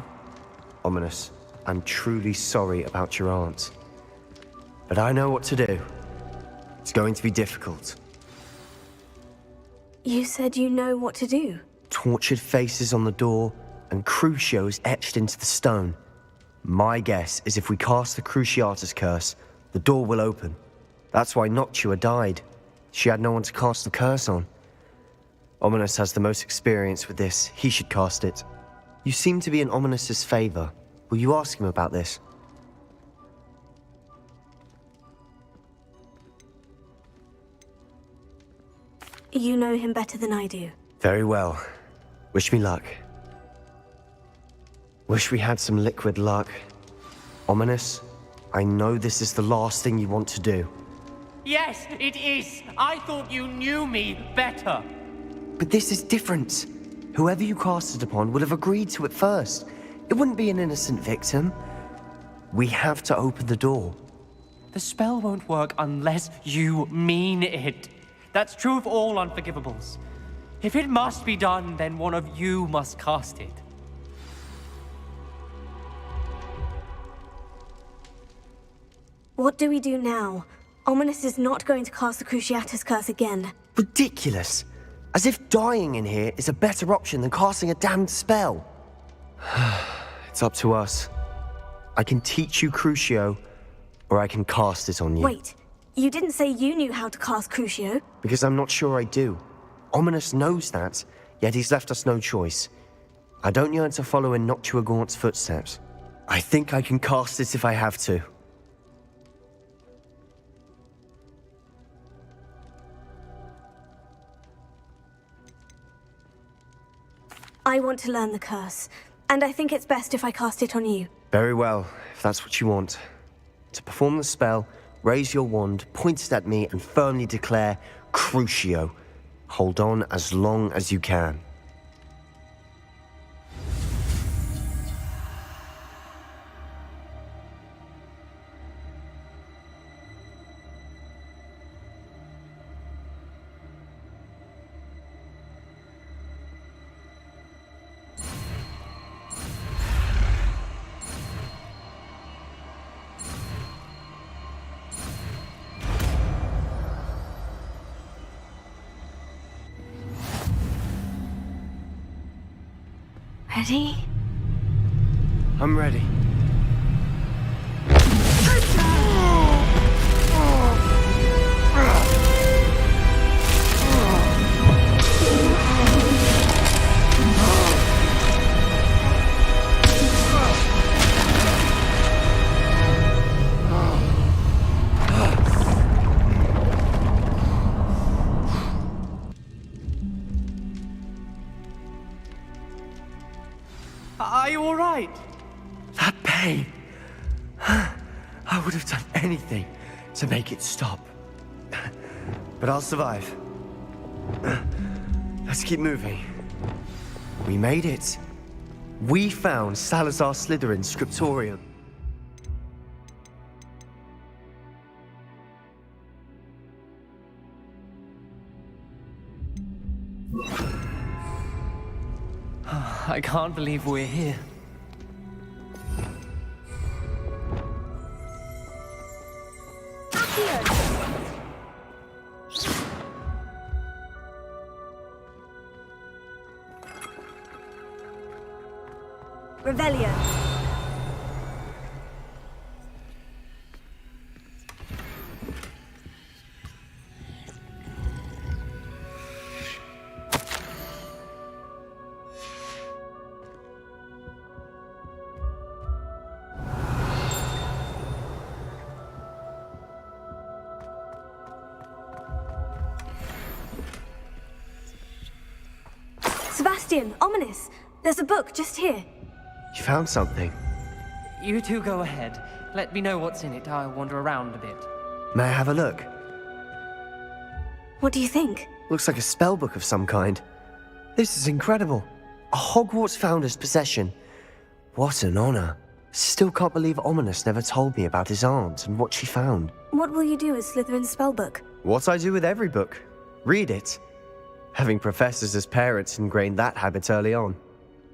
Ominous, I'm truly sorry about your aunt. But I know what to do. It's going to be difficult. You said you know what to do. Tortured faces on the door, and Crucios etched into the stone. My guess is if we cast the Cruciatus curse, the door will open. That's why Noctua died. She had no one to cast the curse on. Ominous has the most experience with this. He should cast it. You seem to be in Ominous's favor. Will you ask him about this? You know him better than I do. Very well. Wish me luck. Wish we had some liquid luck. Ominous, I know this is the last thing you want to do. Yes, it is. I thought you knew me better. But this is different. Whoever you cast it upon would have agreed to it first. It wouldn't be an innocent victim. We have to open the door. The spell won't work unless you mean it. That's true of all unforgivables. If it must be done, then one of you must cast it. What do we do now? Ominous is not going to cast the Cruciatus curse again. Ridiculous. As if dying in here is a better option than casting a damned spell. It's up to us. I can teach you Crucio, or I can cast it on you. Wait, you didn't say you knew how to cast Crucio? Because I'm not sure I do. Ominous knows that, yet he's left us no choice. I don't yearn to follow in Noctua Gaunt's footsteps. I think I can cast it if I have to. I want to learn the curse, and I think it's best if I cast it on you. Very well, if that's what you want. To perform the spell, raise your wand, point it at me, and firmly declare Crucio. Hold on as long as you can. Ready? I'm ready. Are you all right? That pain. I would have done anything to make it stop. But I'll survive. Let's keep moving. We made it. We found Salazar Slytherin's scriptorium. I can't believe we're here. Revelio. Sebastian, Ominous, there's a book just here. You found something. You two go ahead. Let me know what's in it. I'll wander around a bit. May I have a look? What do you think? Looks like a spell book of some kind. This is incredible. A Hogwarts founder's possession. What an honor. Still can't believe Ominous never told me about his aunt and what she found. What will you do with Slytherin's spellbook? What I do with every book. Read it. Having professors as parents ingrained that habit early on.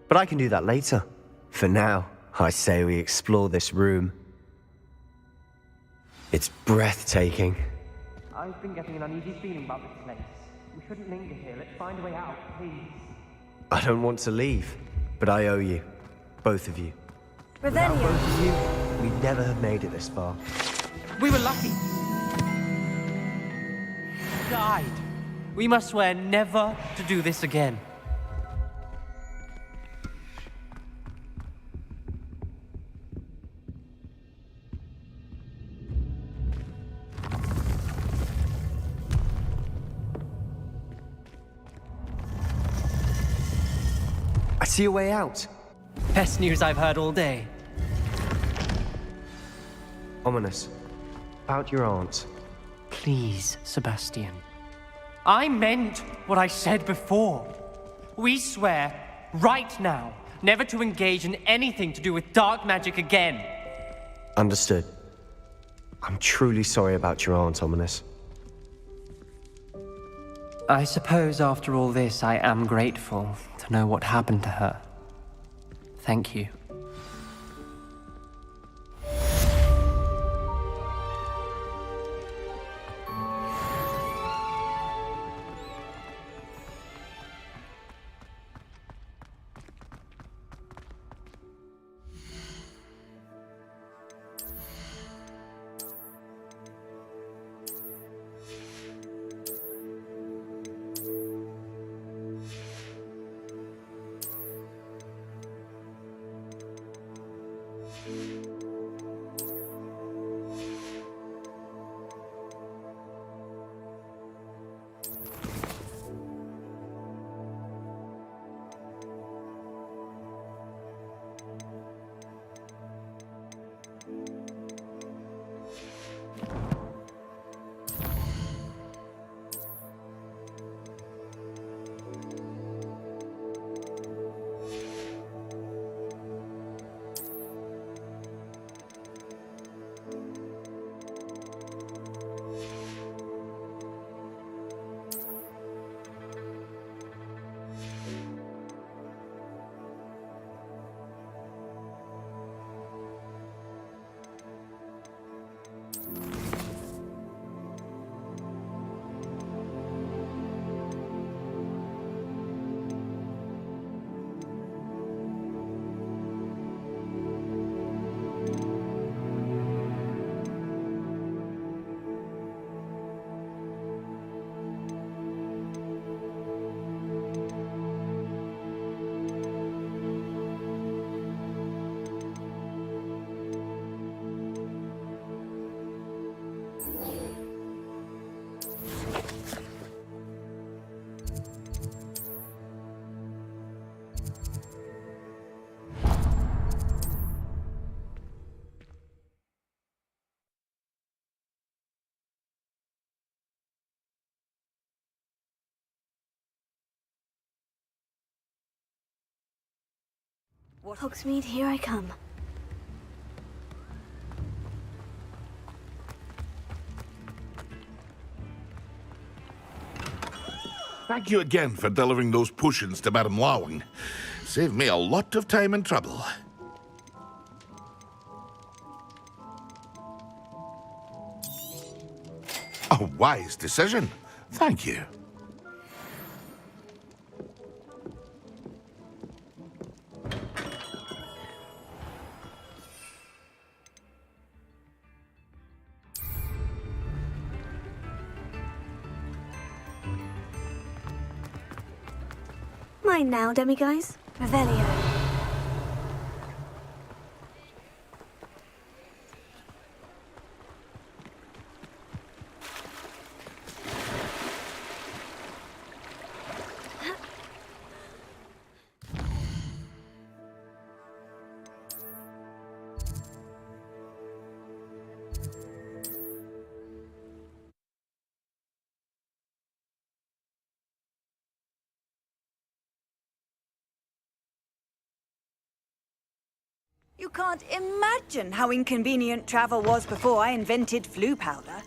But I can do that later. For now, I say we explore this room. It's breathtaking. I've been getting an uneasy feeling about this place. We shouldn't linger here. Let's find a way out, please. I don't want to leave, but I owe you. Both of you. Without Revelio. both of you, we'd never have made it this far. We were lucky. Guide. We must swear never to do this again. I see a way out. Best news I've heard all day. Ominous. About your aunt. Please, Sebastian. I meant what I said before. We swear, right now, never to engage in anything to do with dark magic again. Understood. I'm truly sorry about your aunt, Ominous. I suppose after all this, I am grateful to know what happened to her. Thank you. Hogsmeade, here I come. Thank you again for delivering those potions to Madame Lawing. Saved me a lot of time and trouble. A wise decision. Thank you. Mine now, demiguise. Revelio. You can't imagine how inconvenient travel was before I invented flu powder.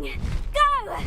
Go!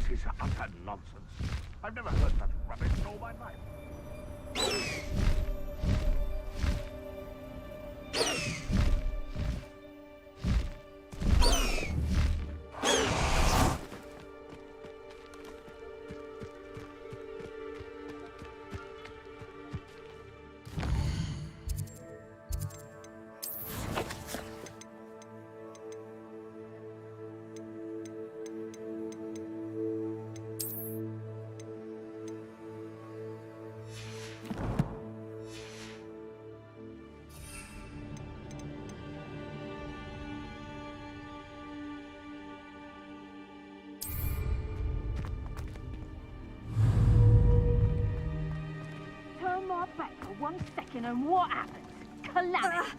This is utter nonsense. I've never heard such rubbish in all my life. Back for 1 second and what happens? Calamity.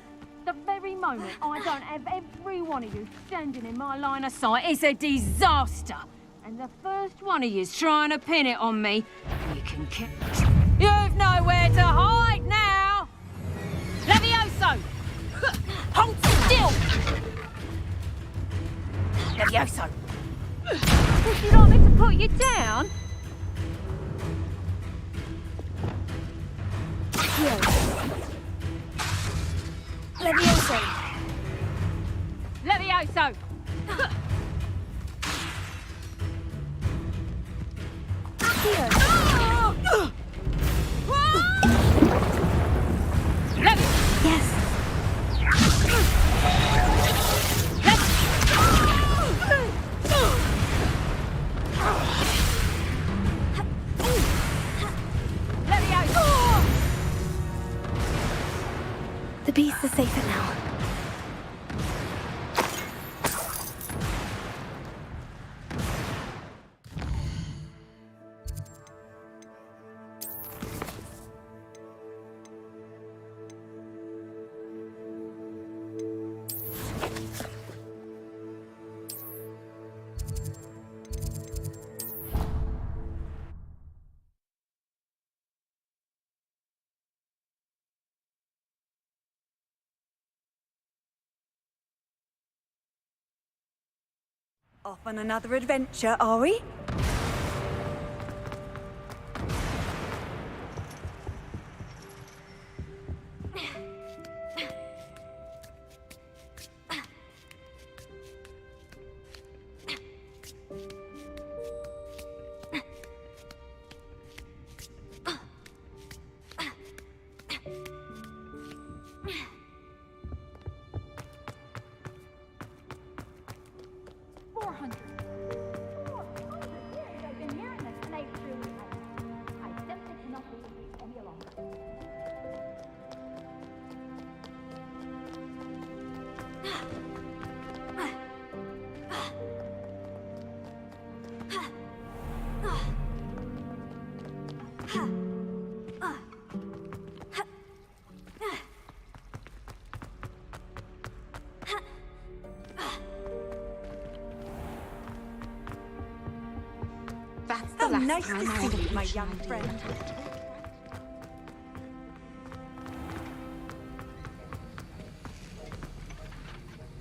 The very moment I don't have every one of you standing in my line of sight, it's a disaster. And the first one of you's trying to pin it on me. You can catch. You've nowhere to hide now. Levioso! Hold still! Levioso! Would you like me to put you down? Levioso! Levioso! Yes. The beasts are safer now. Off on another adventure, are we? That's How nice to see you, my young friend.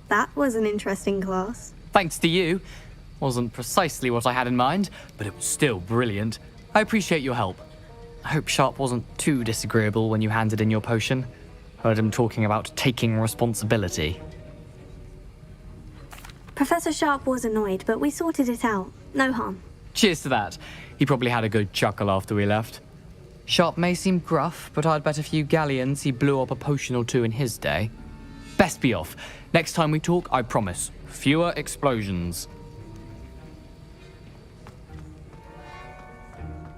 That was an interesting class. Thanks to you. Wasn't precisely what I had in mind, but it was still brilliant. I appreciate your help. I hope Sharp wasn't too disagreeable when you handed in your potion. Heard him talking about taking responsibility. Professor Sharp was annoyed, but we sorted it out. No harm. Cheers to that. He probably had a good chuckle after we left. Sharp may seem gruff, but I'd bet a few galleons he blew up a potion or two in his day. Best be off. Next time we talk, I promise, fewer explosions.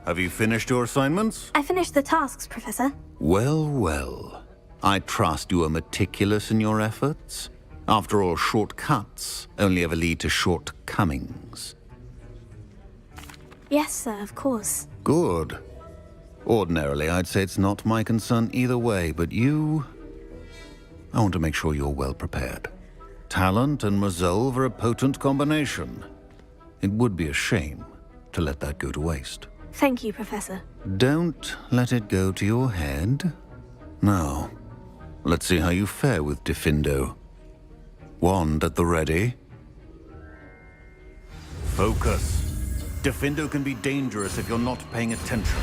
Have you finished your assignments? I finished the tasks, Professor. Well, well. I trust you are meticulous in your efforts. After all, shortcuts only ever lead to shortcomings. Yes, sir, of course. Good. Ordinarily, I'd say it's not my concern either way, but you... I want to make sure you're well prepared. Talent and resolve are a potent combination. It would be a shame to let that go to waste. Thank you, Professor. Don't let it go to your head. Now, let's see how you fare with Diffindo. Wand at the ready. Focus. Diffindo can be dangerous if you're not paying attention.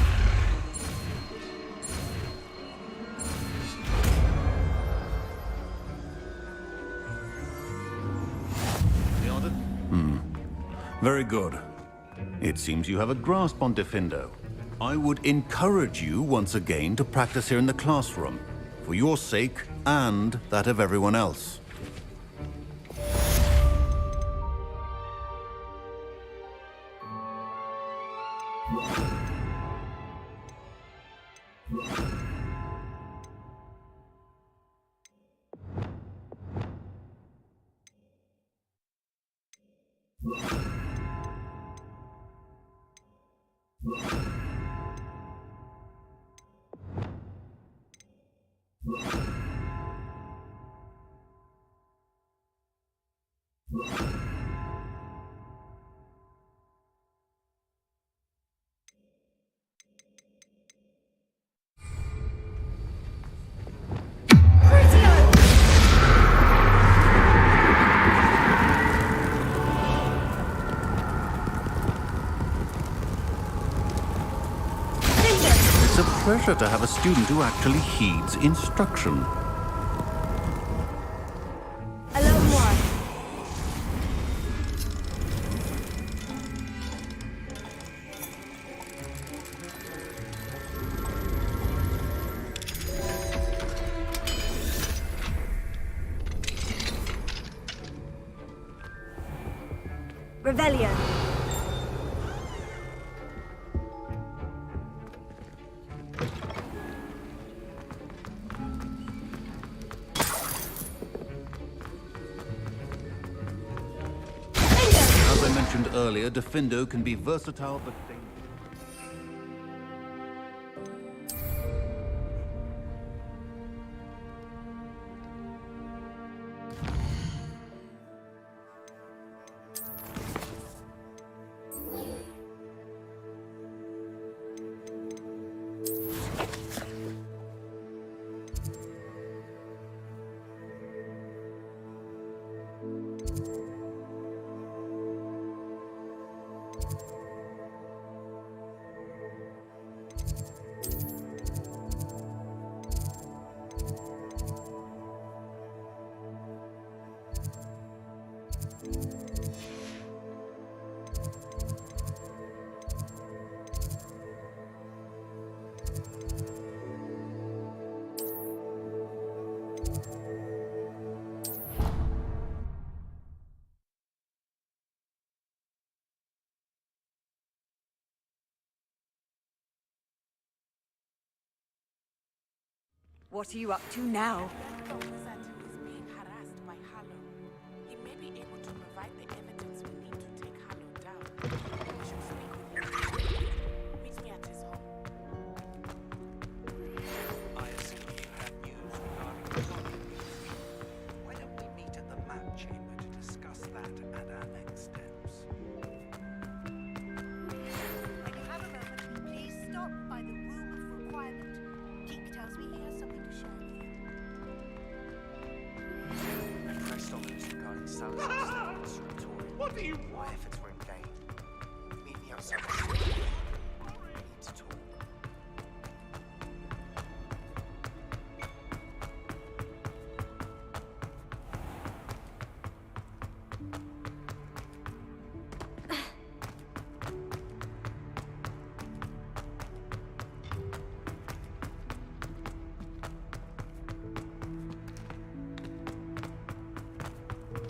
Very good. It seems you have a grasp on Diffindo. I would encourage you once again to practice here in the classroom, for your sake and that of everyone else. It's a pleasure to have a student who actually heeds instruction. Alone one. Revelio. mentioned earlier, Defendo can be versatile but dangerous. What are you up to now? He may be able to provide the evidence we need to take Harlow down. We should speak with him. Meet me at his home. I assume you have news regarding the Goblin. Why don't we meet at the map chamber to discuss that and our next steps? When you have a moment, please stop by the Room of Requirement. Geek tells me he has something to share with you. I pressed on news regarding Salazar's statements from Tori. What do you want? My efforts were in vain. Meet me outside the door. We need to talk.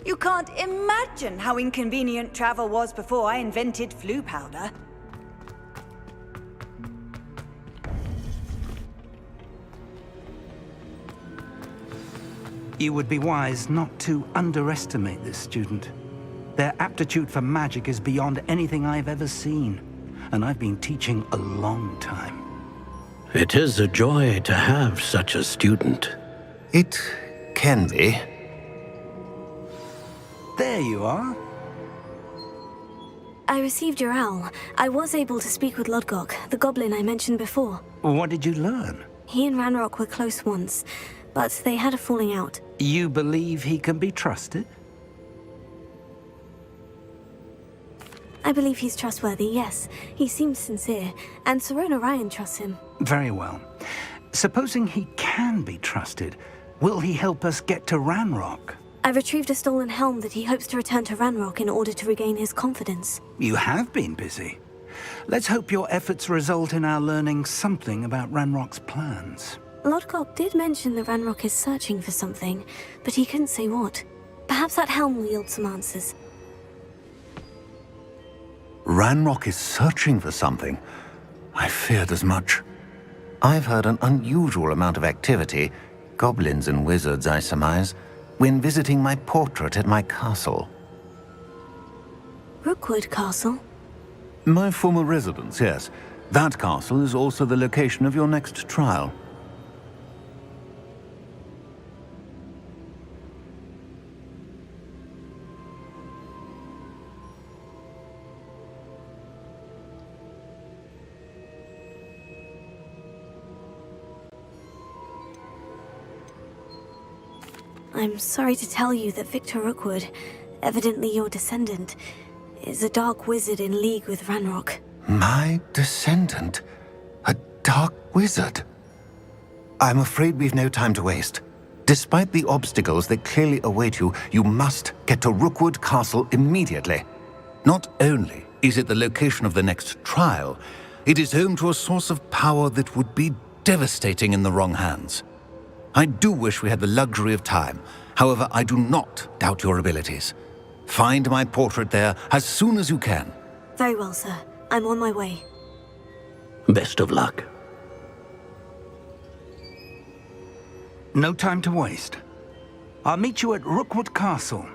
You can't imagine how inconvenient travel was before I invented flu powder. You would be wise not to underestimate this student. Their aptitude for magic is beyond anything I've ever seen, and I've been teaching a long time. It is a joy to have such a student. It can be. There you are. I received your owl. I was able to speak with Lodgok, the goblin I mentioned before. What did you learn? He and Ranrock were close once, but they had a falling out. You believe he can be trusted? I believe he's trustworthy, yes. He seems sincere, and Serona Ryan trusts him. Very well. Supposing he can be trusted, will he help us get to Ranrock? I retrieved a stolen helm that he hopes to return to Ranrock in order to regain his confidence. You have been busy. Let's hope your efforts result in our learning something about Ranrock's plans. Lodgok did mention that Ranrock is searching for something, but he couldn't say what. Perhaps that helm will yield some answers. Ranrock is searching for something. I feared as much. I've heard an unusual amount of activity, goblins and wizards, I surmise, when visiting my portrait at my castle. Rookwood Castle? My former residence, yes. That castle is also the location of your next trial. I'm sorry to tell you that Victor Rookwood, evidently your descendant, is a dark wizard in league with Ranrock. My descendant? A dark wizard? I'm afraid we've no time to waste. Despite the obstacles that clearly await you, you must get to Rookwood Castle immediately. Not only is it the location of the next trial, it is home to a source of power that would be devastating in the wrong hands. I do wish we had the luxury of time. However, I do not doubt your abilities. Find my portrait there as soon as you can. Very well, sir. I'm on my way. Best of luck. No time to waste. I'll meet you at Rookwood Castle.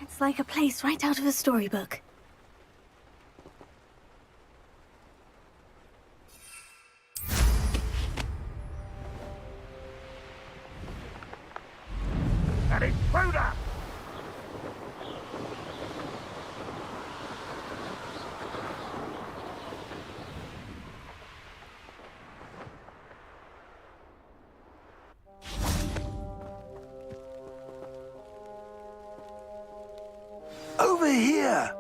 It's like a place right out of a storybook. An intruder! Over here!